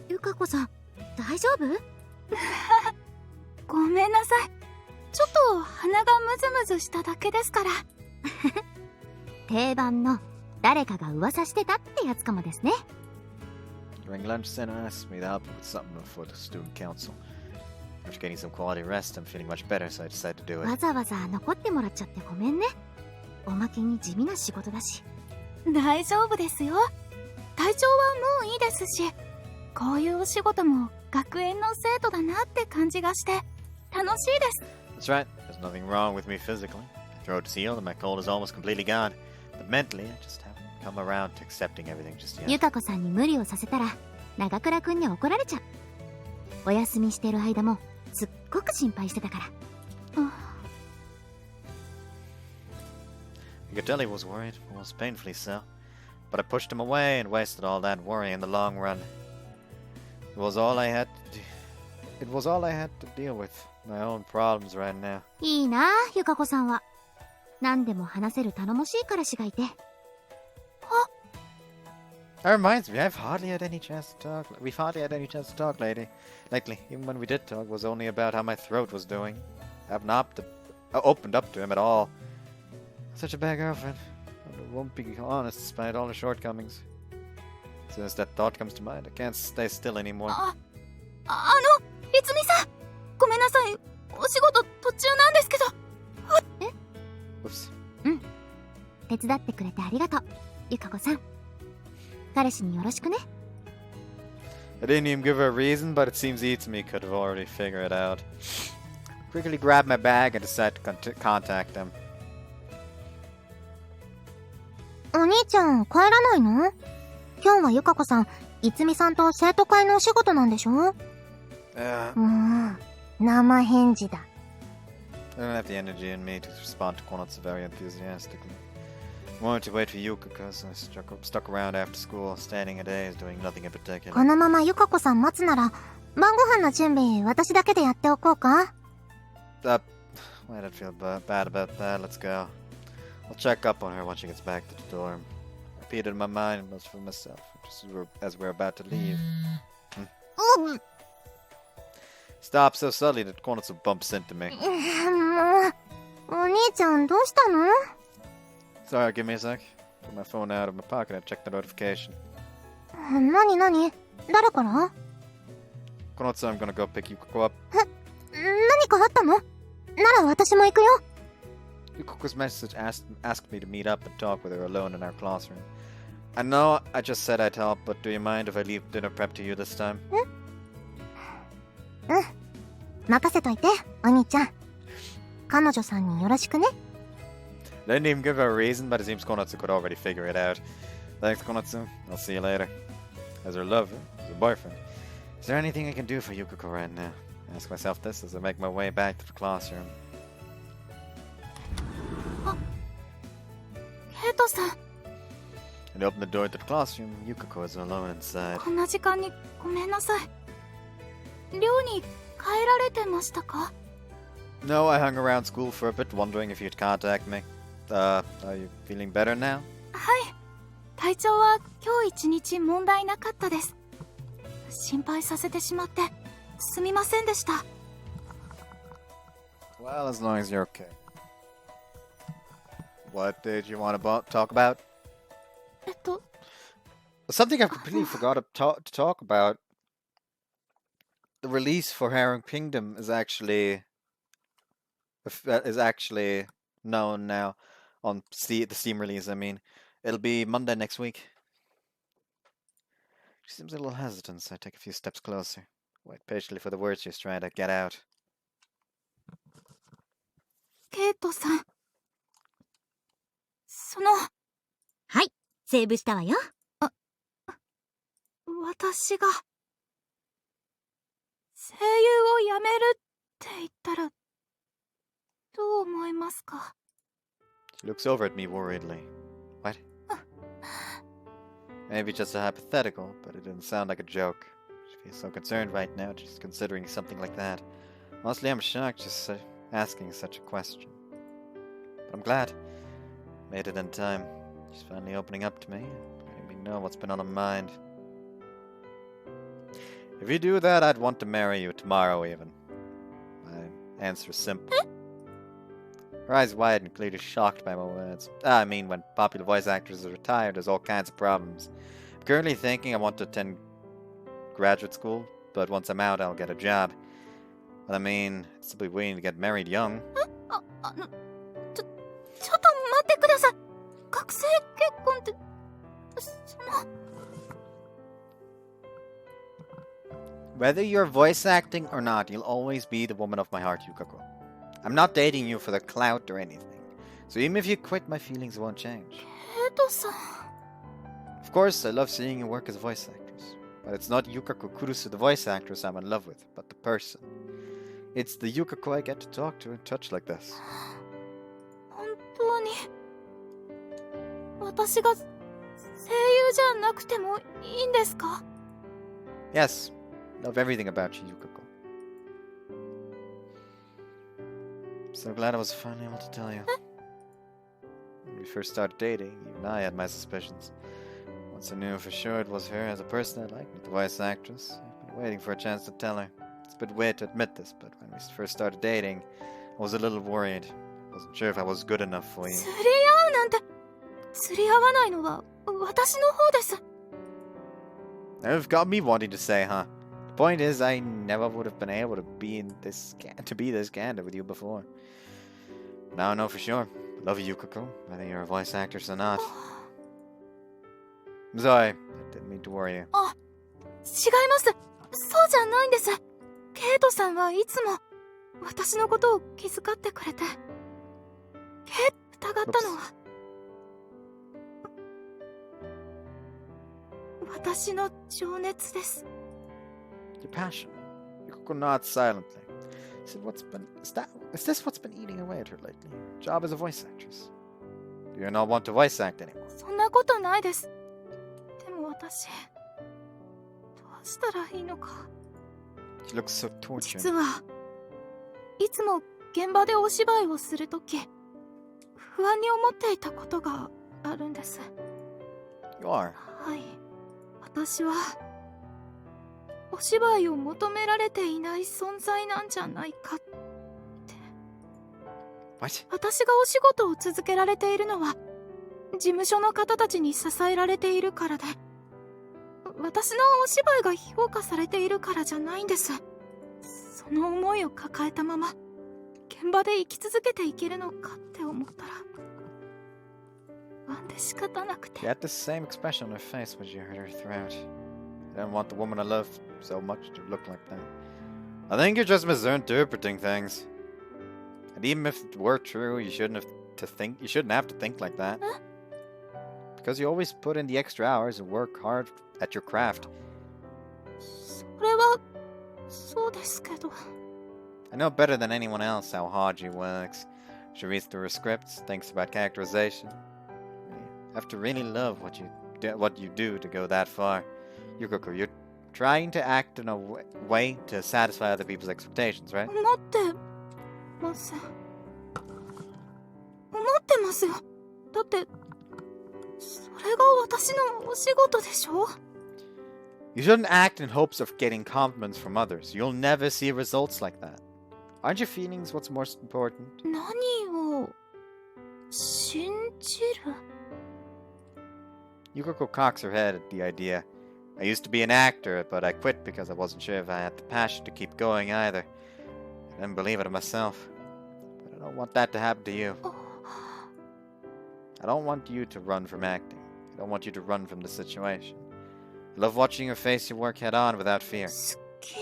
ゆかこさん、大丈夫？ごめんなさい。ちょっと鼻がムズムズしただけですから。定番の誰かが噂してたってやつかもですね。During lunch, Senna asked me to help with something for the student council. After getting some quality rest, I'm feeling much better, so I decided to do it. わざわざ残ってもらっちゃってごめんね。おまけに地味な仕事だし。大丈夫ですよ。体調はもういいですし、こういうお仕事も学園の生徒だなって感じがして楽しいです。That's right. There's nothing wrong with me physically. My throat is healed and my cold is almost completely gone. But mentally, I just haven't come around to accepting everything just yet. ゆかこさんに無理をさせたら長倉くんに怒られちゃう。お休みしてる間もすっごく心配してたから。You could tell he was worried, almost painfully so. But I pushed him away and wasted all that worry in the long run. It was all I had to deal with. My own problems right now. いいなあ、ゆかこさんは。何でも話せる頼もしい彼氏がいて。That reminds me, we've hardly had any chance to talk lately. Even when we did talk, it was only about how my throat was doing. I haven't opened up to him at all. Such a bad girlfriend. I won't be honest despite all her shortcomings. As soon as that thought comes to mind, I can't stay still anymore. いつみさん、ごめんなさい。お仕事途中なんですけど。Oops. 手伝ってくれてありがとう、ゆかこさん。彼氏によろしくね。I didn't even give her a reason, but it seems Itsumi could have already figured it out. Quickly grabbed my bag and decided to contact him. お兄ちゃん帰らないの？今日はゆかこさん、いつみさんと生徒会のお仕事なんでしょ？生返事だ。I don't have the energy in me to respond to Konotsu very enthusiastically. I wanted to wait for Yukako, so I stuck around after school, standing a days, doing nothing in particular. このままゆかこさん待つなら、晩ご飯の準備私だけでやっておこうか？ I don't feel bad about that. Let's go. I'll check up on her when she gets back to the dorm. I repeated in my mind most for myself, just as we're about to leave. Stop so suddenly that Konotsu bumps into me. もう、お兄ちゃんどうしたの？ Sorry, give me a sec. Took my phone out of my pocket and checked the notification. 何誰から？ Konotsu, I'm gonna go pick Yukako up. 何かあったの？なら私も行くよ。Yukako's message asked me to meet up and talk with her alone in our classroom. I know I just said I'd help, but do you mind if I leave dinner prep to you this time? 任せといて、お兄ちゃん。彼女さんによろしくね。I didn't even give her a reason, but it seems Konotsu could already figure it out. Thanks, Konotsu. I'll see you later. As her lover, as her boyfriend, is there anything I can do for Yukako right now? I ask myself this as I make my way back to the classroom. ケイトさん、 And open the door to the classroom. Yukako is alone inside. こんな時間にごめんなさい。寮に帰られてましたか？ No, I hung around school for a bit, wondering if you'd contact me. Are you feeling better now? はい。体調は今日一日問題なかったです。心配させてしまってすみませんでした。Well, as long as you're okay. What did you want to talk about? Something I completely forgot to talk about. The release for Harem Kingdom is actually known now on the Steam release. I mean, it'll be Monday next week. She seems a little hesitant, so I take a few steps closer. Wait patiently for the words she's trying to get out. ケイトさん、はい、セーブしたわよ。私が声優をやめるって言ったらどう思いますか？ She looks over at me worriedly. What? Maybe just a hypothetical, but it didn't sound like a joke. She feels so concerned right now, she's considering something like that. Honestly, I'm shocked just asking such a question. But I'm glad. Made it in time. She's finally opening up to me, letting me know what's been on her mind. If you do that, I'd want to marry you tomorrow even. I answer is simple. Her eyes widen, clearly shocked by my words. I mean, when popular voice actors are retired, there's all kinds of problems. I'm currently thinking I want to attend graduate school, but once I'm out, I'll get a job. But I mean, I'd still be willing to get married young. ちょっと待ってください。学生結婚って、Whether you're voice acting or not, you'll always be the woman of my heart, Yukako. I'm not dating you for the clout or anything. So even if you quit, my feelings won't change. ケイトさん。 Of course, I love seeing you work as a voice actress. But it's not Yukako-Kurusu, the voice actress I'm in love with, but the person. It's the Yukako I get to talk to and touch like this. 本当に私が声優じゃなくてもいいんですか？ Yes, love everything about you, Yukako. I'm so glad I was finally able to tell you. When we first started dating, even I had my suspicions. Once I knew for sure it was her as a person I liked, not the voice actress, I've been waiting for a chance to tell her. It's a bit weird to admit this, but when we first started dating, I was a little worried. I wasn't sure if I was good enough for you. 釣り合うなんて、釣り合わないのは私の方です。 You've got me wanting to say, huh? The point is, I never would have been able to be this candid with you before. Now I know for sure. I love you, Yukako, whether you're a voice actress or not. I'm sorry, I didn't mean to worry you. あ、違います。そうじゃないんです。ケイトさんはいつも私のことを気遣ってくれて、疑ったのは私の情熱です。 Your passion. Yukako nods silently. Is this what's been eating away at her lately? Her job as a voice actress. Do you not want to voice act anymore? そんなことないです。でも私、どうしたらいいのか。 She looks so tortured. 実はいつも現場でお芝居をするとき、不安に思っていたことがあるんです。 You are. はい。私はお芝居を求められていない存在なんじゃないかって。 What? 私がお仕事を続けられているのは事務所の方たちに支えられているからで、私のお芝居が評価されているからじゃないんです。その思いを抱えたまま現場で生き続けていけるのかって思ったら不安で仕方なくて。 She had the same expression on her face when she heard her throat. I don't want the woman I love so much to look like that. I think you're just misinterpreting things. And even if it were true, you shouldn't have to think like that. Huh? Because you always put in the extra hours and work hard at your craft. それはそうですけど。 I know better than anyone else how hard she works. She reads through her scripts, thinks about characterization. You have to really love what you do to go that far. Yukako, you're trying to act in a way to satisfy other people's expectations, right? 思ってますよ。だってそれが私のお仕事でしょ。 You shouldn't act in hopes of getting compliments from others. You'll never see results like that. Aren't your feelings what's most important? 何を信じる？ Yukako cocks her head at the idea. I used to be an actor, but I quit because I wasn't sure if I had the passion to keep going either. I didn't believe it in myself. But I don't want that to happen to you. I don't want you to run from acting. I don't want you to run from the situation. I love watching you face your work head on without fear. 好き。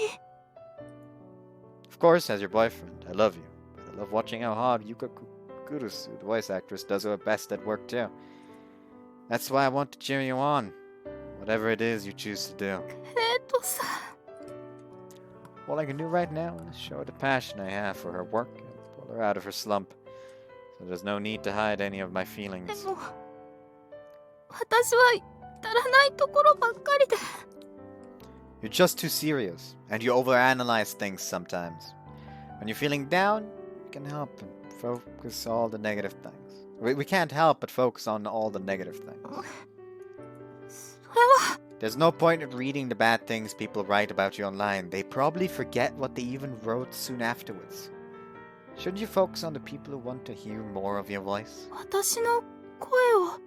Of course, as your boyfriend, I love you. But I love watching how hard Yukako-Kurusu, the voice actress, does her best at work too. That's why I want to cheer you on. Whatever it is you choose to do. ケイトさん。 All I can do right now is show her the passion I have for her work and pull her out of her slump. So there's no need to hide any of my で feelings. も私は至らないところばっかりで。 You're just too serious, and you overanalyze things sometimes. When you're feeling down, you can help and focus all the negative things. We can't help but focus on all the negative things. それは There's no point in reading the bad things people write about you online. They probably forget what they even wrote soon afterwards. Shouldn't you focus on the people who want to hear more of your voice? 私の声を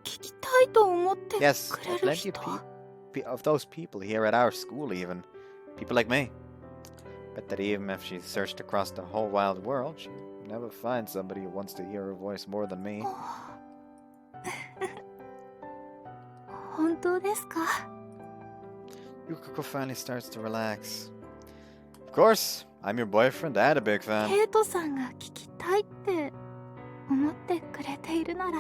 聞きたいと思って Yes, くれる plenty 人 of those people here at our school even. People like me. Bet that even if she searched across the whole wide world, she'll never find somebody who wants to hear her voice more than me. 本当ですか？ Yukako finally starts to relax. Of course, I'm your boyfriend and a big fan. ケイトさんが聞きたいって思ってくれているなら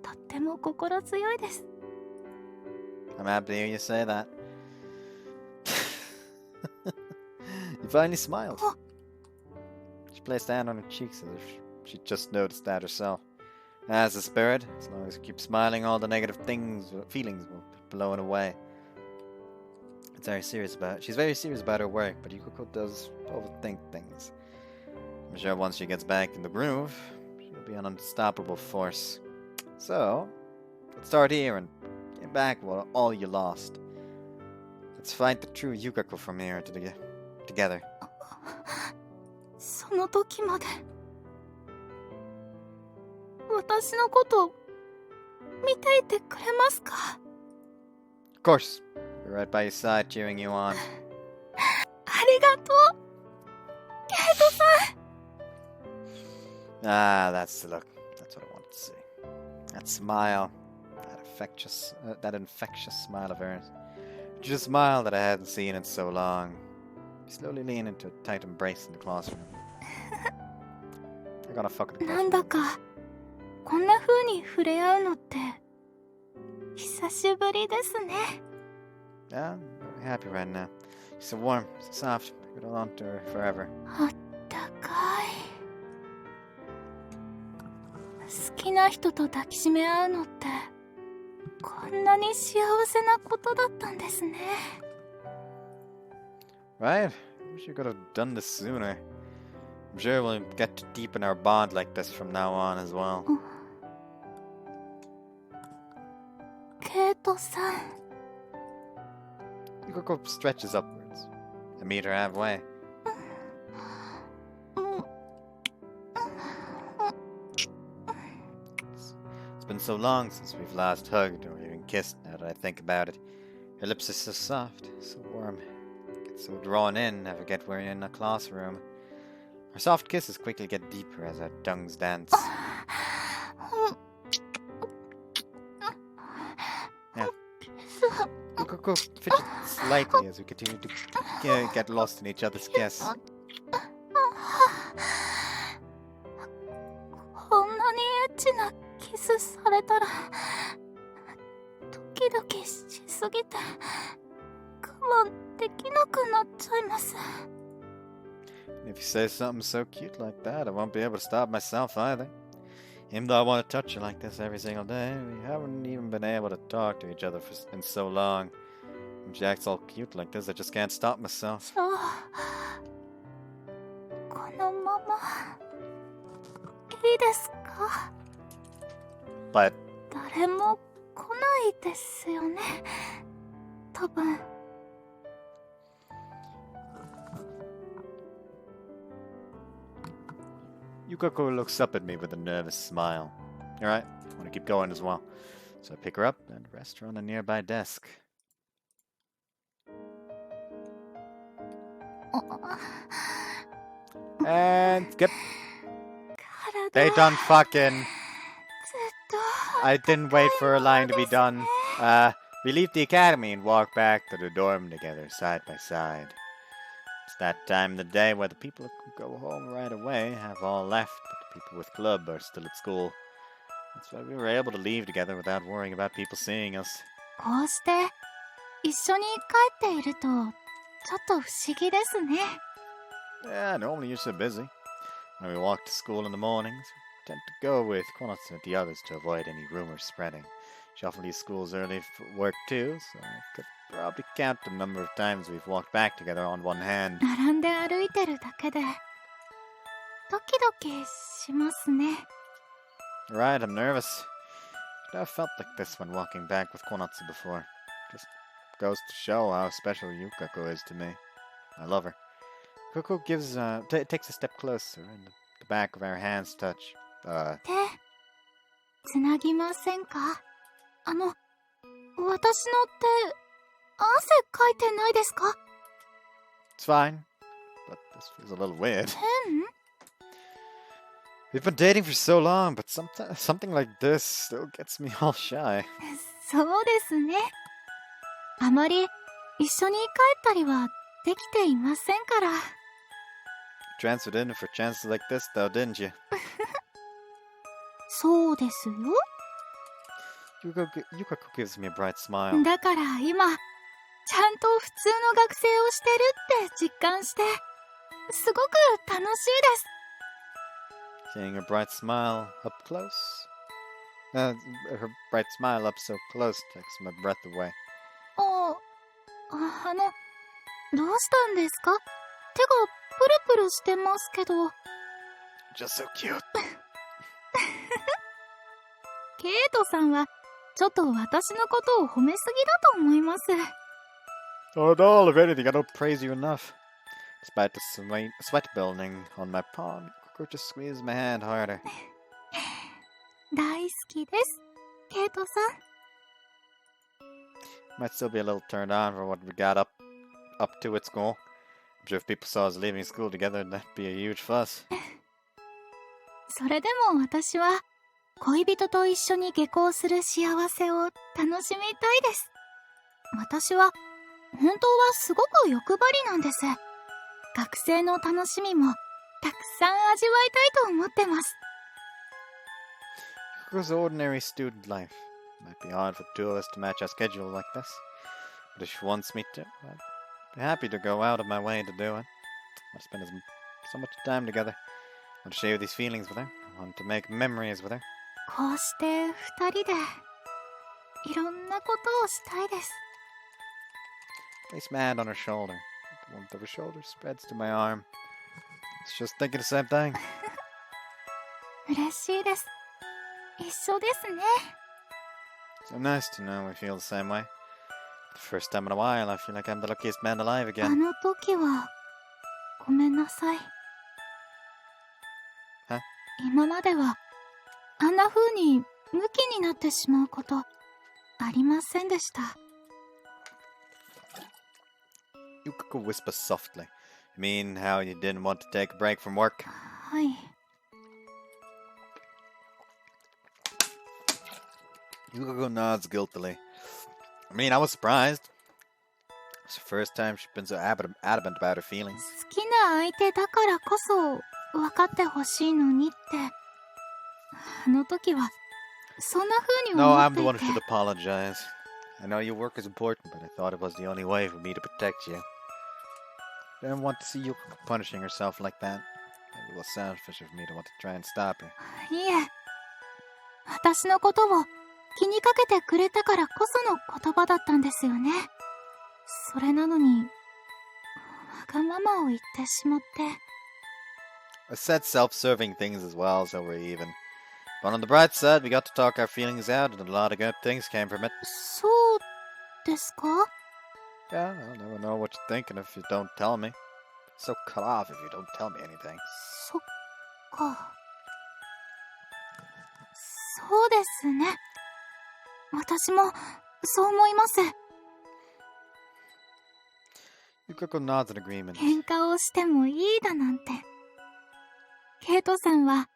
とっても心強いです。 I'm happy to hear you say that. You finally smiled. She placed a hand on her cheeks as if she just noticed that herself. As a spirit, as long as you keep smiling, all the negative feelings will be blown away. She's very serious about her work, but Yukako does overthink things. I'm sure once she gets back in the groove, she'll be an unstoppable force. So, let's start here and get back what all you lost. Let's find the true Yukako from here together. その時まで私のこと見ていてくれますか？ Of course, we're right by your side, cheering you on. ありがとう、ケイトさん。 Ah, that's the look. That's what I wanted to see. That smile, that infectious smile of hers. Just a smile that I hadn't seen in so long. You slowly lean into a tight embrace in the classroom. I gotta fucking. なんだかこんな風に触れ合うのって久しぶりですね。 Yeah, I'm very happy right now. She's so warm, so soft. I could hold on to her forever. あったかい。好きな人と抱きしめ合うのってこんなに幸せなことだったんですね。 Right? I wish you could have done this sooner. I'm sure we'll get to deepen our bond like this from now on as well. ケイトさん。 Yukako stretches upwards and meet her halfway. It's been so long since we've last hugged or even kissed now that I think about it. Her lips are so soft, so warm. Get so drawn in, never get we're in a classroom. Our soft kisses quickly get deeper as our tongues dance. Yeah. Yukako fidgets slightly as we continue to get lost in each other's kiss. こんなにエッチなキスされたらドキドキしすぎて我慢できなくなっちゃいます。 If you say something so cute like that, I won't be able to stop myself either. Even though I want to touch you like this every single day, we haven't even been able to talk to each other in so long. When she acts all cute like this, I just can't stop myself. じゃあこのままいいですか？ But 誰も来ないですよね、多分。 Yukako looks up at me with a nervous smile. Alright, I want to keep going as well. So I pick her up and rest her on a nearby desk. And skip. They done fucking. I didn't wait for a line to be done. We leave the academy and walk back to the dorm together, side by side. It's that time of the day where the people who go home right away have all left, but the people with club are still at school. That's why we were able to leave together without worrying about people seeing us. こうして一緒に帰っているとちょっと不思議ですね。 Yeah, normally you're so busy. When we walk to school in the mornings, we tend to go with Konatsu and the others to avoid any rumors spreading. She often leaves schools early for work too, so I could probably count the number of times we've walked back together on one hand. 並んで歩いてるだけでドキドキしますね。 Right, I'm nervous. I've never felt like this when walking back with Konatsu before. Just goes to show how special Yukako is to me. I love her. Yukako takes a step closer, and the back of our hands touch. 手、つなぎませんか？私の手、汗かいてないですか？ It's fine, but this feels a little weird. 変？ We've been dating for so long, but something like this still gets me all shy. そうですね。あまり一緒に帰ったりはできていませんから。Transferred in for chances like this, though, didn't you? そうですよ。Yukako gives me a bright smile. だから今、ちゃんと普通の学生をしてるって実感して、すごく楽しいです。Seeing her bright smile up close. Her bright smile up so close takes my breath away. どうしたんですか？手がプルプルしてますけど。Just so cute. ケイトさんは、ちょっと私のことを褒めすぎだと思います。Oh no, if anything, I don't praise you enough. Despite the sweat building on my palm, Yukako just squeezed my hand harder. 大好きです、ケイトさん。Might still be a little turned on for what we got up to at school. I'm sure if people saw us leaving school together, that'd be a huge fuss. それでも私は、恋人と一緒に下校する幸せを楽しみたいです。私は、本当はすごく欲張りなんです。学生の楽しみも、たくさん味わいたいと思ってます。Yukako's ordinary student life. Might be hard for the two of us to match our schedule like this. But if she wants me to, I'd be happy to go out of my way to do it. I spend so much time together. I want to share these feelings with her. I want to make memories with her. こうして二人で、いろんなことをしたいです。Place my hand on her shoulder. The warmth of her shoulder spreads to my arm. It's just thinking the same thing. 嬉しいです。一緒ですね。So nice to know we feel the same way. For the first time in a while, I feel like I'm the luckiest man alive あ again. の時は、ごめんなさい。は？今までは、あんな風にムキになってしまうこと、ありませんでした。Yukako whispers softly. You mean how you didn't want to take a break from work? はい。Yukako nods guiltily. I mean, I was surprised. It's the first time she's been so adamant about her feelings. 好きな相手だからこそ、分かってほしいのにって、あの時は、そんな風に No, 思っ I'm て the い one て。 who should apologize. I know your work is important, but I thought it was the only way for me to protect you. I didn't want to see Yukako punishing herself like that. It was selfish of me to want to try and stop her. いえ、私のことを気にかけてくれたからこその言葉だったんですよね。それなのに、わがままを言ってしまって。I said self-serving things as well, so we're even. But on the bright side, we got to talk our feelings out, and a lot of good things came from it. そうですか？ Yeah, I'll never know what you're thinking if you don't tell me. So cut off if you don't tell me anything. そっか。そうですね。私も、そう思います。 Yukako nods in agreement. 喧嘩をしてもいいだなんて。ケイトさんは、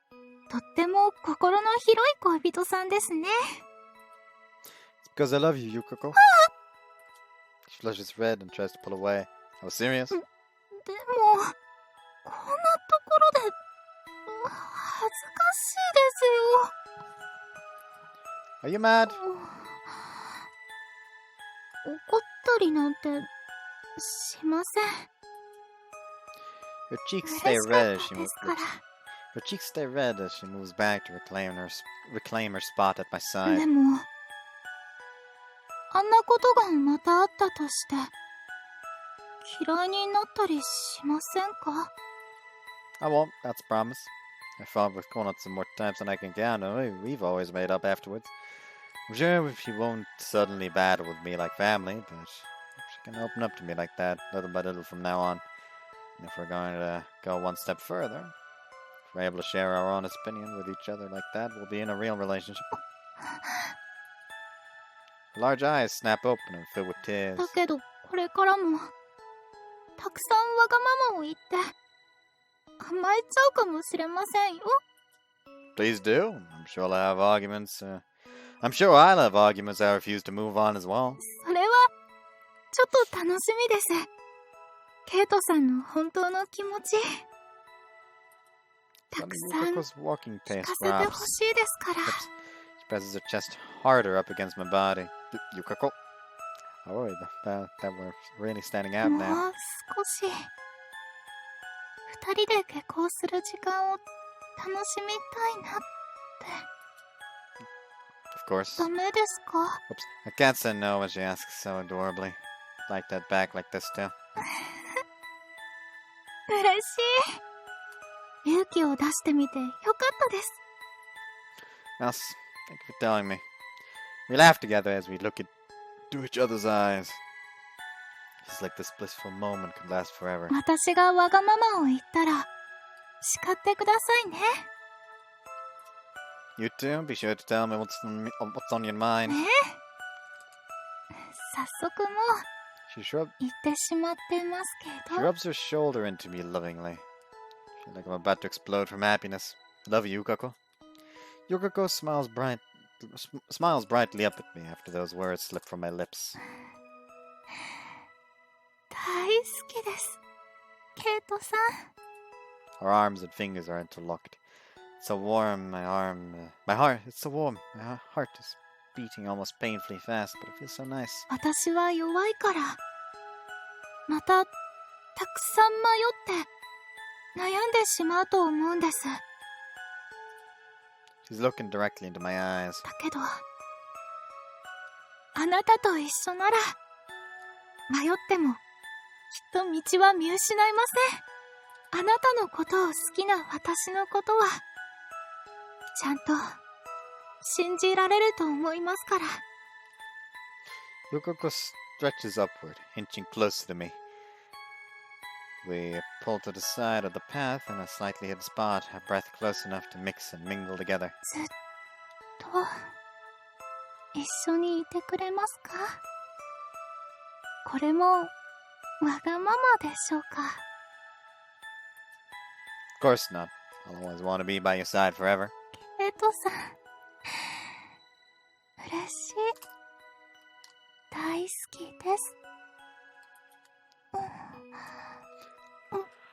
とっても心の広い恋人さんですね。 It's because I love you, Yukako. She flushes red and tries to pull away. Oh, serious? でも、こんなところで、恥ずかしいですよ。 Are you mad? 怒ったりなんて、しません。 Her cheeks 嬉 stay しか red っ as た she で moves. すから。 Her cheeks stay red as she moves back to reclaim her spot at my で side. も、あんなことがまたあったとして、嫌いになったりしませんか？ I won't, that's a promise. I fought with Konat some more times than I can count, and we've always made up afterwards. I'm sure she won't suddenly battle with me like family, but she can open up to me like that, little by little from now on. If we're going to go one step further, if we're able to share our honest opinion with each other like that, we'll be in a real relationship. Her large eyes snap open and fill with tears. だけど、これからも、たくさんわがままを言って、甘えちゃうかもしれませんよ。Please do. I'm sure I'll have arguments. I'm sure I'll have arguments I refuse to move on as well. それは、ちょっと楽しみです。ケイトさんの本当の気持ち、たくさん聞かせてほしいですから。She presses her chest harder up against my body. Yukako. Oh, that we're really standing out も now. う少し、二人で下校する時間を楽しみたいなって。Of course. ダメですか？ Oops. I can't say no when she asks so adorably. Like that back like this too. 嬉しい。勇気を出してみてよかったです。Yes, thank you for telling me. We laugh together as we look into each other's eyes. It's like this blissful moment could last forever. 私がわがままを言ったら、叱ってくださいね。You too, be sure to tell me what's on your mind. ねえ。早速もう、言ってしまってますけ She ど。 rubs her shoulder into me lovingly. I feel like I'm about to explode from happiness. I love you, Yukako. Yukako smiles brightly up at me after those words slip from my lips. 大好きです。ケイトさん。 Her arms and fingers are interlocked. It's so warm, my heart, it's so warm. My heart is beating almost painfully fast, but it feels so nice. 私は弱いから、また、たくさん迷って、悩んでしまうと思うんです。She's looking directly into my eyes. だけど、あなたと一緒なら、迷っても、きっと道は見失いません。あなたのことを好きな私のことは、ちゃんと、信じられると思いますから。Yukako stretches upward, inching closer to me. We pull to the side of the path in a slightly hidden spot, our breath close enough to mix and mingle together. ずっと、一緒にいてくれますか？これも、わがままでしょうか？ Of course not. I'll always want to be by your side forever. ケイトさん、嬉しい。大好きです。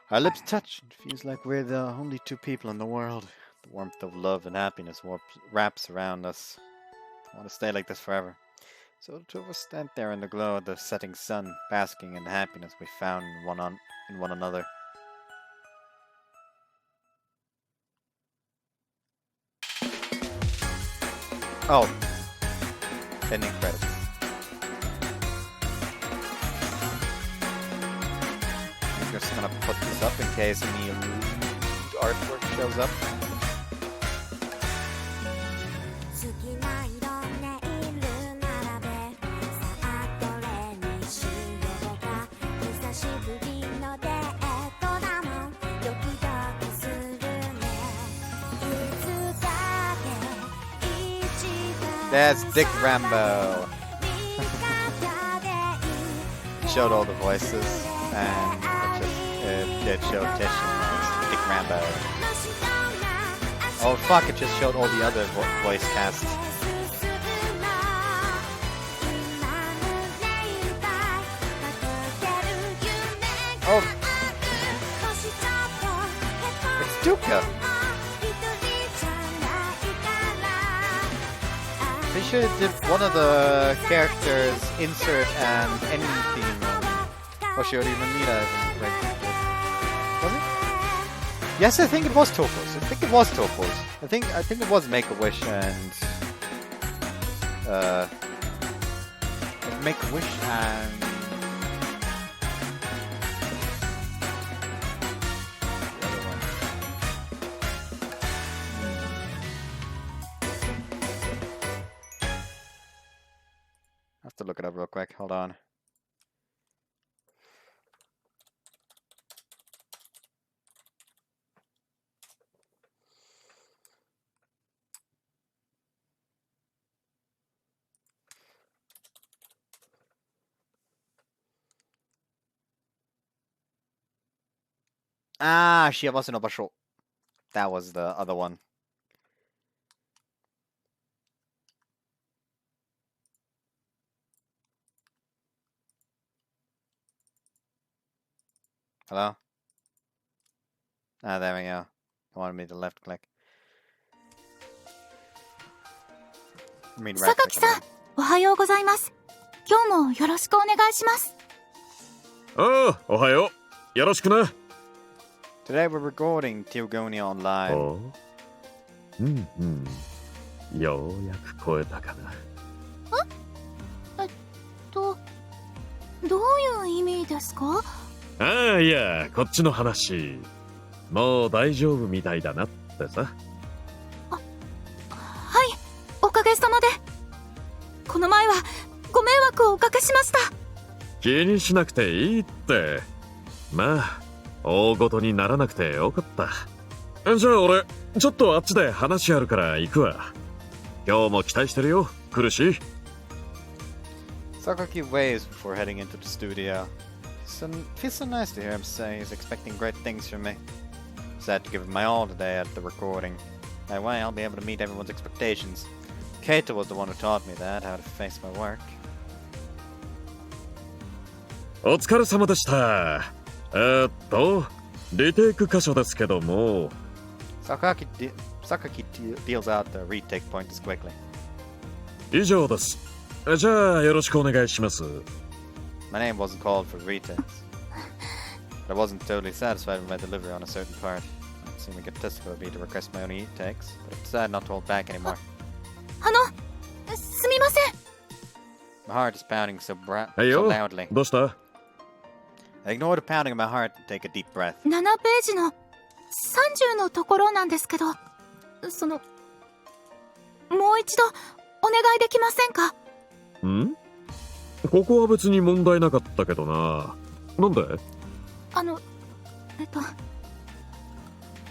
Our lips touch. It feels like we're the only two people in the world. The warmth of love and happiness wraps around us. I want to stay like this forever. So the two of us stand there in the glow of the setting sun, basking in the happiness we found in one another. Oh, ending credits. I'm just gonna put this up in case any artwork shows up. That's Dick Rambo. Showed all the voices, and it showed Tish and Dick Rambo. Oh fuck, it just showed all the other voice casts. Oh! It's Duka! They should have did one of the characters insert and ending theme. Hoshiyori Mamita, was it? Yes, I think it was Topo's. I think it it was Make-A-Wish and Make-A-Wish and the other one. I have to look it up real quick. Hold on. Ah, Shiawase no Basho. That was the other one. Hello? Ah, there we go. You wanted me to left click. I mean right click. 榊さん、おはようございます。今日もよろしくお願いします。ああ、おはよう。よろしくな。Today we're recording Teogonia Online. おうんうん。ようやく超えたかな。どういう意味ですか？ああ、いや、こっちの話。もう大丈夫みたいだなってさ。はい、おかげさまで。この前はご迷惑をおかけしました。気にしなくていいって。まあ、大ごとにならなくてよかった。じゃあ俺、ちょっとあっちで話あるから行くわ。今日も期待してるよ、苦しい。Sakaki waves before heading into the studio. Feels so nice to hear him say he's expecting great things from me. Sad to give it my all today at the recording. That way I'll be able to meet everyone's expectations. Keita was the one who taught me that, how to face my work. お疲れ様でした。リテイク箇所ですけども。Sakaki deals out the retake pointers quickly. 以上です。じゃあよろしくお願いします。My name wasn't called for retakes. But I wasn't totally satisfied with my delivery on a certain part. It seemed egotistical of me to request my own retakes, but I decided not to hold back anymore. すみません。 My heart is pounding soよ、 loudly. どうした？ I ignored the pounding of my heart and take a deep breath. 7ページの30のところなんですけど、もう一度お願いできませんか？ん？ここは別に問題なかったけどな。なんで？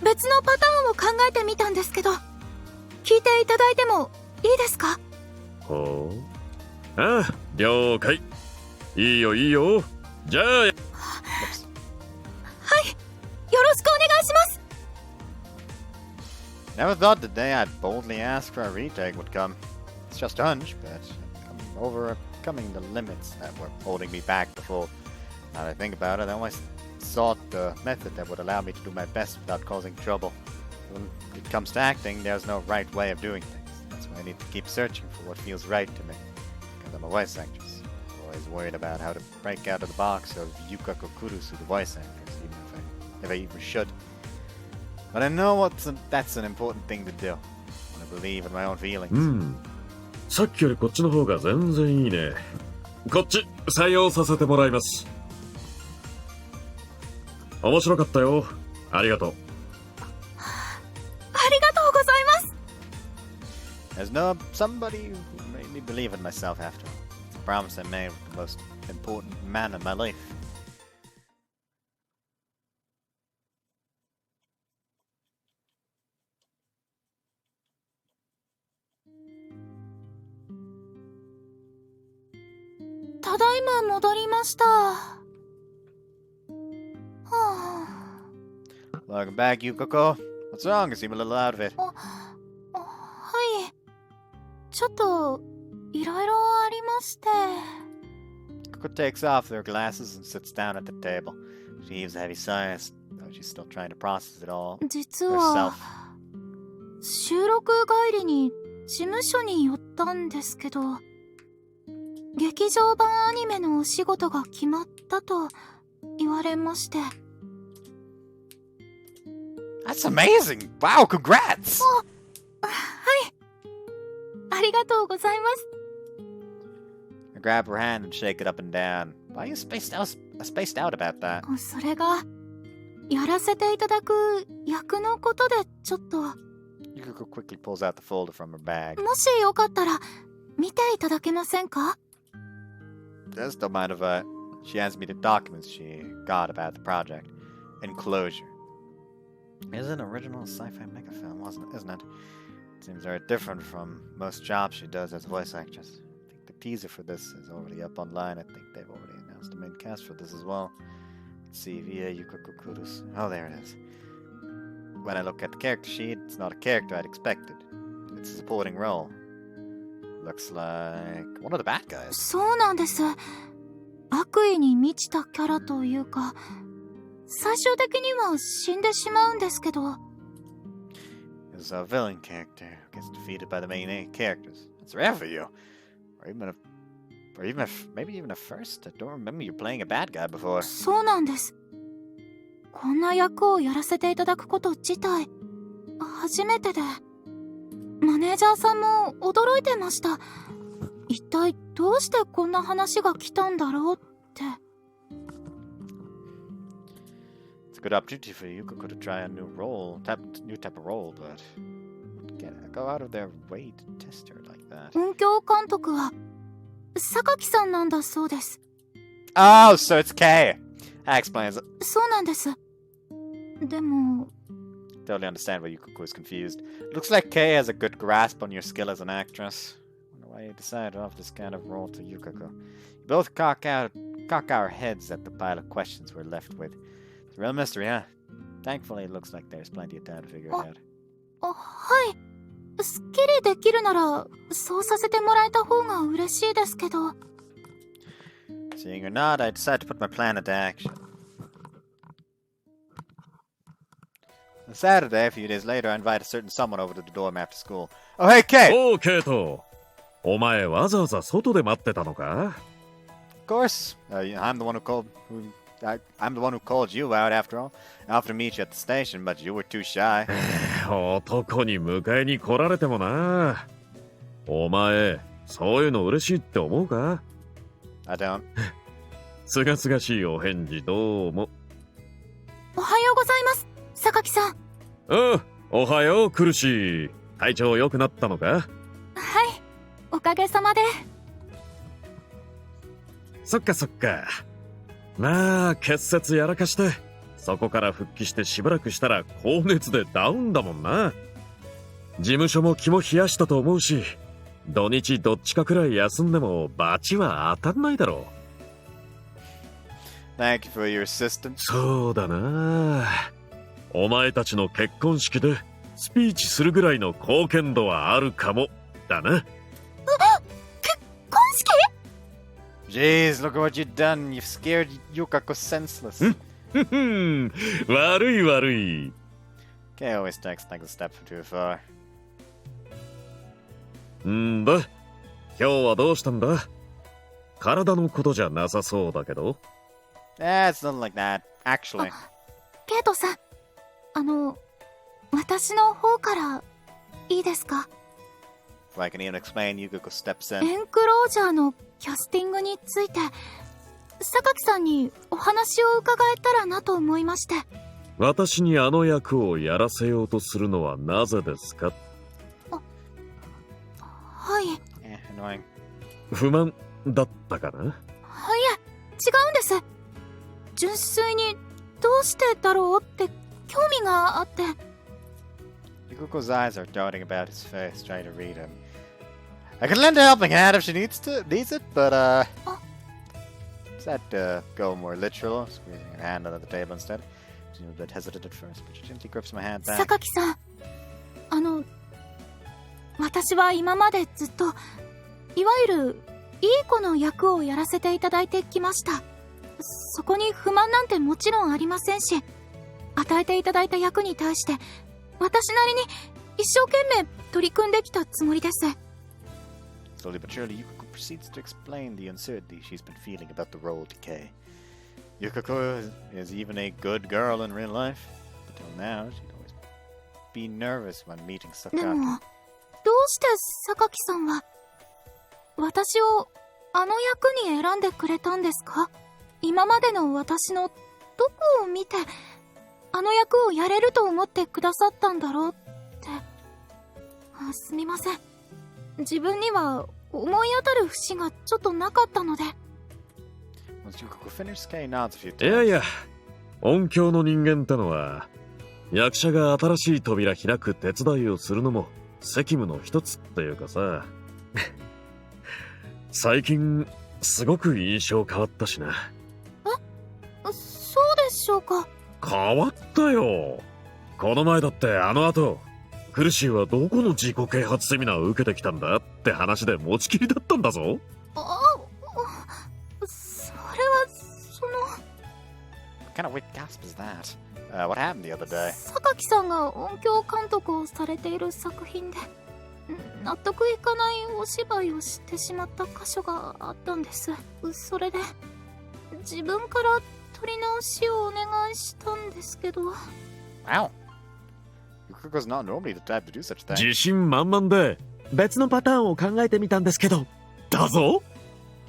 別のパターンを考えてみたんですけど、聞いていただいてもいいですか？ほう。ああ、了解。いいよいいよ。じゃあ。はい、よろしくお願いします。 Never thought the day I'd boldly ask for a retake would come. It's just a hunch, but I'm overcoming the limits that were holding me back before. Now that I think about it, I always sought the method that would allow me to do my best without causing trouble. When it comes to acting, there's no right way of doing things. That's why I need to keep searching for what feels right to me. Because I'm a voice actress. I'm always worried about how to break out of the box of Yukako-Route, the voice actress, even if I even should. But I know that's an important thing to do. I want to believe in my own feelings. さっきよりこっちの方が全然いいね。こっち採用させてもらいます。面白かったよ。ありがとう。ありがとうございます。 There's somebody who made me believe in myself after all. It's a promise I made with the most important man in my life. ただいま戻りました。Welcome back, Yukako. What's wrong? You seem a little out of it. はい。ちょっといろいろありまして。Yukako takes off their glasses and sits down at the table. She heaves a heavy sigh, though she's still trying to process it all 実は herself. 収録帰りに事務所に寄ったんですけど、劇場版アニメのお仕事が決まったと言われまして。That's amazing! Wow, congrats! はい。ありがとうございます。I grab her hand and shake it up and down. Why are you spaced out about that? それが、やらせていただく役のことでちょっと。Yukako quickly pulls out the folder from her bag. もしよかったら、見ていただけませんか？ Just don't mind if she hands me the documents she got about the project. Enclosure. It's an original sci-fi mega film, isn't it? It seems very different from most jobs she does as a voice actress. I think the teaser for this is already up online. I think they've already announced the main cast for this as well. Let's see, via Yukako-Kuru's. Oh, there it is. When I look at the character sheet, it's not a character I'd expected. It's a supporting role. Looks like one of the bad guys. そうなんです。悪意に満ちたキャラというか、最終的には死んでしまうんですけど。Is a villain character who gets defeated by the main eight characters. That's rare for you. Maybe even a first. I don't remember you playing a bad guy before. そうなんです。こんな役をやらせていただくこと自体、初めてで。マネージャーさんも驚いてました。一体どうしてこんな話が来たんだろうって。It's a good opportunity for Yukako to try a new type of role, but can't go out of their way to test her like that. 音響監督は榊さんなんだそうです。Oh, so it's Kay. That explains it. そうなんです。でも Totally understand why Yukako is confused. Looks like Kay has a good grasp on your skill as an actress. Wonder why you decided to offer this kind of role to Yukako. You both cock our heads at the pile of questions we're left with. It's a real mystery, huh? Thankfully, it looks like there's plenty of time to figure it out. はい。すっきりできるならそうさせてもらえた方が嬉しいですけど。Seeing or not, I decided to put my plan into action. On Saturday, a few days later, I invited a certain someone over to the dorm after school. Oh, hey, Kay! おう、ケイト。お前わざわざ外で待ってたのか？ Of course. I'm the one who called you out after all. I offered to meet you at the station, but you were too shy. 男に迎えに来られてもな。お前、そういうの嬉しいって思うか？ I don't. すがすがしいお返事どうも。おはようございます、榊さん。うん、おはよう、苦しい。体調良くなったのか？はい、おかげさまで。そっかそっか。まあ、結節やらかして、そこから復帰してしばらくしたら高熱でダウンだもんな。事務所も気も冷やしたと思うし、土日どっちかくらい休んでもバチは当たんないだろう。Thank you for your assistance. そうだな。お前たちの結婚式でスピーチするぐらいの貢献度はあるかもだな。結婚式？ Jeez, look at what you've done. You've scared Yukako senseless. 悪い悪い。Kay always takes things a step too far. んだ、今日はどうしたんだ？体のことじゃなさそうだけど。It's nothing like that, actually. ケイトさん、私の方からいいですか？ If I can even explain, Yukako steps in. エンクロージャーのキャスティングについて、榊さんにお話を伺えたらなと思いまして。私にあの役をやらせようとするのはなぜですか？はい。Annoying. 不満だったかな？はい、違うんです。純粋にどうしてだろうって興味があって。Yukako's eyes are darting about his face, trying to read him. I can lend a helping hand if she needs it, but Does that go more literal? Squeezing her hand under the table instead. She's a bit hesitant at first, but she gently grips my hand back. 榊さん、私は今までずっといわゆるいい子の役をやらせていただいてきました。そこに不満なんてもちろんありませんし、与えていただいた役に対して私なりに一生懸命取り組んできたつもりです。 Slowly but surely, Yukako proceeds to explain the uncertainty she's been feeling about the role to Kay. Yukako is even a good girl in real life. Until now, she'd always be nervous when meeting で Sakaki. もどうして榊さんは私をあの役に選んでくれたんですか？今までの私のどこを見てあの役をやれると思ってくださったんだろうって。すみません。自分には思い当たる節がちょっとなかったので。Once Yukako finishes, Kay nods a few いやい times. や、音響の人間ってのは役者が新しい扉開く手伝いをするのも責務の一つっていうかさ。最近すごく印象変わったしな。そうでしょうか。変わったよ。この前だってあの後、クルシーはどこの自己啓発セミナーを受けてきたんだって話で持ちきりだったんだぞ。それはその。What kind of weak gasp is that? What happened the other day? 榊さんが音響監督をされている作品で納得いかないお芝居をしてしまった箇所があったんです。それで自分から撮り直しをお願いしたんですけど。Wow. Yukako's not normally the type to do such things. 自信満々で別のパターンを考えてみたんですけど、だぞ。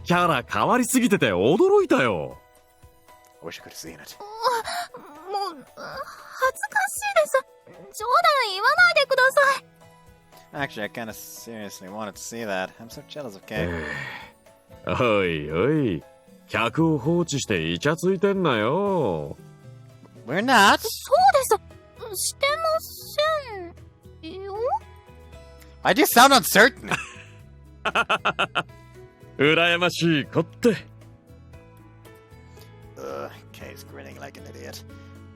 キャラ変わりすぎてて驚いたよ。I wish I could have seen it. もう恥ずかしいです。冗談言わないでください。Actually, I kind of seriously wanted to see that. I'm so jealous of Kay. おいおい、客を放置してイチャついてんなよ。We're not. そうです。してませんよ。I just sound uncertain. 羨ましいこって。Kay's grinning like an idiot.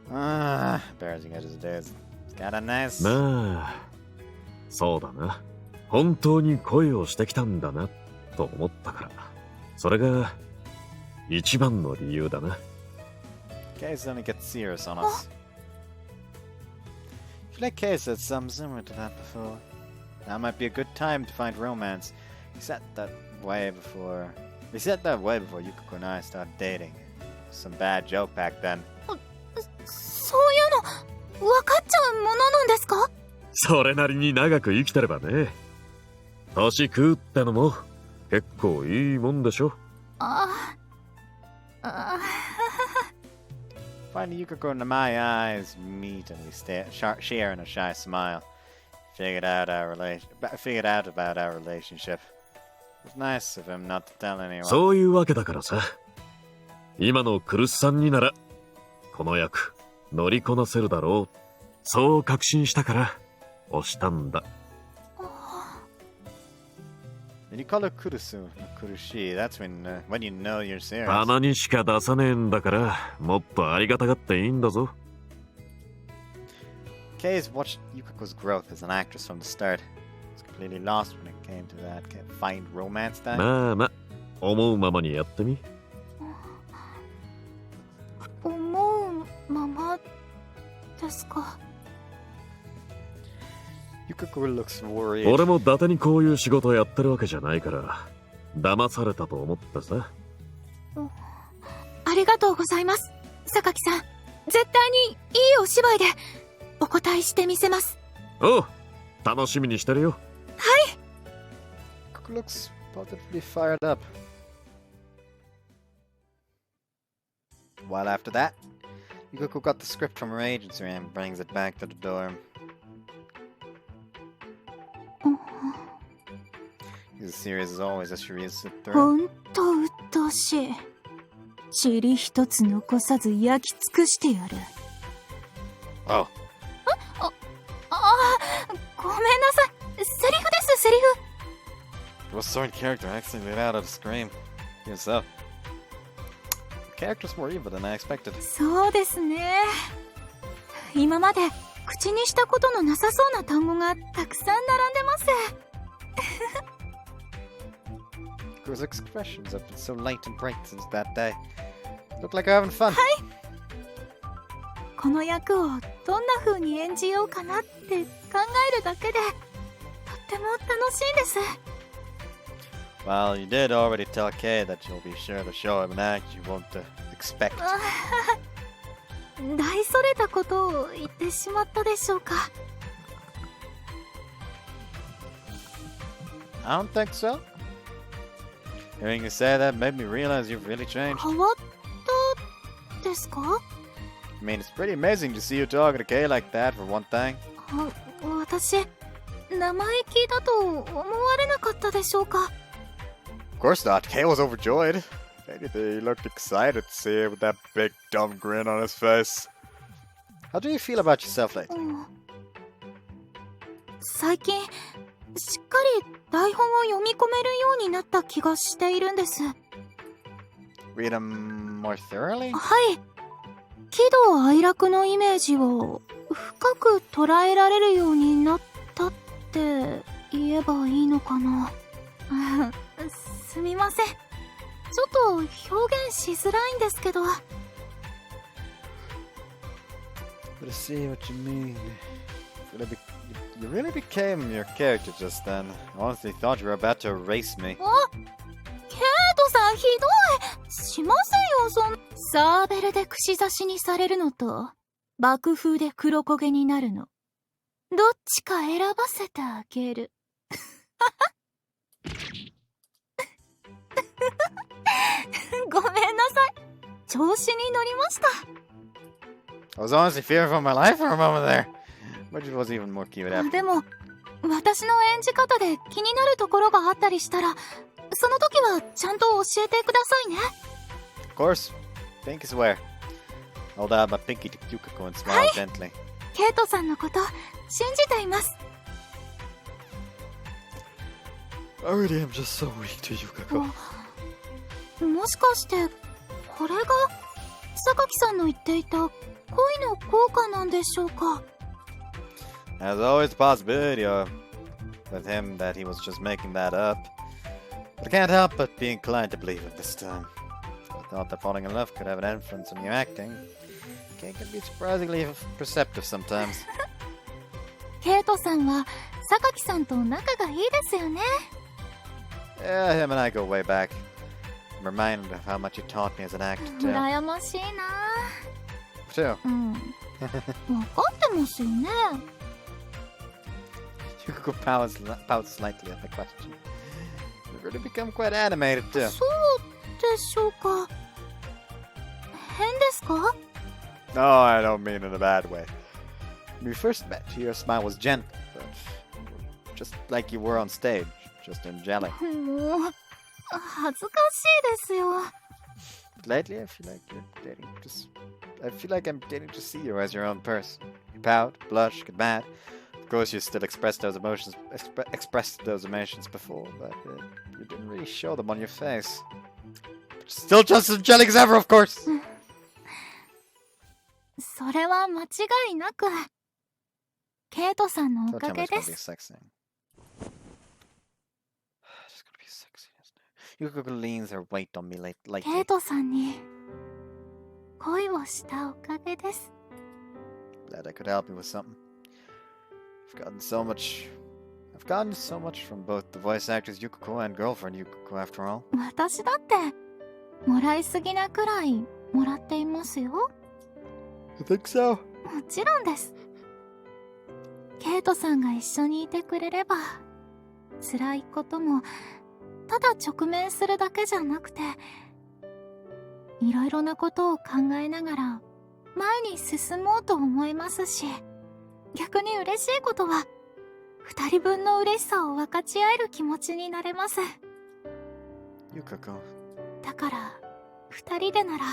Embarrassing as it is. It's kinda nice. まあ、そうだな。本当に恋をしてきたんだなと思ったから。それが一番の理由だな。Kay's only gets serious on us. I feel like Kay said something similar to that before. Now might be a good time to find romance. He said that way before Yukako and I started dating. Some bad joke back then. そういうの分かっちゃうものなんですか？それなりに長く生きてればね。年食うってのも結構いいもんでしょ。Finally, Yukako and my eyes meet and we share in a shy smile. Figured out about our relationship. It was nice of him not to tell anyone. そういうわけだからさ。今のクルスさんにならこの役乗りこなせるだろう。そう確信したから押したんだ。And you call her Kurusu, Kurushi. That's when you know you're serious. たまにしか出さねえんだからもっとありがたがっていいんだぞ。Kay's watched Yukako's growth as an actress from the start. Was completely lost when it came to that find romance time. まあまあ思うままにやってみ。思うままですか。Yukako looks worried. 俺も伊達にこういう仕事やってるわけじゃないから騙されたと思ってさ。ありがとうございます。榊さん、絶対にいいお芝居でお答えしてみせます。おう、楽しみにしてるよ。はい。Yukako looks positively fired up. While after that, Yukako got the script from her agency and brings it back to the dorm. He's as serious as always as she reads it through. ほんと鬱陶しい。塵一つ残さず焼き尽くしてやる。Oh. ごめんなさい。セリフです、セリフ。It was so in character, I accidentally let out a scream. Yourself. The character's more evil than I expected. そうですね。今まで口にしたことのなさそうな単語がたくさん並んでます。Yukiko's expressions have been so light and bright since that day. Look like you're having fun. この役をどんな風に演じようかなって考えるだけでとっても楽しいです。Well, you did already tell Kay that you'll be sure to show him an act you won't expect. 大それたことを言ってしまったでしょうか。I don't think so. Hearing you say that made me realize you've really changed. 変わったですか？ I mean, it's pretty amazing to see you talking to Kay like that, for one thing. 私、生意気だと思われなかったでしょうか？ Of course not. Kay was overjoyed. If anything, he looked excited to see it with that big dumb grin on his face. How do you feel about yourself lately? 最近、しっかり台本を読み込めるようになった気がしているんです。Read them more thoroughly? はい。喜怒哀楽のイメージを深く捉えられるようになったって言えばいいのかな。すみません。ちょっと表現しづらいんですけど。But I see what you mean. You really became your character just then. I honestly thought you were about to erase me. あ、ケイトさんひどい。しませんよ、サーベルで串刺しにされるのと、爆風で黒焦げになるの。どっちか選ばせてあげる。ごめんなさい。調子に乗りました。I was honestly fearing for my life for a moment there. But it was even more cute after. でも、私の演じ方で気になるところがあったりしたら、その時はちゃんと教えてくださいね。Of course. Pinky swear. Hold out my pinky to Yukako and smile gently. ケイトさんのこと信じています。I really am just so weak to Yukako. もしかしてこれが榊さんの言っていた恋の効果なんでしょうか。 There's always the possibility of with him that he was just making that up. But I can't help but be inclined to believe it this time. I thought that falling in love could have an influence on your acting. It can be surprisingly perceptive sometimes. ケイトさんは榊さんと仲がいいですよね。Yeah, him and I go way back. I'm reminded of how much he taught me as an actor too. 羨ましいな。Too. うん。分かってますよね。Yukako pouts slightly at the question. You've really become quite animated too. そうでしょうか。変ですか？ No, I don't mean in a bad way. When we first met, your smile was gentle, but just like you were on stage, just angelic. もう恥ずかしいですよ。But lately, I feel like I'm getting to see you as your own person. You pout, blush, get mad. Of course, you still express those emotions before, but you didn't really show them on your face. But still just as angelic as ever, of course. それは間違いなくケイトさんのおかげです。Yukako leans her weight on me lightly. ケイトさんに恋をしたおかげです。 Glad I could help you with something. I've gotten so much from both the voice actors Yukako and girlfriend Yukako after all. 私だってもらいすぎなくらいもらっていますよ。 You think so? もちろんです。ケイトさんが一緒にいてくれれば辛いこともただ直面するだけじゃなくていろいろなことを考えながら前に進もうと思いますし、逆に嬉しいことは2人分の嬉しさを分かち合える気持ちになれます。 Yukako. だから2人でなら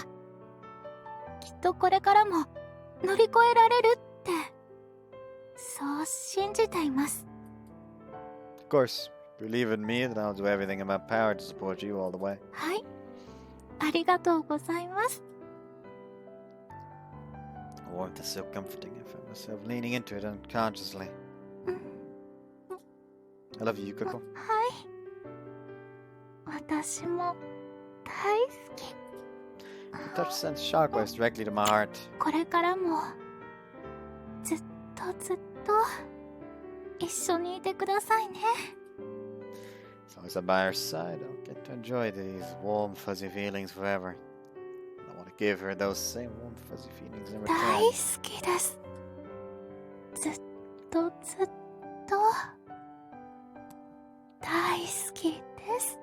きっとこれからも乗り越えられるってそう信じています。 Of course, believe in me that I'll do everything in my power to support you all the way. はい、ありがとうございます。 The warmth is so comforting. I find myself leaning into it unconsciously. I love you, Yukako. はい、私も大好き。 Your touch sends shockwaves directly to my heart. これからもずっとずっと一緒にいてくださいね。 As long as I'm by her side, I'll get to enjoy these warm, fuzzy feelings forever. I want to give her those same warm, fuzzy feelings in 大 return. 好きです。ずっとずっと大好きです。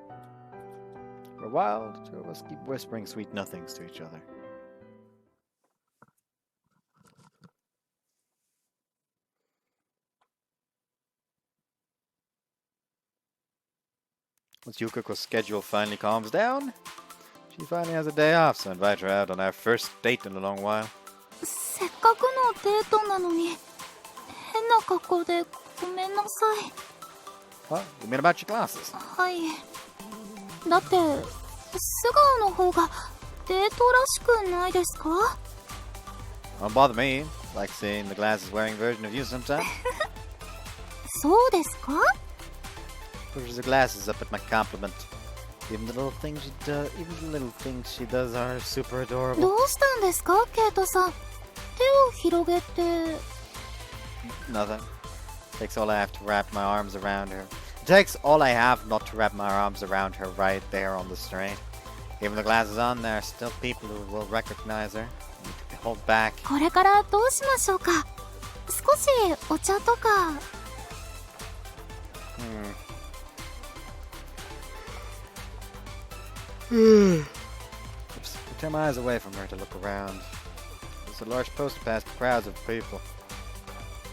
For a while, the two of us keep whispering sweet nothings to each other. Once Yukako's schedule finally calms down, she finally has a day off, so I invite her out on our first date in a long while. せっかくのデートなのに変な格好でごめんなさい。 What? You mean about your glasses? はい。だって素顔の方がデートらしくないですか？ Don't bother me. Like seeing the glasses wearing version of you sometimes. そうですか？ Pushes the glasses up at my compliment. Even the little things she does are super adorable. どうしたんですか、ケイトさん。手を広げて。 Nothing. Takes all I have to wrap my arms around her. It takes all I have not to wrap my arms around her right there on the string. Even the glasses on, there are still people who will recognize her. Hold back. これからどうしましょうか。少しお茶とか。I turn my eyes away from her to look around. There's a large poster past crowds of people.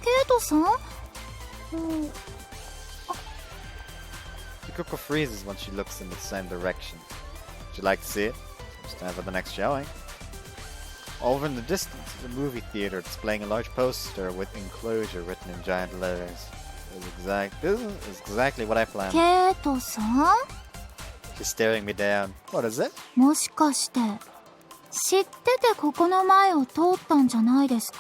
ケイトさん？ Yukako freezes when she looks in the same direction. Would you like to see it? It's time for the next showing. Over in the distance is a movie theater displaying a large poster with enclosure written in giant letters. This is exactly what I planned. ケイトさん？ She's staring me down. What is it? もしかして知っててここの前を通ったんじゃないですか？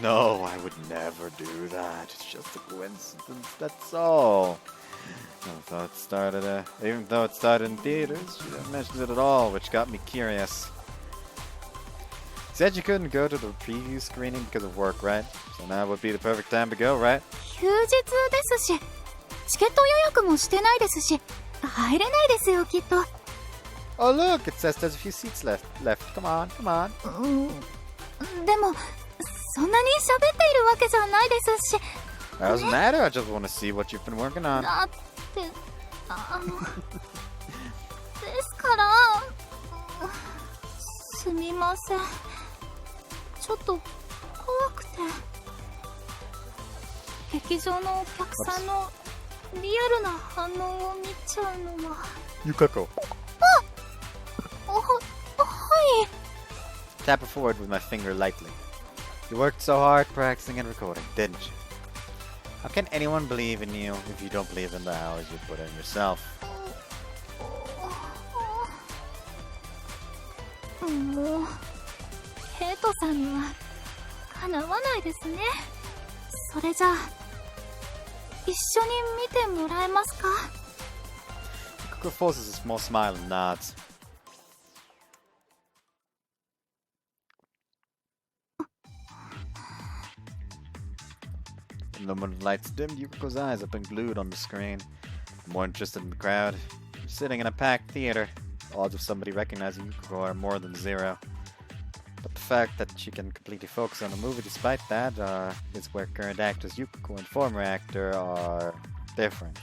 No, I would never do that. It's just a coincidence, that's all. Even though it started in theaters, she didn't mention it at all, which got me curious. Said you couldn't go to the preview screening because of work, right? So now would be the perfect time to go, right? 休日ですし、チケット予約もしてないですし、入れないですよ、きっと。 Oh look, it says there's a few seats left. Come on. でも、そんなに喋っているわけじゃないですし。 Doesn't matter, I just want to see what you've been working on. だって、ですから、すみません。ちょっと怖くて。劇場のお客さんのリアルな反応を見ちゃうのは。Yukako. はい。 Tap it forward with my finger lightly. You worked so hard practicing and recording, didn't you? How can anyone believe in you if you don't believe in the hours you put in yourself? もう、ケイトさんにはかなわないですね。それじゃあ、一緒に見てもらえますか？ Yukako forces a small smile and nods. The moment the lights dimmed, Yukako's eyes have been glued on the screen. More interested in the crowd. She's sitting in a packed theater. The odds of somebody recognizing Yukako are more than zero. But the fact that she can completely focus on the movie despite that is where current actors Yukako and former actor are different.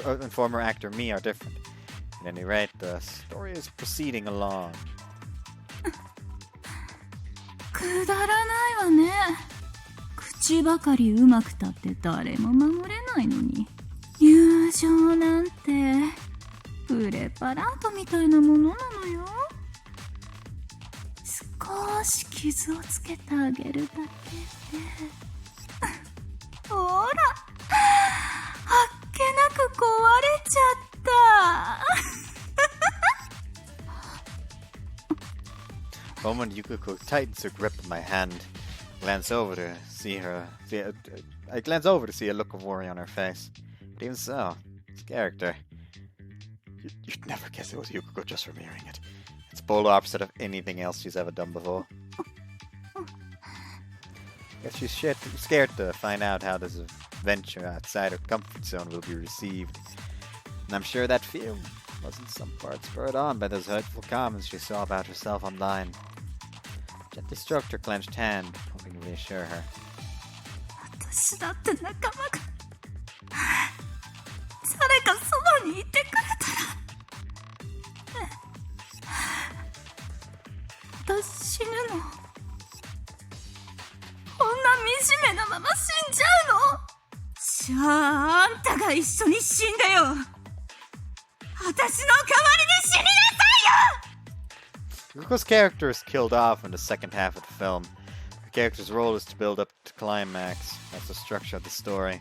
And former actor me are different. At any rate, the story is proceeding along. くだらないわね。口ばかりうまくたって誰も守れないのに。友情なんてプレパラートみたいなものなのよ。少し傷をつけてあげるだけで。ほら、あっけなく壊れちゃった。Moment Yukako tightens her grip of my hand. I glance over to see a look of worry on her face. But even so, it's character. You'd never guess it was Yukako just from hearing it. It's polar opposite of anything else she's ever done before. Guess she's scared to find out how this adventure outside her comfort zone will be received. And I'm sure that fear was in some part spurred on by those hurtful comments she saw about herself online. Gently stroked her clenched hand, hoping to reassure her. 私だって仲間が誰かそばにいてくれたら。私死ぬの。こんな惨めなまま死んじゃうの？じゃああんたが一緒に死んでよ。私の代わりに死になさいよ。 Yukako's character is killed off in the second half of the film. Her character's role is to build up to climax. That's the structure of the story.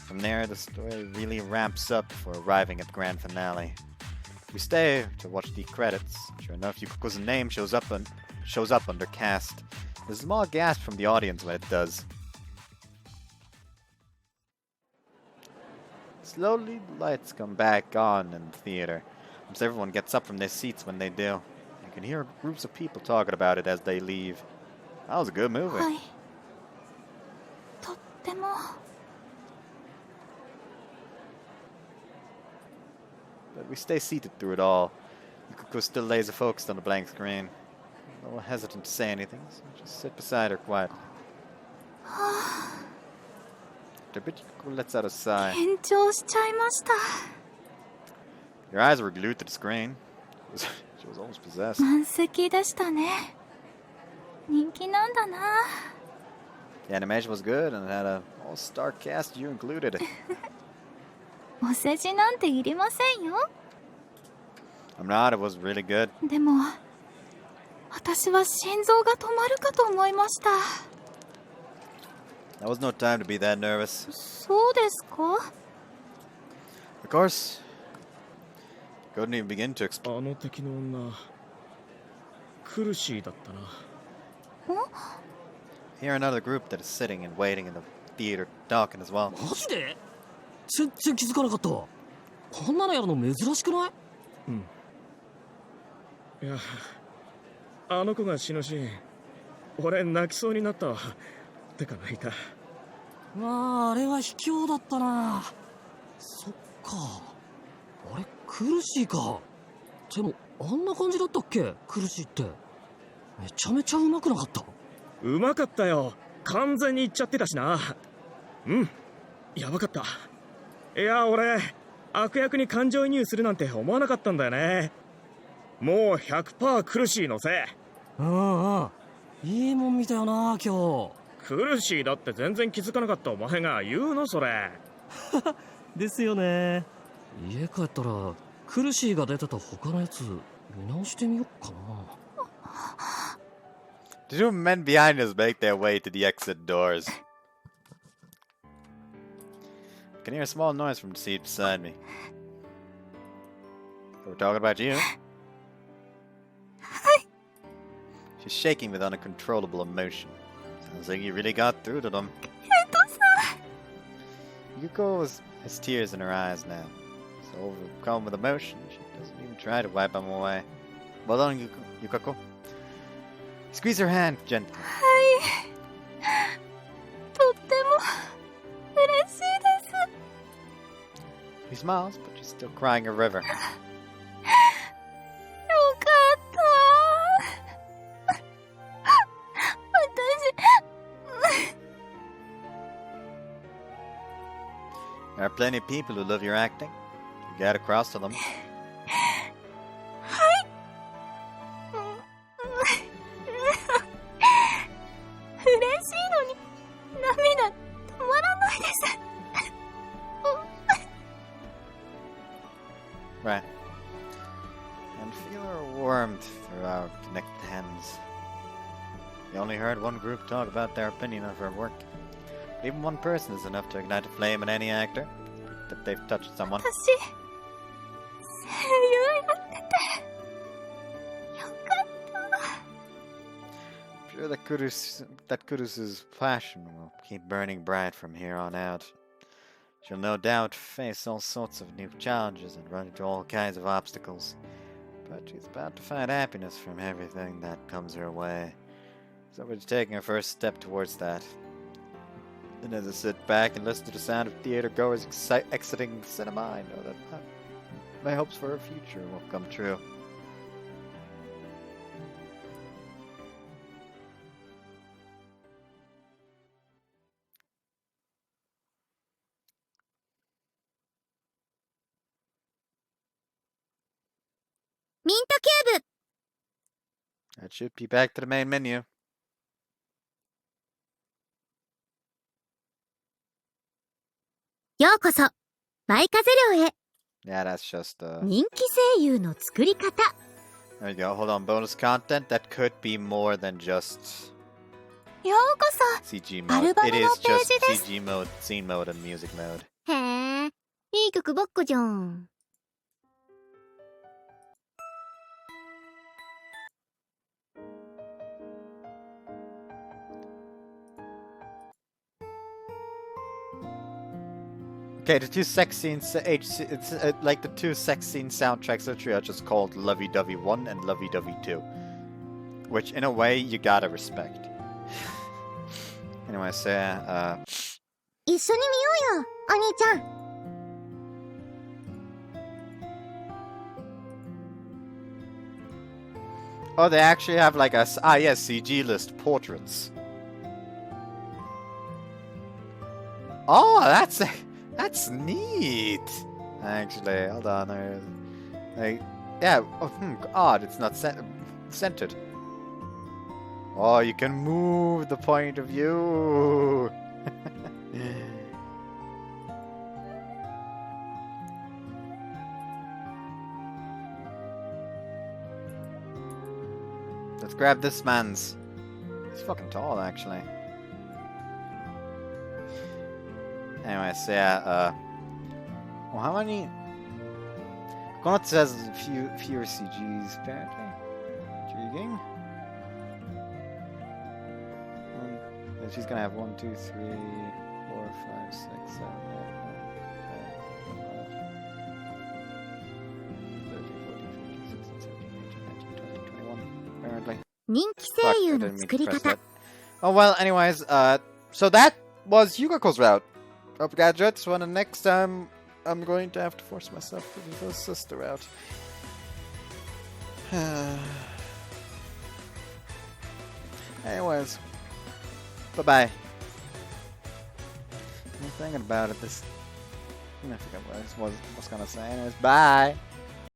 From there, the story really ramps up before arriving at the grand finale. We stay to watch the credits. Sure enough, Yukako's name shows up under cast. There's a small gasp from the audience when it does. Slowly, the lights come back on in the theater. Almost everyone gets up from their seats when they do. You can hear groups of people talking about it as they leave. That was a good movie. はい。とっても。 But we stay seated through it all. Yukako still laser focused on the blank screen. A little hesitant to say anything, so we just sit beside her quietly. After a bit, Yukako lets out a sigh. 緊張しちゃいました。 Your eyes were glued to the screen. She was almost possessed. 満席でしたね。人気なんだな。 The animation was good and it had a all-star cast, you included. お世辞なんていりませんよ。 I'm not, it was really good. でも、私は心臓が止まるかと思いました。 That was no time to be that nervous. そうですか？ Of course, couldn't even begin to explain. あの敵の女、苦しいだったな。 Here another group that is sitting and waiting in the theater talking as well. マジで？全然気づかなかったわ。こんなのやるの珍しくない？うん。いや、あの子が死ぬシーン、俺泣きそうになったわ。てか泣いた。まああれは卑怯だったな。そっか。あれ苦しいか。でもあんな感じだったっけ？苦しいって。めちゃめちゃ上手くなかった。うまかったよ。完全にいっちゃってたしな。うん。やばかった。いや俺悪役に感情移入するなんて思わなかったんだよね。もう 100% 苦しいのせい。うんうん。いいもん見たよな今日。苦しいだって全然気づかなかったお前が言うのそれ。ですよね。家帰ったら苦しいが出てた他のやつ見直してみよっかな。 The two men behind us make their way to the exit doors. I can hear a small noise from the seat beside me. We're talking about you. She's shaking with uncontrollable emotion. Sounds like you really got through to them. Yuko has tears in her eyes now. So overcome with emotion, she doesn't even try to wipe them away. Well done, Yukako. Squeeze her hand gently. はい。とっても嬉しいです。 He smiles, but she's still crying a river. よかった。私。 There are plenty of people who love your acting. You get across to them. 嬉しいのに涙止まらないです。 Right. And feel her warmth through our connected hands. We only heard one group talk about their opinion of her work. But even one person is enough to ignite a flame in any actor. That they've touched someone. 私、声優やっててよかった。 I'm sure that Kurusu's passion will keep burning bright from here on out. She'll no doubt face all sorts of new challenges and run into all kinds of obstacles. But she's bound to find happiness from everything that comes her way. So we're taking her first step towards that. And as I sit back and listen to the sound of theater goers exiting the cinema, I know that my hopes for her future will come true. That should be back to the main menu. ようこそ舞風寮へ。 Yeah, that's just 人気声優の作り方。 There you go. Hold on. Bonus content that could be more than just ようこそ CG ア mode. ルバム It の is ペー just ジです。 CG mode, scene mode, and music mode. へえ、いい曲ばっかじゃん。Okay, the two sex scenes, it's like the two sex scene soundtracks literally are just called Lovey Dovey 1 and Lovey Dovey 2. Which, in a way, you gotta respect. Anyway, so, 一緒に見ようよ、お兄ちゃん。 oh, they actually have like a, yes, CG list portraits. Oh, that's neat. Actually, hold on. Like, yeah, odd, it's not centered. Oh, you can move the point of view. Let's grab this man's. He's fucking tall, actually. Anyway, so yeah, well, how many? Gonot says fewer CGs, apparently. Intriguing. She's gonna have 1, 2, 3, 4, 5, 6, 7, 8, 9, 10, 11, 12, 13, 14, 15, 16, 17, 18, 19, 20, 21, apparently. Ninki Seiyuuの作り方。 Oh well, anyways, so that was Yukako's-Route. Hope you guys enjoyed this one, and next time I'm going to have to force myself to do the sister route. Anyways, bye-bye. I'm thinking about it, I forgot what I was gonna say. Anyways, bye!